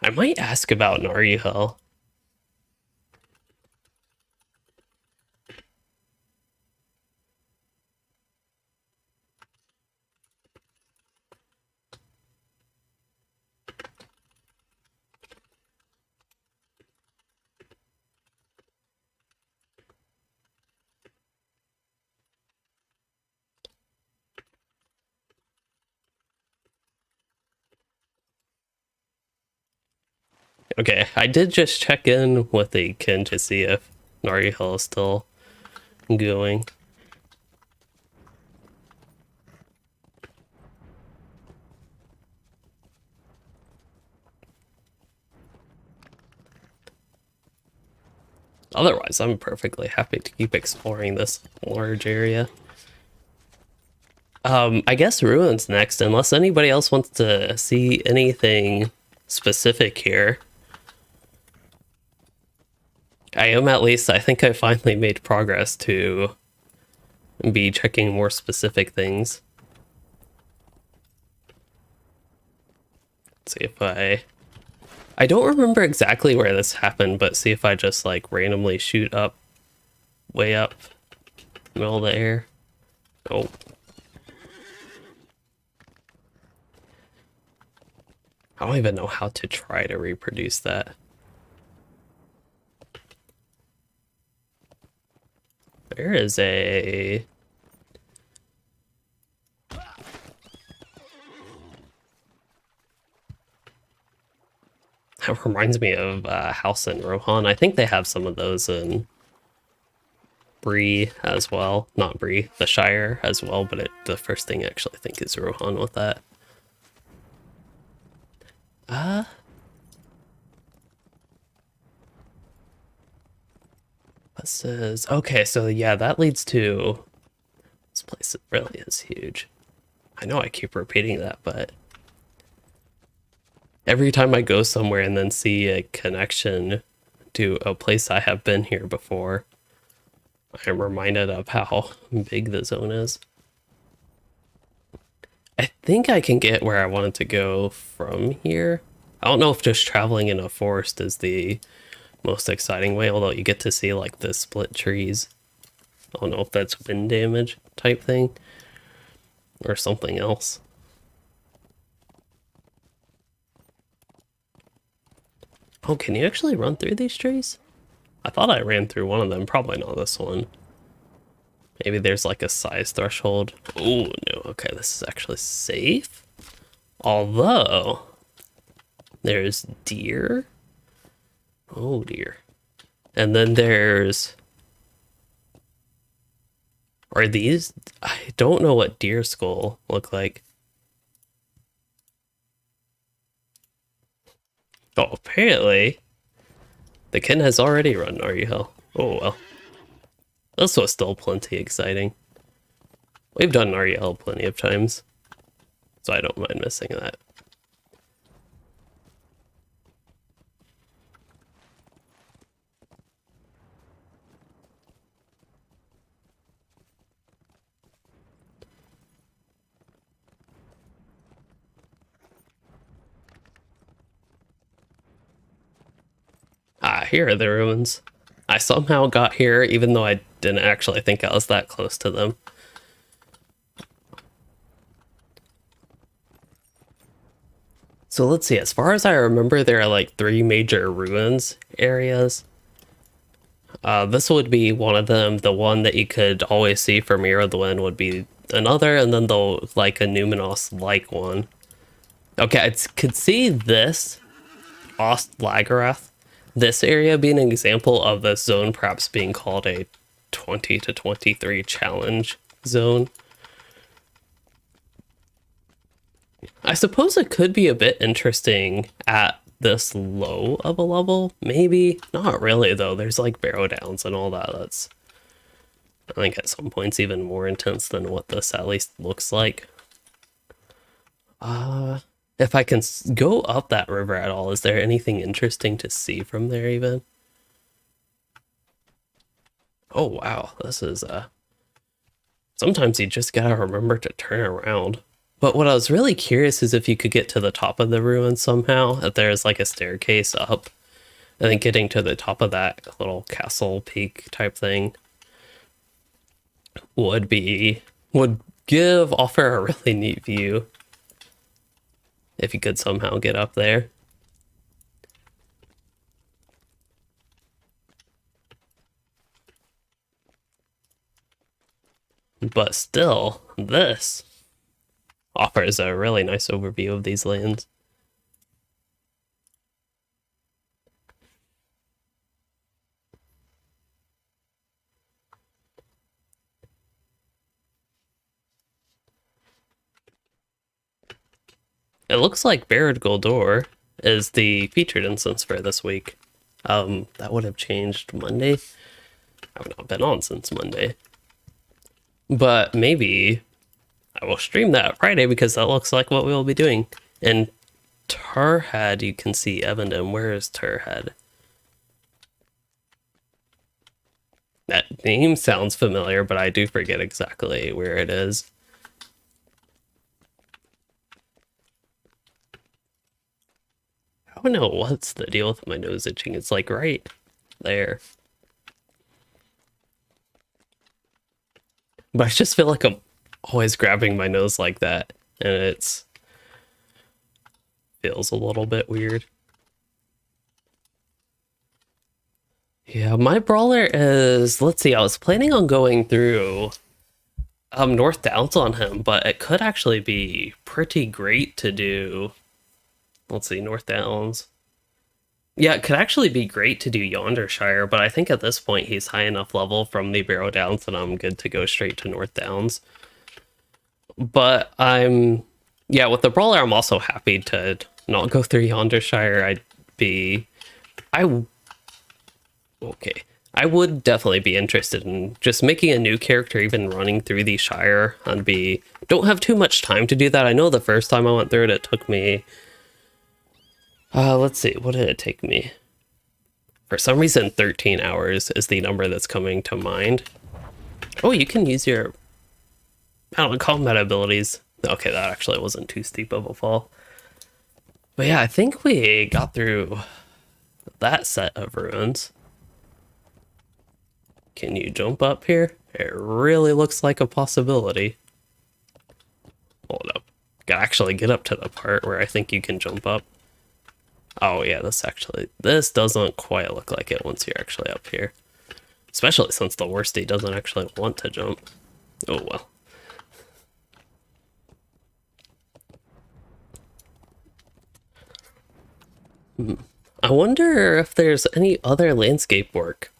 I might ask about Narihel. Okay, I did just check in with the Ken to see if Narihel is still going. Otherwise, I'm perfectly happy to keep exploring this large area. I guess Ruins next, unless anybody else wants to see anything specific here. I think I finally made progress to be checking more specific things. Let's see if I don't remember exactly where this happened, but see if I just like randomly shoot up, way up, middle of the air. Oh. I don't even know how to try to reproduce that. There is a... That reminds me of a house in Rohan. I think they have some of those in Bree as well. Not Bree, the Shire as well, but the first thing I actually think is Rohan with that. This is... Okay, so yeah, that leads to... This place really is huge. I know I keep repeating that, but Every time I go somewhere and then see a connection to a place I have been here before, I am reminded of how big the zone is. I think I can get where I wanted to go from here. I don't know if just traveling in a forest is the most exciting way, although you get to see like the split trees. I don't know if that's wind damage type thing or something else. Oh, can you actually run through these trees? I thought I ran through one of them, probably not this one. Maybe there's like a size threshold. Oh, no, okay, this is actually safe. Although, there's deer. Oh, dear. And then there's... Are these... I don't know what deer skull look like. Oh, apparently, the kin has already run RU-Hell. Oh, well. This was still plenty exciting. We've done RU-Hell plenty of times, so I don't mind missing that. Ah, here are the ruins. I somehow got here, even though I didn't actually think I was that close to them. So let's see, as far as I remember, there are like 3 major ruins areas. This would be one of them. The one that you could always see from Mirror of the Wind would be another, and then the like a Numenos-like one. Okay, I could see this, Ost Lagarath. This area being an example of this zone perhaps being called a 20 to 23 challenge zone. I suppose it could be a bit interesting at this low of a level. Maybe. Not really, though. There's like Barrow Downs and all that. That's, I think at some points even more intense than what this at least looks like. If I can go up that river at all, is there anything interesting to see from there even? Oh wow, this is sometimes you just gotta remember to turn around. But what I was really curious is if you could get to the top of the ruins somehow, if there's like a staircase up, and then getting to the top of that little castle peak type thing would offer a really neat view. If you could somehow get up there. But still, this offers a really nice overview of these lands. It looks like Barad Goldor is the featured instance for this week. That would have changed Monday. I've not been on since Monday. But maybe I will stream that Friday because that looks like what we will be doing. And Turhead, you can see Evandom. Where is Turhead? That name sounds familiar, but I do forget exactly where it is. I don't know what's the deal with my nose itching. It's like right there. But I just feel like I'm always grabbing my nose like that, and it's feels a little bit weird. Yeah, my brawler is, let's see, I was planning on going through North Downs on him, but it could actually be pretty great to do. Let's see, North Downs. Yeah, it could actually be great to do Yondershire, but I think at this point he's high enough level from the Barrow Downs that I'm good to go straight to North Downs. But yeah, with the brawler, I'm also happy to not go through Yondershire. I would definitely be interested in just making a new character, even running through the Shire. Don't have too much time to do that. I know the first time I went through it, it took me Let's see, what did it take me? For some reason, 13 hours is the number that's coming to mind. Oh, you can use your, I don't know, combat abilities. Okay, that actually wasn't too steep of a fall. But yeah, I think we got through that set of ruins. Can you jump up here? It really looks like a possibility. Hold up. Gotta actually get up to the part where I think you can jump up. Oh yeah, this doesn't quite look like it once you're actually up here. Especially since the worstie doesn't actually want to jump. Oh well. I wonder if there's any other landscape work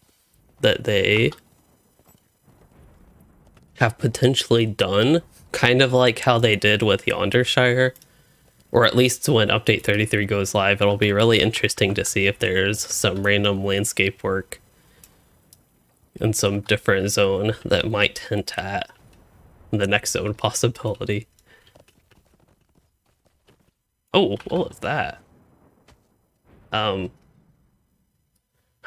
that they have potentially done, kind of like how they did with Yondershire, or at least when update 33 goes live. It'll be really interesting to see if there's some random landscape work in some different zone that might hint at the next zone possibility. Oh, what was that?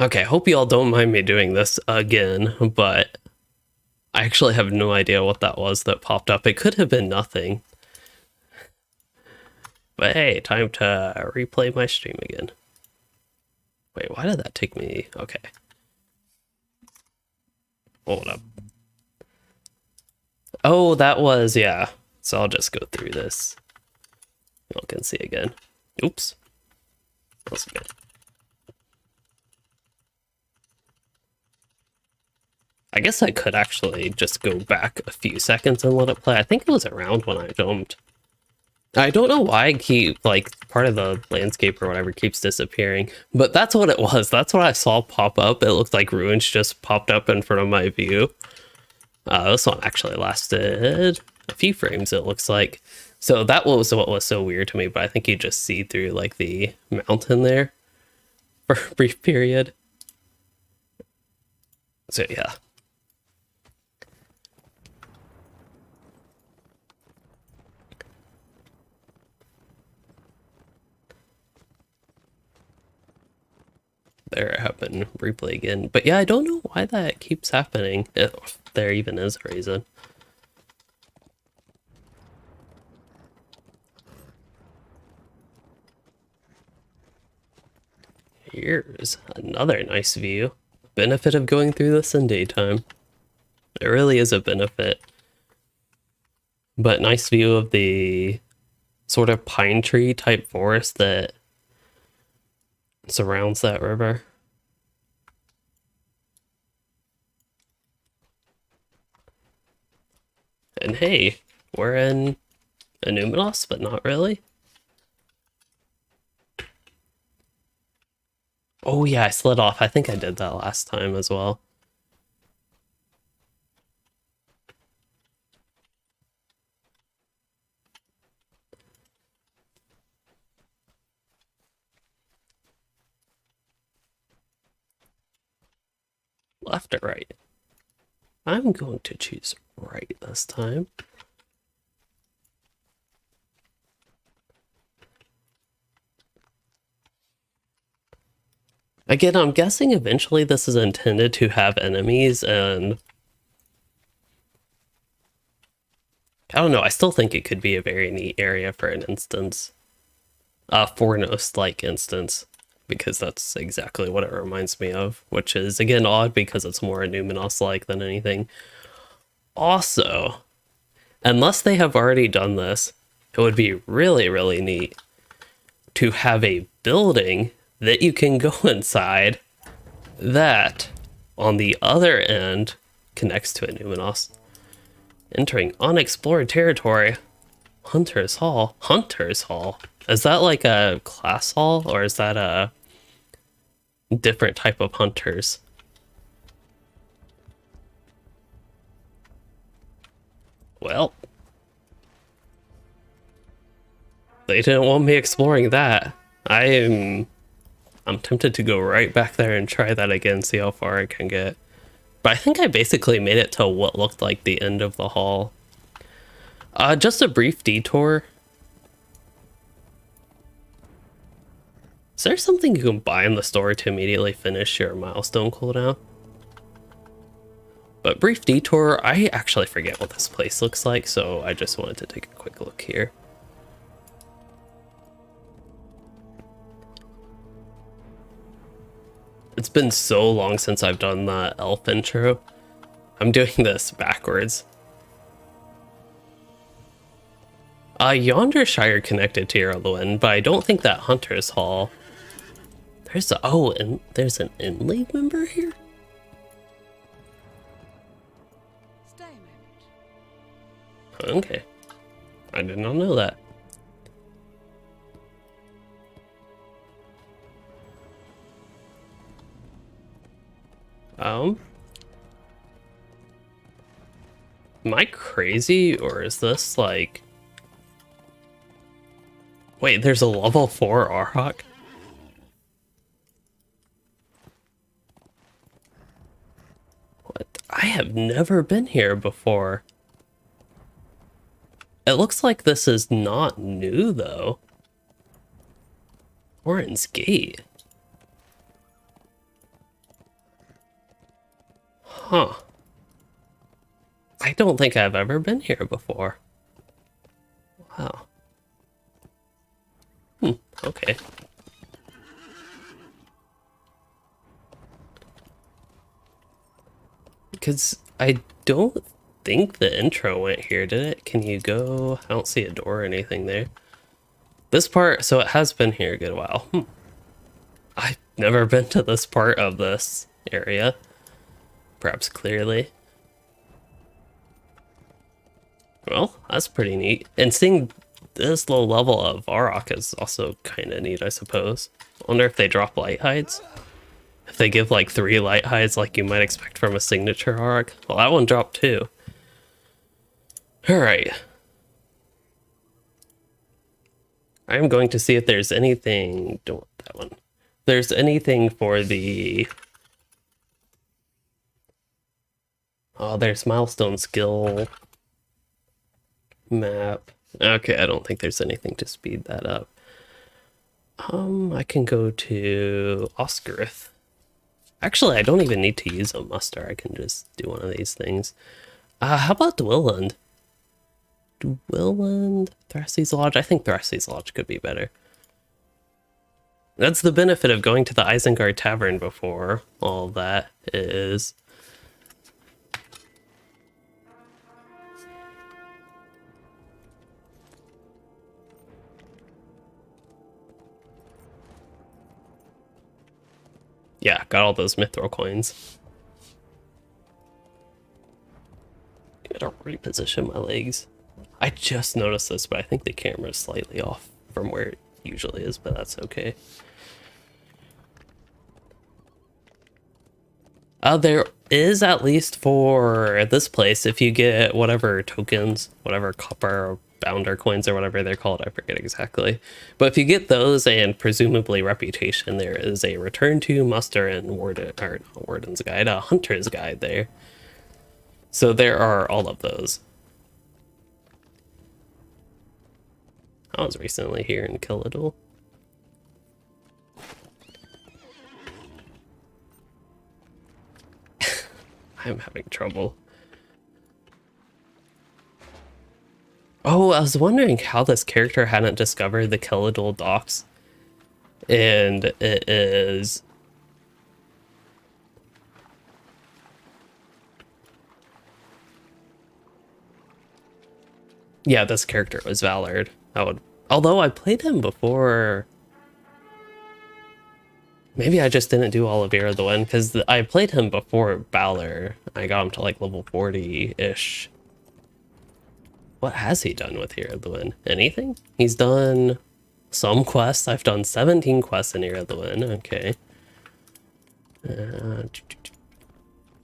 Okay, hope you all don't mind me doing this again, but I actually have no idea what that was that popped up. It could have been nothing. But hey, time to replay my stream again. Wait, why did that take me? Okay. Hold up. Oh, that was, yeah. So I'll just go through this. Y'all can see again. Oops. That's good. I guess I could actually just go back a few seconds and let it play. I think it was around when I jumped. I don't know why I keep, like, part of the landscape or whatever keeps disappearing, but that's what it was. That's what I saw pop up. It looked like ruins just popped up in front of my view. This one actually lasted a few frames, it looks like. So that was what was so weird to me, but I think you just see through, like, the mountain there for a brief period. So, yeah. There, it happened. Replay again. But yeah, I don't know why that keeps happening, if there even is a reason. Here's another nice view. Benefit of going through this in daytime. It really is a benefit. But nice view of the sort of pine tree type forest that surrounds that river. And hey, we're in Numinos, but not really. Oh yeah, I slid off. I think I did that last time as well. Left or right? I'm going to choose right this time. Again, I'm guessing eventually this is intended to have enemies, and I don't know, I still think it could be a very neat area for an instance. Fornost-like instance, because that's exactly what it reminds me of, which is, again, odd because it's more Numinos-like than anything. Also, unless they have already done this, it would be really, really neat to have a building that you can go inside that, on the other end, connects to a Numinos. Entering unexplored territory. Hunter's Hall. Hunter's Hall? Is that like a class hall, or is that a different type of hunters? Well, they didn't want me exploring that. I'm tempted to go right back there and try that again, see how far I can get. But I think I basically made it to what looked like the end of the hall. Just a brief detour. Is there something you can buy in the store to immediately finish your milestone cooldown? But brief detour, I actually forget what this place looks like, so I just wanted to take a quick look here. It's been so long since I've done the elf intro. I'm doing this backwards. Yondershire connected to Iriluen, but I don't think that Hunter's Hall. There's and there's an Inn League member here?
Stay a moment.
Okay. I did not know that. Am I crazy, or is this like... Wait, there's a level 4 Auroch? What? I have never been here before. It looks like this is not new, though. Oran's Gate. Huh. I don't think I've ever been here before. Wow. Okay. Because I don't think the intro went here, did it? Can you go? I don't see a door or anything there. This part, so it has been here a good while. I've never been to this part of this area. Perhaps clearly. Well, that's pretty neat. And seeing this low level of Auroch is also kind of neat, I suppose. I wonder if they drop light hides. If they give like 3 light hides like you might expect from a signature Auroch. Well, that one dropped too. Alright. I'm going to see if there's anything... Don't want that one. If there's anything for the... Oh, there's milestone skill map. Okay, I don't think there's anything to speed that up. I can go to Oscarith. Actually, I don't even need to use a muster. I can just do one of these things. How about Dwelland? Dwelland? Thrasy's Lodge? I think Thrasy's Lodge could be better. That's the benefit of going to the Isengard Tavern before all that is... Yeah, got all those mithril coins. Gotta reposition my legs. I just noticed this, but I think the camera's slightly off from where it usually is, but that's okay. There is, at least for this place, if you get whatever tokens, whatever copper or bounder coins or whatever they're called, I forget exactly. But if you get those and presumably reputation, there is a return to muster and warden, or not warden's guide, a hunter's guide there. So there are all of those. I was recently here in Killadul. I'm having trouble. Oh, I was wondering how this character hadn't discovered the Killadul docks. And it is... Yeah, this character was Valard. Although I played him before... Maybe I just didn't do all of Iriluen, because I played him before Balor. I got him to like level 40-ish. What has he done with Iriluen? Anything? He's done some quests. I've done 17 quests in Iriluen. Okay.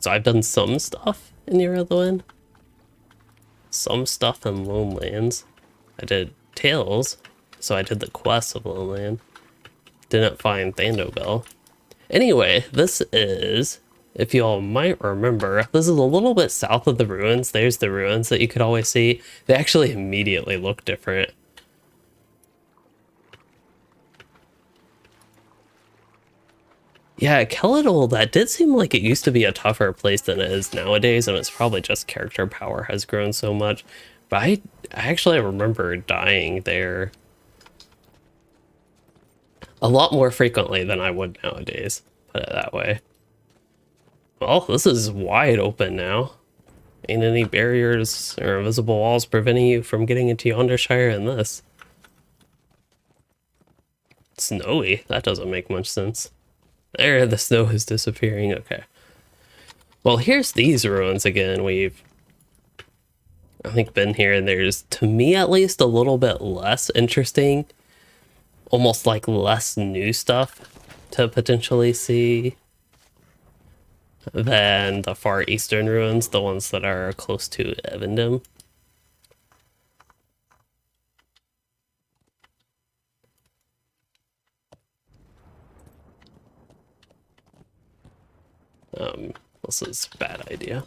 So I've done some stuff in Iriluen. Some stuff in Lone Lands. I did Tales, so I did the quests of Lone Land. Didn't find Thandobel. Anyway, this is, if you all might remember, this is a little bit south of the ruins. There's the ruins that you could always see. They actually immediately look different. Yeah, Kelidol, that did seem like it used to be a tougher place than it is nowadays, and it's probably just character power has grown so much. But I actually remember dying there a lot more frequently than I would nowadays, put it that way. Well, this is wide open now. Ain't any barriers or invisible walls preventing you from getting into Yondershire in this. Snowy? That doesn't make much sense. There, the snow is disappearing. Okay. Well, here's these ruins again. We've, I think, been here, and there's, to me at least, a little bit less interesting, almost like less new stuff to potentially see than the far eastern ruins, the ones that are close to Evendom. This is a bad idea.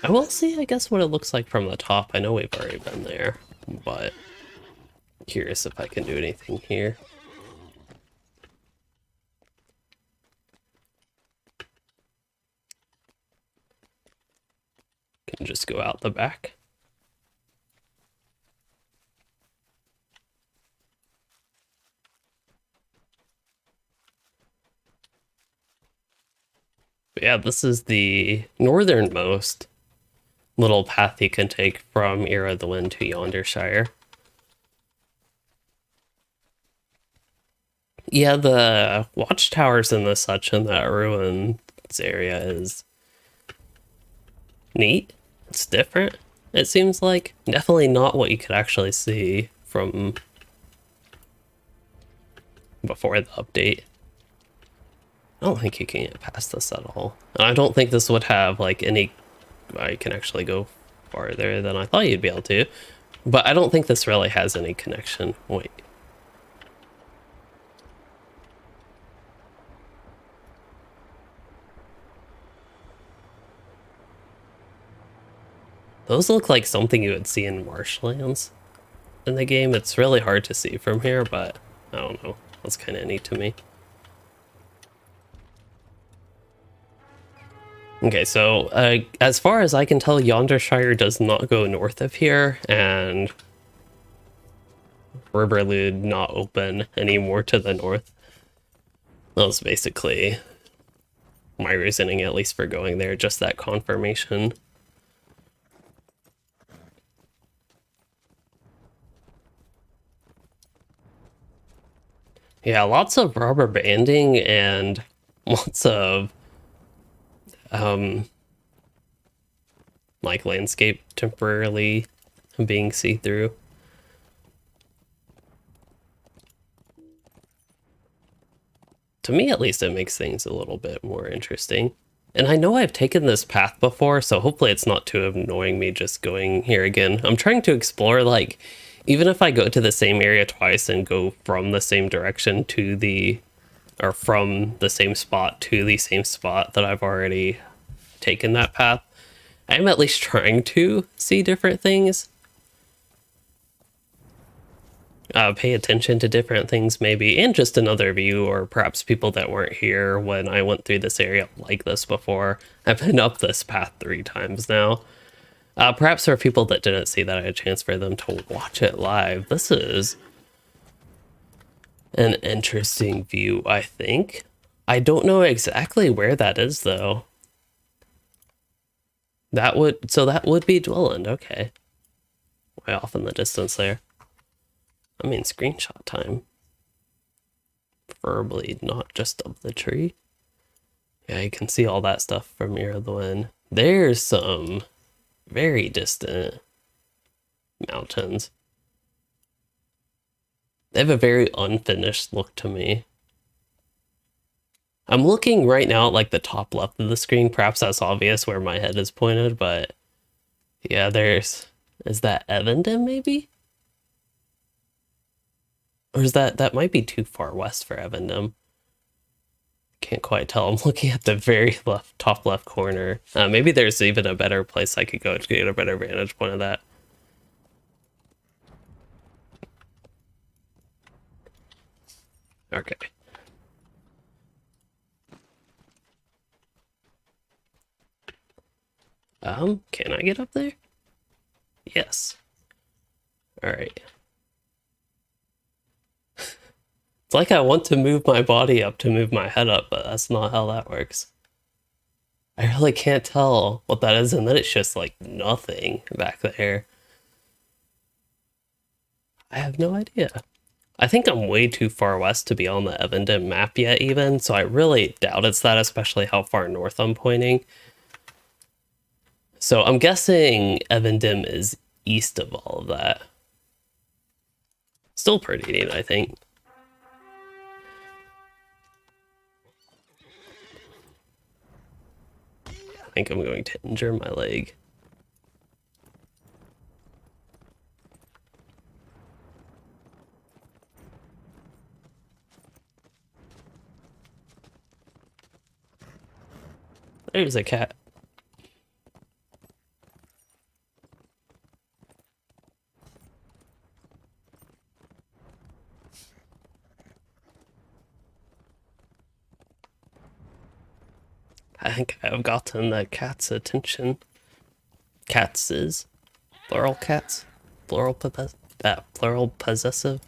I will see, I guess, what it looks like from the top. I know we've already been there, but curious if I can do anything here. Can just go out the back. But yeah, this is the northernmost little path you can take from Ear of the Wind to Yondershire. Yeah, the watchtowers and the such in that ruins area is neat. It's different, it seems like. Definitely not what you could actually see from before the update. I don't think you can get past this at all. And I don't think this would have like any... I can actually go farther than I thought you'd be able to. But I don't think this really has any connection. Wait. Those look like something you would see in marshlands in the game. It's really hard to see from here, but I don't know. That's kind of neat to me. Okay, so as far as I can tell, Yondershire does not go north of here, and Riverlood not open anymore to the north. That was basically my reasoning, at least for going there, just that confirmation. Yeah, lots of rubber banding and lots of like landscape temporarily being see-through. To me, at least, it makes things a little bit more interesting. And I know I've taken this path before, so hopefully it's not too annoying me just going here again. I'm trying to explore, like, even if I go to the same area twice and go from the same direction to the... or from the same spot to the same spot that I've already taken that path, I'm at least trying to see different things. Pay attention to different things maybe, and just another view, or perhaps people that weren't here when I went through this area like this before. I've been up this path 3 times now. Perhaps for people that didn't see that, I had a chance for them to watch it live. This is an interesting view, I think. I don't know exactly where that is, though. That would be Dwelland, okay. Way off in the distance there. I mean, screenshot time. Preferably not just of the tree. Yeah, you can see all that stuff from Ear of the Wind. There's some very distant mountains. They have a very unfinished look to me. I'm looking right now at like the top left of the screen. Perhaps that's obvious where my head is pointed, but yeah, is that Evendom maybe? Or is that might be too far west for Evendom. Can't quite tell. I'm looking at the very top left corner. Maybe there's even a better place I could go to get a better vantage point of that. Okay. Can I get up there? Yes. Alright. It's like I want to move my body up to move my head up, but that's not how that works. I really can't tell what that is, and then it's just like nothing back there. I have no idea. I think I'm way too far west to be on the Evendom map yet even, so I really doubt it's that, especially how far north I'm pointing. So I'm guessing Evendom is east of all of that. Still pretty neat, I think. I think I'm going to injure my leg. There's a cat. I think I have gotten the cat's attention. Catses. Plural cats. Plural possessive.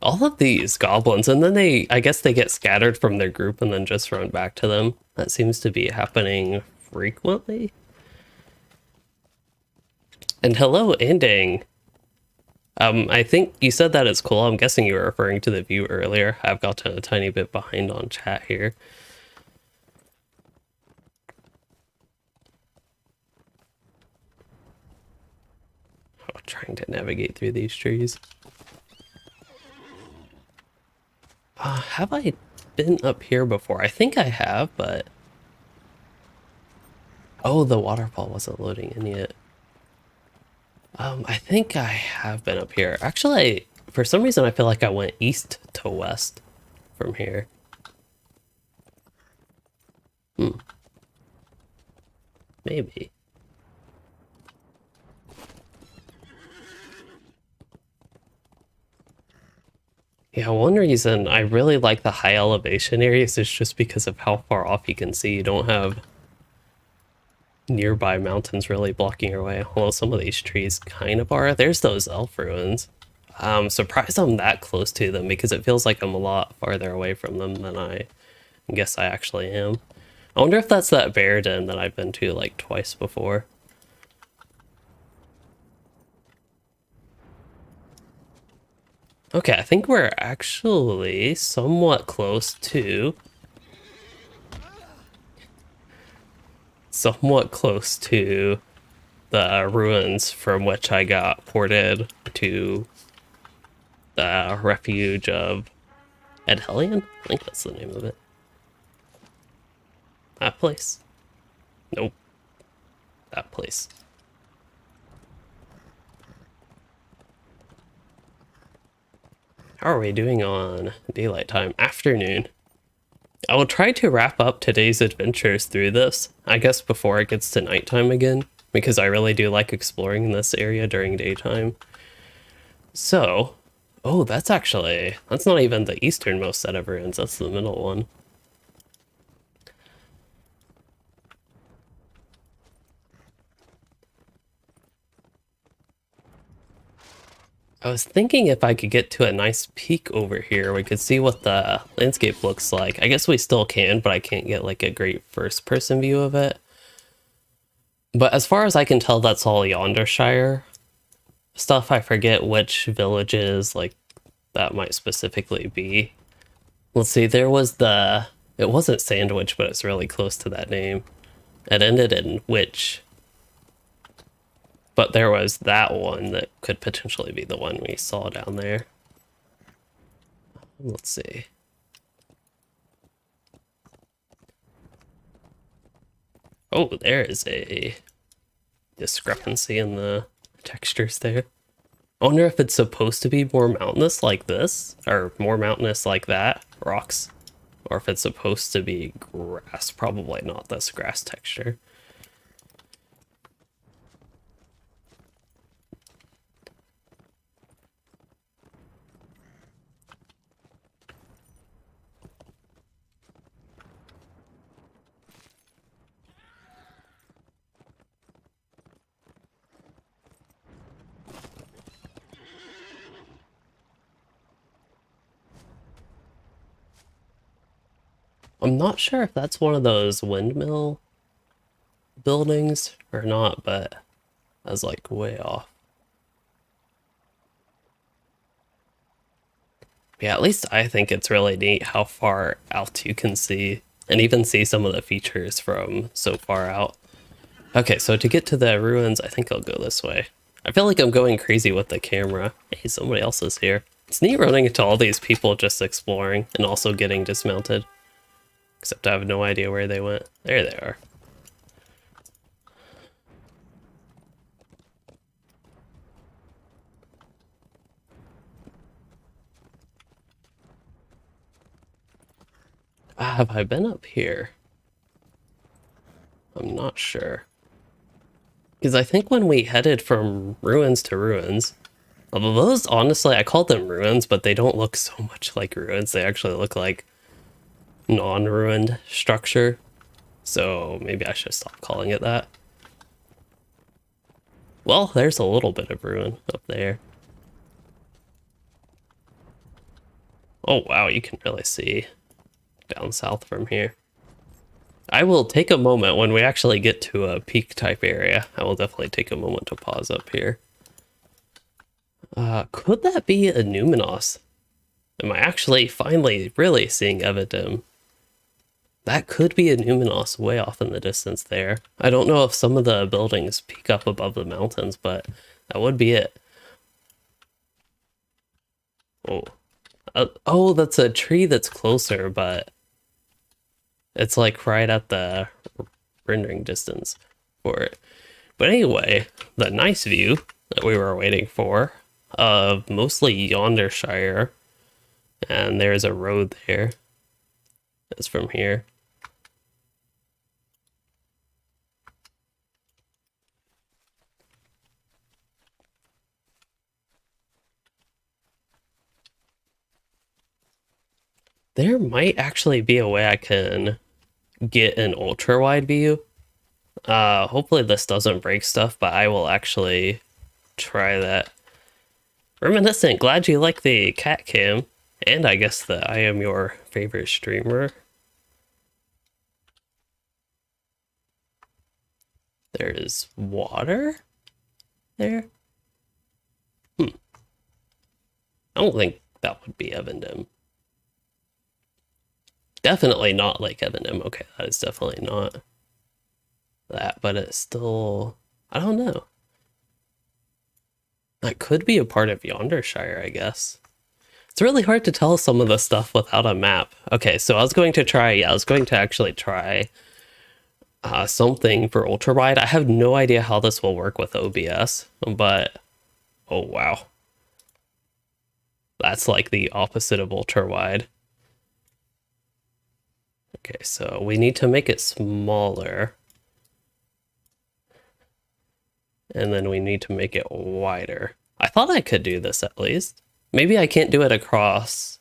All of these goblins, and then I guess they get scattered from their group and then just run back to them. That seems to be happening frequently. And hello, Ending. I think you said that is cool. I'm guessing you were referring to the view earlier. I've gotten a tiny bit behind on chat here. Oh, trying to navigate through these trees. Have I been up here before? I think I have, but... Oh, the waterfall wasn't loading in yet. I think I have been up here. Actually, for some reason, I feel like I went east to west from here. Maybe. Yeah, one reason I really like the high elevation areas is just because of how far off you can see. You don't have nearby mountains really blocking your way. Although some of these trees kind of are. There's those elf ruins. I'm surprised I'm that close to them because it feels like I'm a lot farther away from them than I guess I actually am. I wonder if that's that bear den that I've been to like twice before. Okay, I think we're actually somewhat close to... the ruins from which I got ported to the refuge of Edhellion? I think that's the name of it. That place? Nope. That place. How are we doing on daylight time? Afternoon. I will try to wrap up today's adventures through this, I guess before it gets to nighttime again, because I really do like exploring this area during daytime. So, oh, that's not even the easternmost set of ruins, that's the middle one. I was thinking if I could get to a nice peak over here, we could see what the landscape looks like. I guess we still can, but I can't get like a great first-person view of it. But as far as I can tell, that's all Yondershire stuff. I forget which villages like that might specifically be. Let's see, there was it wasn't Sandwich, but it's really close to that name. It ended in Witch. But there was that one that could potentially be the one we saw down there. Let's see. Oh, there is a discrepancy in the textures there. I wonder if it's supposed to be more mountainous like this, or more mountainous like that, rocks, or if it's supposed to be grass. Probably not this grass texture. I'm not sure if that's one of those windmill buildings or not, but that's like way off. Yeah, at least I think it's really neat how far out you can see, and even see some of the features from so far out. Okay, so to get to the ruins, I think I'll go this way. I feel like I'm going crazy with the camera. Hey, somebody else is here. It's neat running into all these people just exploring and also getting dismounted. Except I have no idea where they went. There they are. Have I been up here? I'm not sure. Because I think when we headed from ruins to ruins, although those, honestly, I call them ruins, but they don't look so much like ruins. They actually look like non-ruined structure. So maybe I should stop calling it that. Well, there's a little bit of ruin up there. Oh wow, you can really see down south from here. I will take a moment when we actually get to a peak type area. I will definitely take a moment to pause up here. Could that be a Numenos? Am I actually finally really seeing Evidim? That could be a Numenos way off in the distance there. I don't know if some of the buildings peak up above the mountains, but that would be it. Oh. Oh, that's a tree that's closer, but it's like right at the rendering distance for it. But anyway, the nice view that we were waiting for of mostly Yondershire, and there's a road there. It's from here. There might actually be a way I can get an ultra wide view. Hopefully this doesn't break stuff, but I will actually try that. Reminiscent, glad you like the cat cam, and I guess that I am your favorite streamer. There's water there? I don't think that would be Evidim. Definitely not like Evidim. Okay, that is definitely not that, but it's still, I don't know. That could be a part of Yondershire, I guess. It's really hard to tell some of the stuff without a map. Okay, so I was going to actually try something for ultra wide. I have no idea how this will work with OBS, but oh wow. That's like the opposite of ultra wide. Okay, so we need to make it smaller. And then we need to make it wider. I thought I could do this at least. Maybe I can't do it across.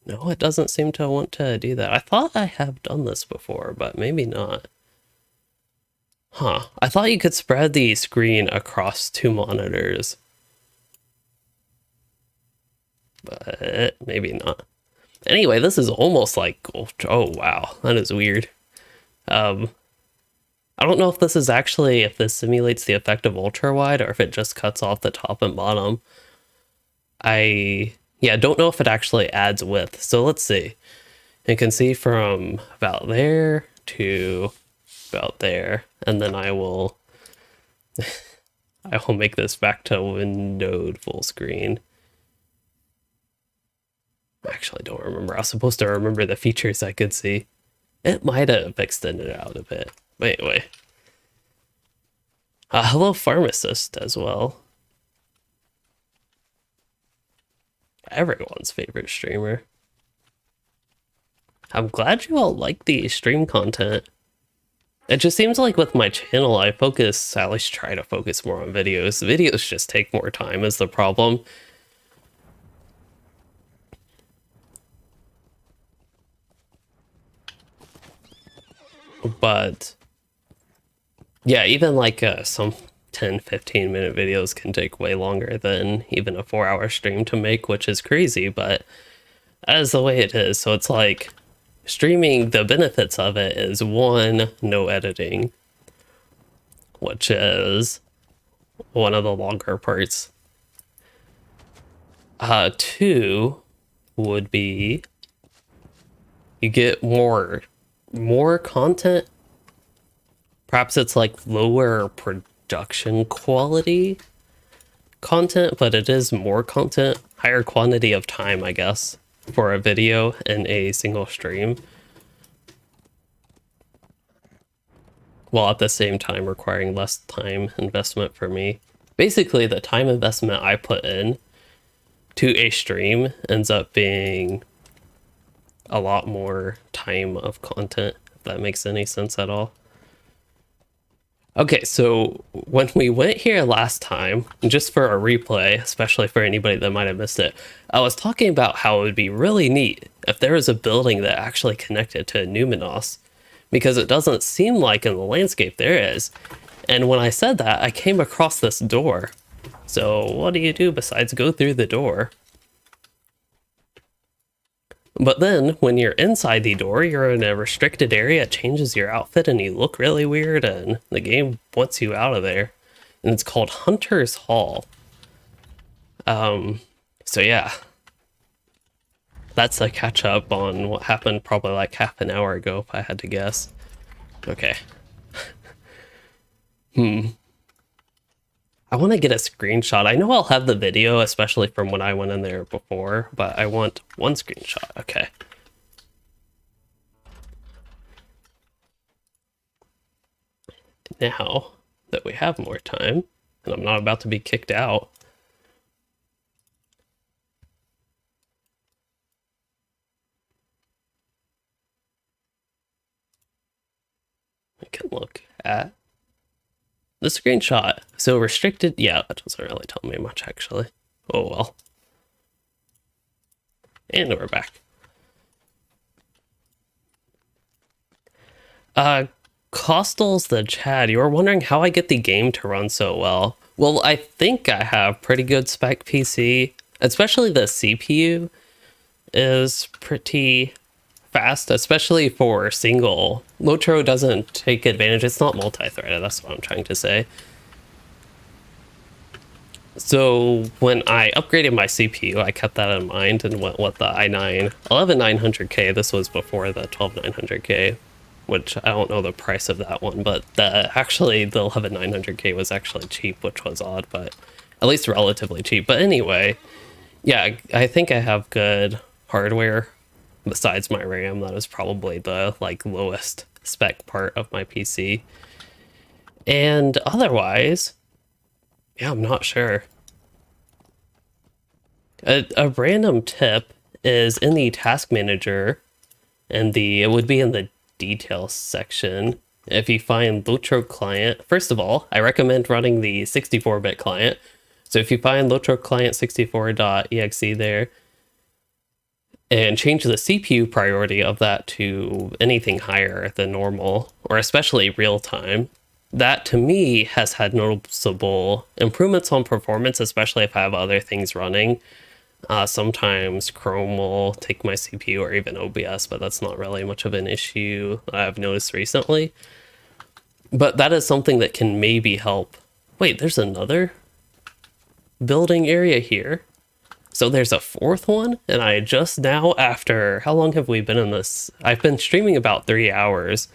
No, it doesn't seem to want to do that. I thought I have done this before, but maybe not. Huh. I thought you could spread the screen across two monitors. But maybe not. Anyway, this is almost like, oh wow, that is weird. I don't know if this is actually, if this simulates the effect of ultra wide or if it just cuts off the top and bottom. Yeah, don't know if it actually adds width. So let's see. You can see from about there to about there, and then I will make this back to windowed full screen. I actually don't remember. I was supposed to remember the features I could see. It might have extended it out a bit. But anyway. Hello Pharmacist as well. Everyone's favorite streamer. I'm glad you all like the stream content. It just seems like with my channel, I at least try to focus more on videos. Videos just take more time is the problem. But yeah, even like some 10-15 minute videos can take way longer than even a 4-hour stream to make, which is crazy, but that is the way it is. So it's like streaming, the benefits of it is one, no editing, which is one of the longer parts. Two would be you get more content. Perhaps it's like lower production quality content, but it is more content, higher quantity of time, I guess, for a video in a single stream, while at the same time requiring less time investment for me. Basically, the time investment I put in to a stream ends up being a lot more time of content, if that makes any sense at all. Okay, so when we went here last time, just for a replay, especially for anybody that might have missed it, I was talking about how it would be really neat if there was a building that actually connected to Numinos, because it doesn't seem like in the landscape there is. And when I said that, I came across this door. So what do you do besides go through the door? But then, when you're inside the door, you're in a restricted area, it changes your outfit and you look really weird, and the game wants you out of there. And it's called Hunter's Hall. So yeah. That's a catch up on what happened probably like half an hour ago, if I had to guess. Okay. I want to get a screenshot. I know I'll have the video, especially from when I went in there before, but I want one screenshot. Okay. Now that we have more time, and I'm not about to be kicked out, I can look at the screenshot. So restricted, yeah, that doesn't really tell me much actually. Oh well. And we're back. Costals the Chad, you were wondering how I get the game to run so well. Well, I think I have pretty good spec PC, especially the CPU is pretty fast, especially for single. LOTRO doesn't take advantage. It's not multi-threaded, that's what I'm trying to say. So when I upgraded my CPU, I kept that in mind and went with the i9 11900K. This was before the 12900K, which I don't know the price of that one, but actually the 11900K was actually cheap, which was odd, but at least relatively cheap. But anyway, yeah, I think I have good hardware. Besides my RAM, that is probably the lowest spec part of my PC. And otherwise, yeah, I'm not sure. A random tip is in the task manager, and it would be in the details section. If you find LOTRO client, first of all, I recommend running the 64-bit client. So if you find LOTRO client 64.exe there, and change the CPU priority of that to anything higher than normal, or especially real time, that to me has had noticeable improvements on performance, especially if I have other things running. Sometimes Chrome will take my CPU, or even OBS, but that's not really much of an issue that I've noticed recently. But that is something that can maybe help. Wait, there's another building area here. So there's a fourth one, and I just now, after, how long have we been in this? I've been streaming about 3 hours.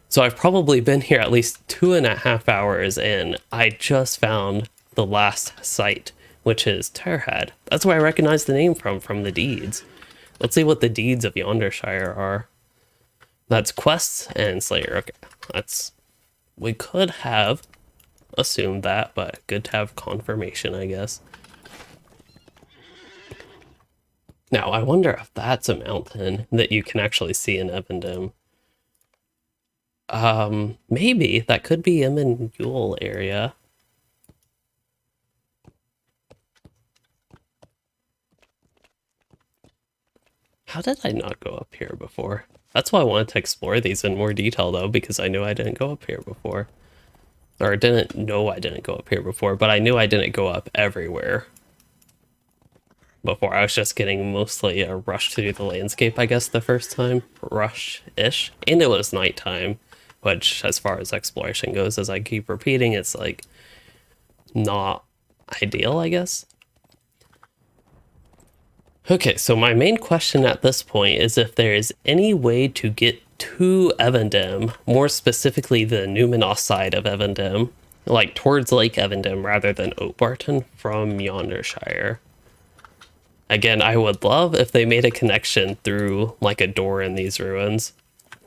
So I've probably been here at least 2.5 hours, and I just found the last site, which is Terhad. That's where I recognize the name from the deeds. Let's see what the deeds of Yondershire are. That's quests and Slayer. Okay, we could have assumed that, but good to have confirmation, I guess. Now, I wonder if that's a mountain that you can actually see in Ebendom. Maybe that could be Yule area. How did I not go up here before? That's why I wanted to explore these in more detail, though, because I knew I didn't go up here before. Or didn't know I didn't go up here before, but I knew I didn't go up everywhere. before. I was just getting mostly a rush through the landscape, I guess, the first time. Rush-ish. And it was nighttime, which, as far as exploration goes, as I keep repeating, it's like not ideal, I guess. Okay, so my main question at this point is if there is any way to get to Evendim, more specifically the Numenor side of Evendim, like towards Lake Evendim rather than Oakbarton from Yondershire. Again, I would love if they made a connection through like a door in these ruins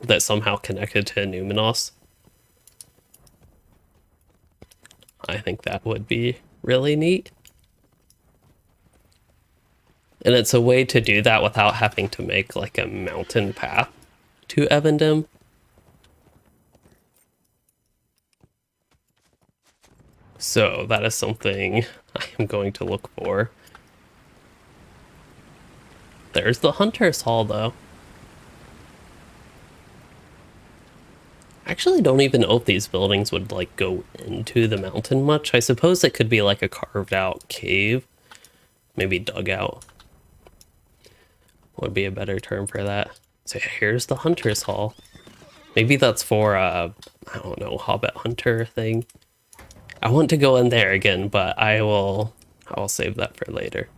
that somehow connected to Numenor. I think that would be really neat. And it's a way to do that without having to make like a mountain path to Evendim. So that is something I am going to look for. There's the Hunter's Hall, though. I actually don't even know if these buildings would like go into the mountain much. I suppose it could be like a carved out cave. Maybe dugout would be a better term for that. So here's the Hunter's Hall. Maybe that's for I don't know, Hobbit Hunter thing. I want to go in there again, but I'll save that for later.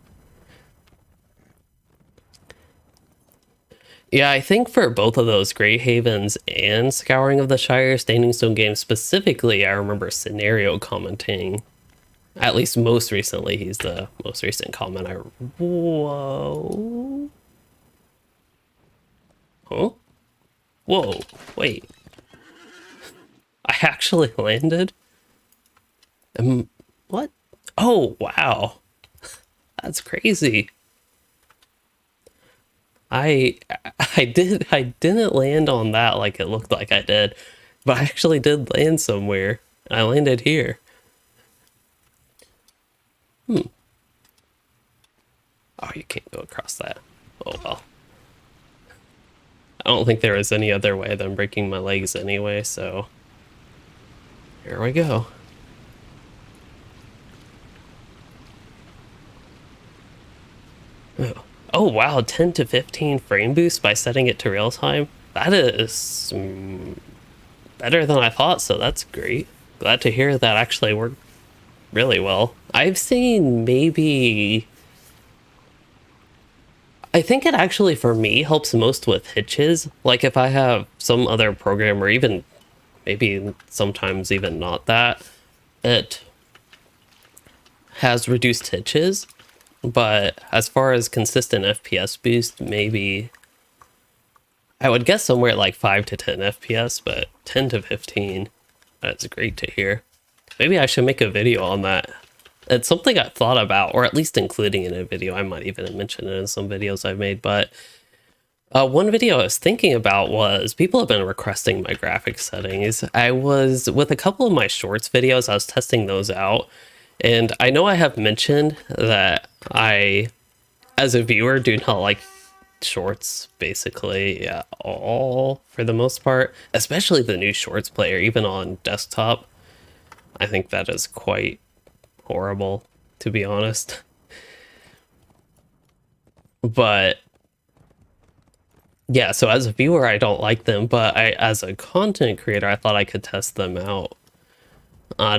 Yeah, I think for both of those, Grey Havens and Scouring of the Shire, Standing Stone games specifically, I remember Scenario commenting. At least most recently, he's the most recent commenter. Whoa. Huh? Whoa, wait. I actually landed? What? Oh, wow. That's crazy. I didn't land on that like it looked like I did, but I actually did land somewhere. I landed here. Oh, you can't go across that. Oh well. I don't think there was any other way than breaking my legs anyway, so here we go. Oh wow, 10 to 15 frame boost by setting it to real time. That is better than I thought, so that's great. Glad to hear that actually worked really well. I've seen maybe... I think it actually, for me, helps most with hitches. Like if I have some other program, or even maybe sometimes even not that, it has reduced hitches. But as far as consistent FPS boost, maybe I would guess somewhere like 5 to 10 FPS, but 10 to 15, that's great to hear. Maybe I should make a video on that. It's something I've thought about, or at least including in a video. I might even mention it in some videos I've made, but one video I was thinking about was people have been requesting my graphics settings. I was, with a couple of my shorts videos, I was testing those out. And I know I have mentioned that I, as a viewer, do not like shorts, basically, at all, for the most part. Especially the new shorts player, even on desktop. I think that is quite horrible, to be honest. But yeah, so as a viewer, I don't like them, but as a content creator, I thought I could test them out.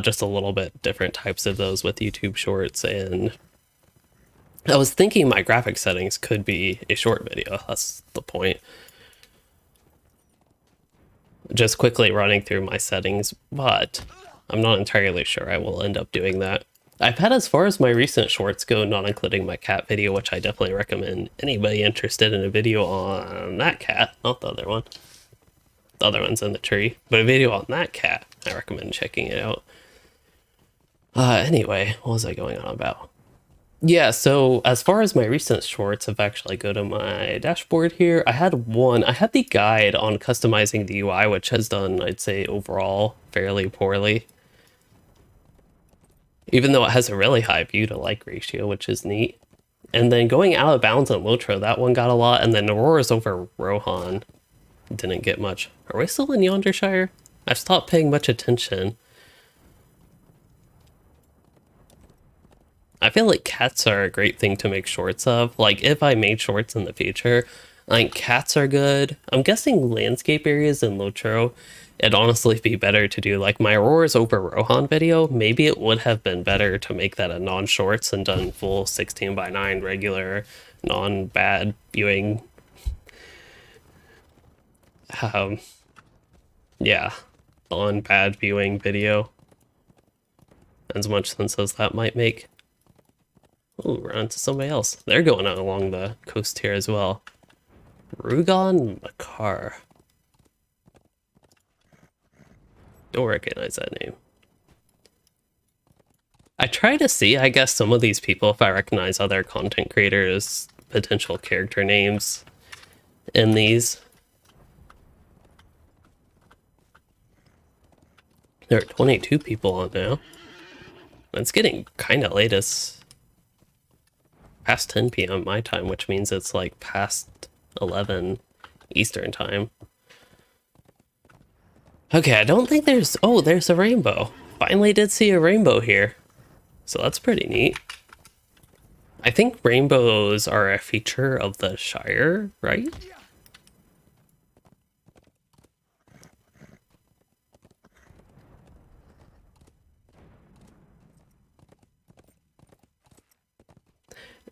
Just a little bit different types of those with YouTube Shorts, and I was thinking my graphic settings could be a short video. That's the point. Just quickly running through my settings, but I'm not entirely sure I will end up doing that. I've had as far as my recent shorts go, not including my cat video, which I definitely recommend anybody interested in a video on that cat, not the other one. The other one's in the tree, but a video on that cat, I recommend checking it out. Anyway, what was I going on about? Yeah, so as far as my recent shorts, if I actually go to my dashboard here, I had the guide on customizing the UI, which has done, I'd say, overall fairly poorly. Even though it has a really high view to like ratio, which is neat. And then going out of bounds on LOTRO, that one got a lot, and then Aurora's over Rohan didn't get much. Are we still in Yondershire? I've stopped paying much attention. I feel like cats are a great thing to make shorts of. Like, if I made shorts in the future, I think cats are good. I'm guessing landscape areas in LOTRO, it'd honestly be better to do like my Auroras over Rohan video. Maybe it would have been better to make that a non-shorts and done full 16:9 regular, non-bad viewing. Yeah, non-bad viewing video. As much sense as that might make. Ooh, we're on to somebody else. They're going out along the coast here as well. Rugon Makar. Don't recognize that name. I try to see, I guess, some of these people, if I recognize other content creators' potential character names in these. There are 22 people on now. It's getting kind of late. It's past 10 p.m. my time, which means it's like past 11 Eastern time. Okay, I don't think there's... Oh, there's a rainbow. Finally did see a rainbow here. So that's pretty neat. I think rainbows are a feature of the Shire, right?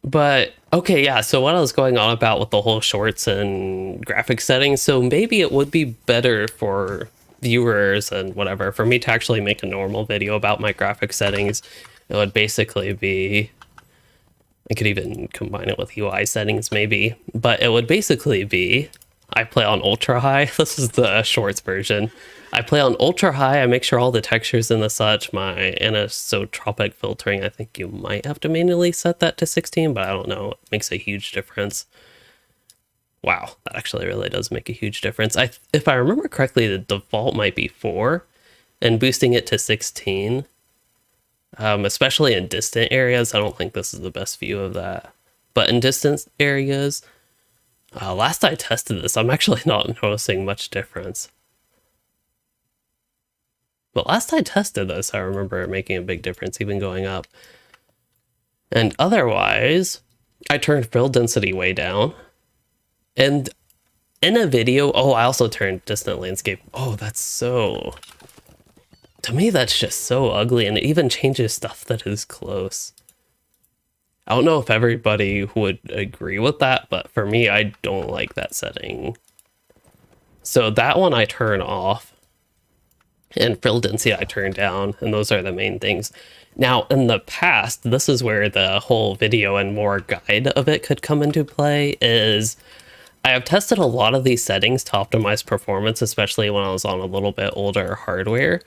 But, okay, yeah, so what I was going on about with the whole shorts and graphic settings, so maybe it would be better for viewers and whatever, for me to actually make a normal video about my graphic settings. It would basically be, I could even combine it with UI settings maybe, but it would basically be, I play on ultra high. This is the shorts version. I play on ultra high. I make sure all the textures and the such, my anisotropic filtering, I think you might have to manually set that to 16, but I don't know. It makes a huge difference. Wow, that actually really does make a huge difference. If I remember correctly, the default might be 4, and boosting it to 16, especially in distant areas, I don't think this is the best view of that. But in distant areas, last I tested this, I'm actually not noticing much difference. But last I tested this, I remember it making a big difference, even going up. And otherwise, I turned fill density way down. And in a video, oh, I also turned distant landscape. Oh, that's so... To me, that's just so ugly, and it even changes stuff that is close. I don't know if everybody would agree with that, but for me, I don't like that setting. So that one I turn off. And fill density I turn down, and those are the main things. Now, in the past, this is where the whole video and more guide of it could come into play, is I have tested a lot of these settings to optimize performance, especially when I was on a little bit older hardware.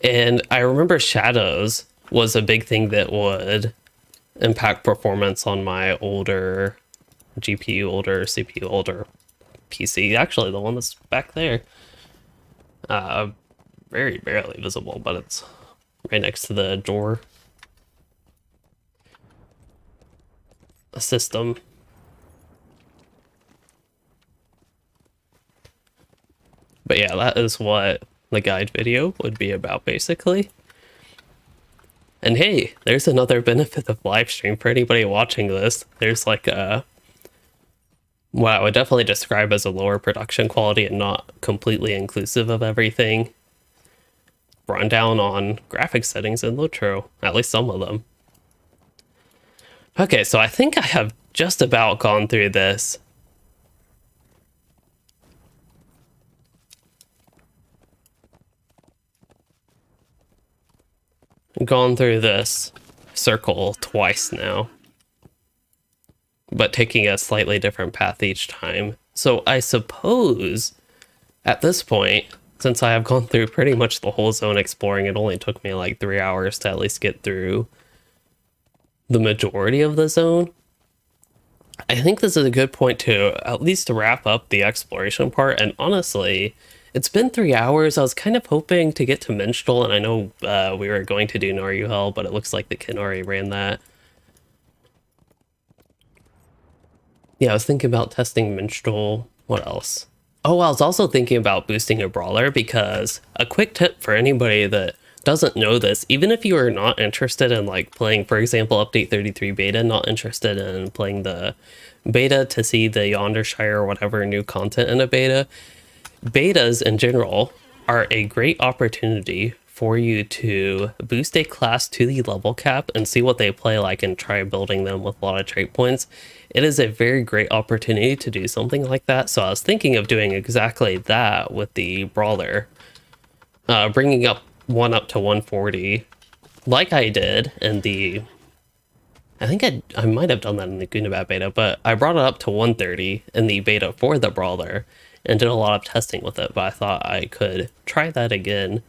And I remember shadows was a big thing that would impact performance on my older GPU, older CPU, older PC. Actually, the one that's back there. Very barely visible, but it's right next to the door system. But yeah, that is what the guide video would be about, basically. And hey, there's another benefit of live stream for anybody watching this. There's like a, what I would definitely describe as a lower production quality and not completely inclusive of everything. Rundown on graphic settings in LOTRO, at least some of them. Okay, so I think I have just about gone through this. Gone through this circle twice now, but taking a slightly different path each time. So I suppose at this point, since I have gone through pretty much the whole zone exploring, it only took me like 3 hours to at least get through the majority of the zone. I think this is a good point to at least wrap up the exploration part. And honestly, it's been 3 hours. I was kind of hoping to get to Minstrel, and I know we were going to do Naruhel, but it looks like the Kin already ran that. Yeah, I was thinking about testing Minstrel. What else? Oh, I was also thinking about boosting a brawler, because a quick tip for anybody that doesn't know this, even if you are not interested in like playing, for example, update 33 beta, not interested in playing the beta to see the Yondershire or whatever new content in a beta, betas in general are a great opportunity for you to boost a class to the level cap and see what they play like and try building them with a lot of trait points. It is a very great opportunity to do something like that. So I was thinking of doing exactly that with the Brawler, bringing up one up to 140 like I did in the, I think I might have done that in the Gunabat beta, but I brought it up to 130 in the beta for the Brawler and did a lot of testing with it, but I thought I could try that again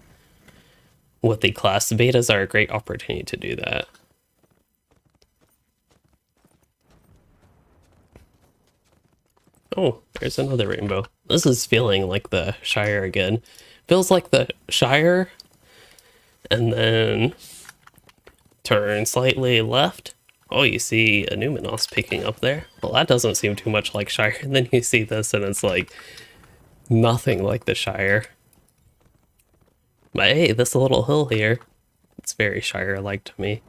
with the class. Betas are a great opportunity to do that. Oh, there's another rainbow. This is feeling like the Shire again. Feels like the Shire, and then turn slightly left. Oh, you see a Numinos peeking up there. Well, that doesn't seem too much like Shire. And then you see this and it's like nothing like the Shire. But hey, this little hill here, it's very Shire-like to me.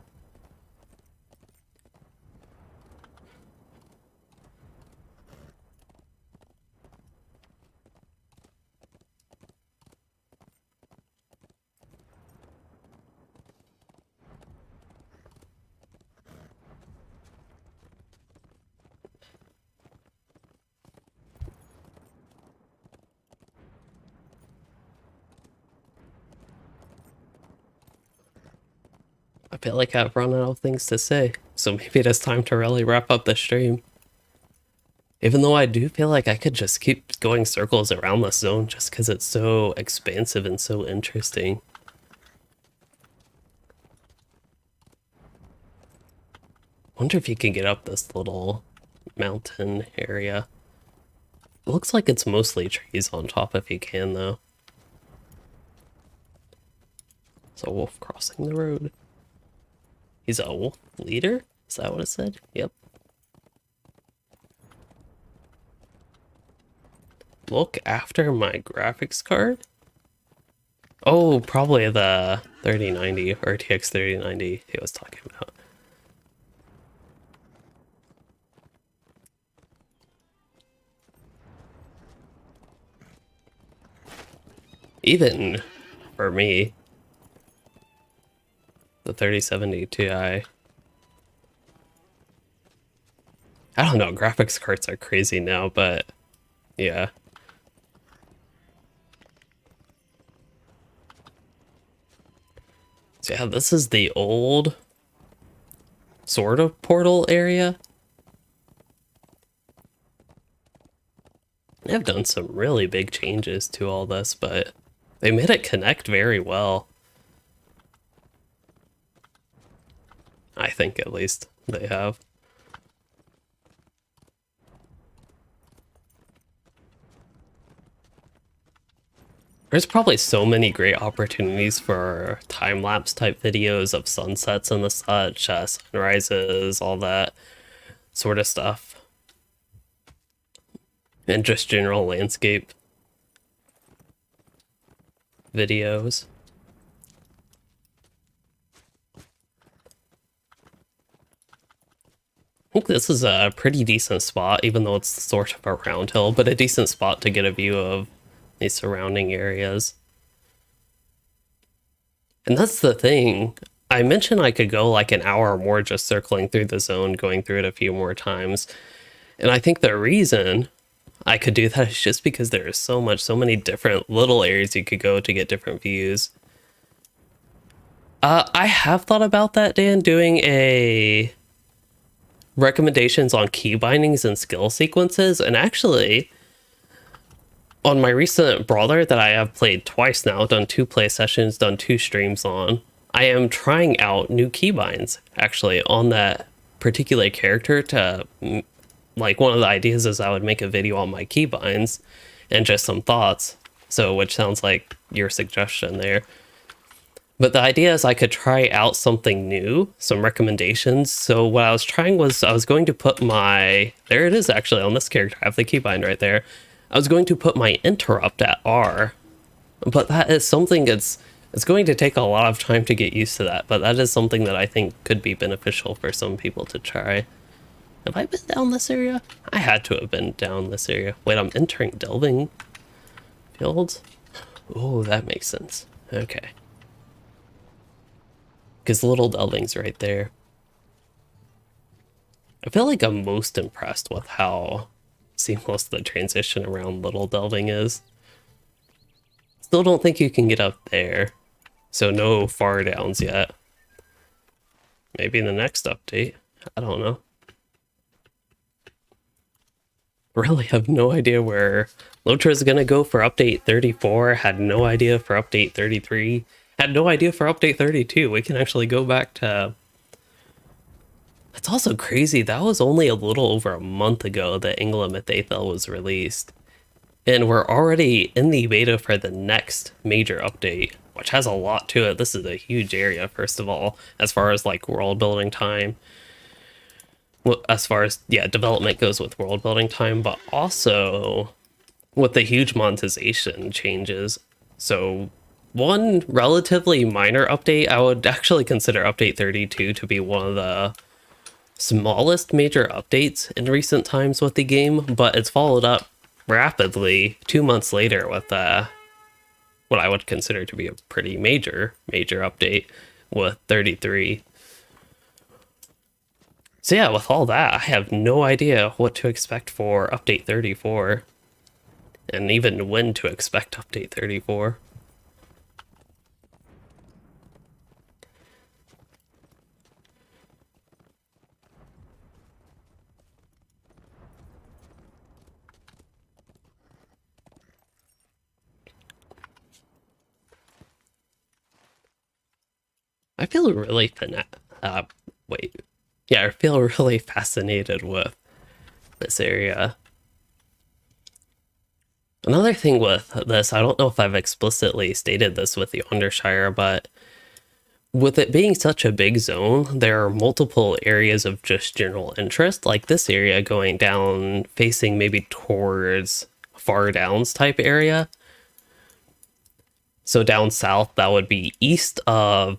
I feel like I've run out of things to say, so maybe it is time to really wrap up the stream. Even though I do feel like I could just keep going circles around this zone just because it's so expansive and so interesting. Wonder if you can get up this little mountain area. It looks like it's mostly trees on top if you can, though. It's a wolf crossing the road. He's a wolf leader? Is that what it said? Yep. Look after my graphics card? Oh, probably the 3090 or RTX 3090 he was talking about. Even for me, the 3070 Ti. I don't know, graphics cards are crazy now, but yeah. So yeah, this is the old sort of portal area. They've done some really big changes to all this, but they made it connect very well. I think at least they have. There's probably so many great opportunities for time-lapse type videos of sunsets and the such, sunrises, all that sort of stuff. And just general landscape videos. I think this is a pretty decent spot, even though it's sort of a round hill, but a decent spot to get a view of the surrounding areas. And that's the thing. I mentioned I could go like an hour or more just circling through the zone, going through it a few more times. And I think the reason I could do that is just because there is so many different little areas you could go to get different views. I have thought about that, Dan, doing a recommendations on key bindings and skill sequences, and actually on my recent brawler that I have played twice now, done 2 play sessions, done 2 streams on, I am trying out new keybinds actually on that particular character. To like, one of the ideas is I would make a video on my keybinds and just some thoughts, so which sounds like your suggestion there. But the idea is I could try out something new, some recommendations. So what I was trying was I was going to put my, there it is actually on this character, I have the keybind right there. I was going to put my interrupt at R, but that is something that's It's going to take a lot of time to get used to that, but that is something that I think could be beneficial for some people to try. Have I been down this area? I had to have been down this area. Wait, I'm entering delving fields? Oh, that makes sense. Okay. Because little delving's right there. I feel like I'm most impressed with how seamless the transition around little delving is. Still don't think you can get up there. So no far downs yet. Maybe in the next update. I don't know. Really have no idea where LOTRO is going to go for update 34. Had no idea for update 33. Had no idea for update 32. We can actually go back to... That's also crazy. That was only a little over a month ago that England Aethel was released. And we're already in the beta for the next major update, which has a lot to it. This is a huge area, first of all, as far as like world building time. Well, as far as, yeah, development goes with world building time, but also with the huge monetization changes. So one relatively minor update, I would actually consider update 32 to be one of the smallest major updates in recent times with the game, but it's followed up rapidly 2 months later with what I would consider to be a pretty major update with 33. So yeah, with all that, I have no idea what to expect for update 34, and even when to expect update 34. I feel really I feel really fascinated with this area. Another thing with this, I don't know if I've explicitly stated this with the Yondershire, but with it being such a big zone, there are multiple areas of just general interest, like this area going down, facing maybe towards Far Downs type area. So down south, that would be east of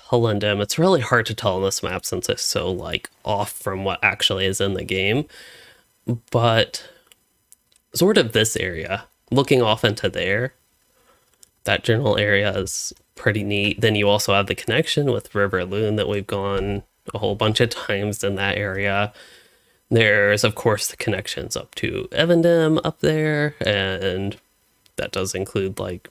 Hillendam. It's really hard to tell on this map since it's so like off from what actually is in the game, but sort of this area looking off into there, that general area is pretty neat. Then you also have the connection with River Loon that we've gone a whole bunch of times in that area. There's of course the connections up to Evendam up there, and that does include like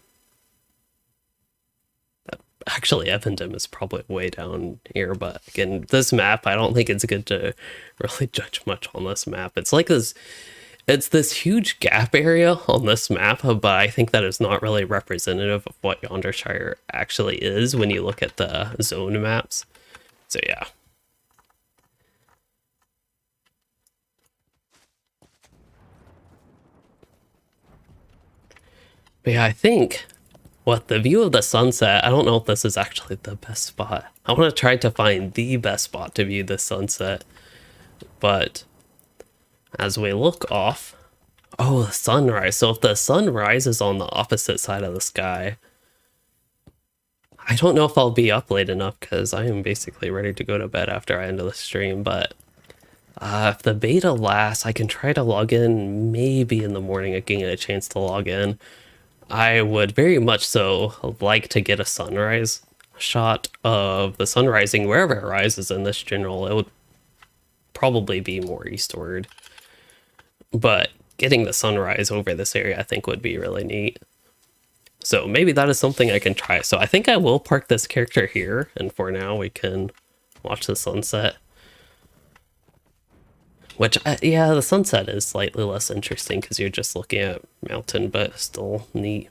actually, Evendam is probably way down here, but again, this map, I don't think it's good to really judge much on this map. It's like this, it's this huge gap area on this map, but I think that is not really representative of what Yondershire actually is when you look at the zone maps. So yeah. But yeah, I think with the view of the sunset, I don't know if this is actually the best spot. I want to try to find the best spot to view the sunset. But as we look off, oh, the sunrise. So if the sun rises on the opposite side of the sky, I don't know if I'll be up late enough because I am basically ready to go to bed after I end the stream. But if the beta lasts, I can try to log in maybe in the morning and get a chance to log in. I would very much so like to get a sunrise shot of the sun rising wherever it rises in this general. It would probably be more eastward, but getting the sunrise over this area I think would be really neat. So maybe that is something I can try. So I think I will park this character here, and for now we can watch the sunset. Which, yeah, the sunset is slightly less interesting because you're just looking at mountain, but still neat.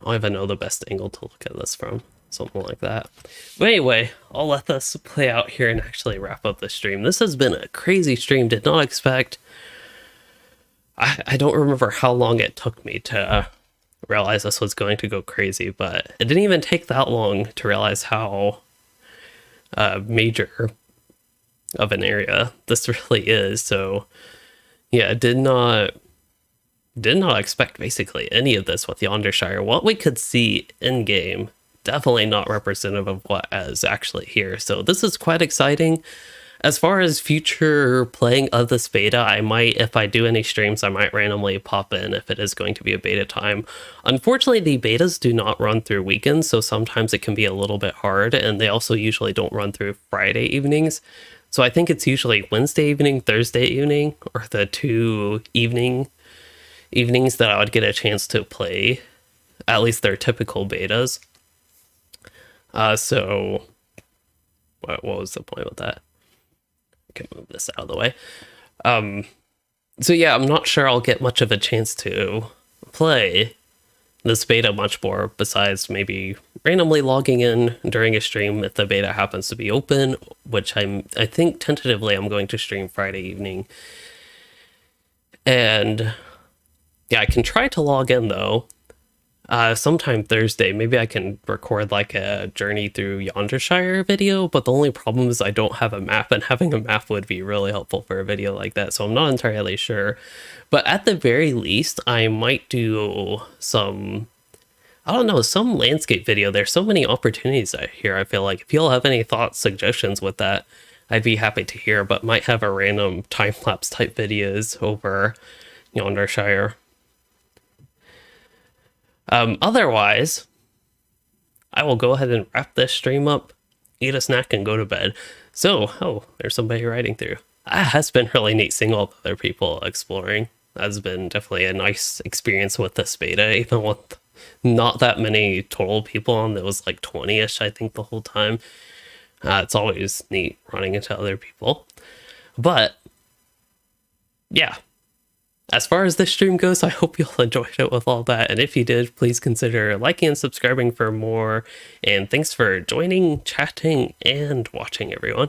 I don't even know the best angle to look at this from. Something like that. But anyway, I'll let this play out here and actually wrap up the stream. This has been a crazy stream. Did not expect... I don't remember how long it took me to realize this was going to go crazy, but it didn't even take that long to realize how major of an area this really is. So yeah, it did not did not expect basically any of this with Yondershire. What we could see in game, definitely not representative of what is actually here. So this is quite exciting. As far as future playing of this beta, I might, if I do any streams, I might randomly pop in if it is going to be a beta time. Unfortunately, the betas do not run through weekends, so sometimes it can be a little bit hard, and they also usually don't run through Friday evenings. So I think it's usually Wednesday evening, Thursday evening, or the two evenings that I would get a chance to play, at least their typical betas. So what was the point with that? Can move this out of the way. So yeah, I'm not sure I'll get much of a chance to play this beta much more, besides maybe randomly logging in during a stream if the beta happens to be open, which I think tentatively I'm going to stream Friday evening. And yeah, I can try to log in though. Sometime Thursday, maybe I can record like a journey through Yondershire video, but the only problem is I don't have a map, and having a map would be really helpful for a video like that, so I'm not entirely sure. But at the very least, I might do some, I don't know, some landscape video. There's so many opportunities out here, I feel like. If y'all have any thoughts, suggestions with that, I'd be happy to hear, but might have a random time-lapse type videos over Yondershire. Otherwise, I will go ahead and wrap this stream up, eat a snack, and go to bed. So, oh, there's somebody riding through. It has been really neat seeing all the other people exploring. That's been definitely a nice experience with this beta, even with not that many total people on. There was like 20-ish, I think, the whole time. It's always neat running into other people. But, yeah. As far as this stream goes, I hope you all enjoyed it with all that, and if you did, please consider liking and subscribing for more, and thanks for joining, chatting, and watching, everyone.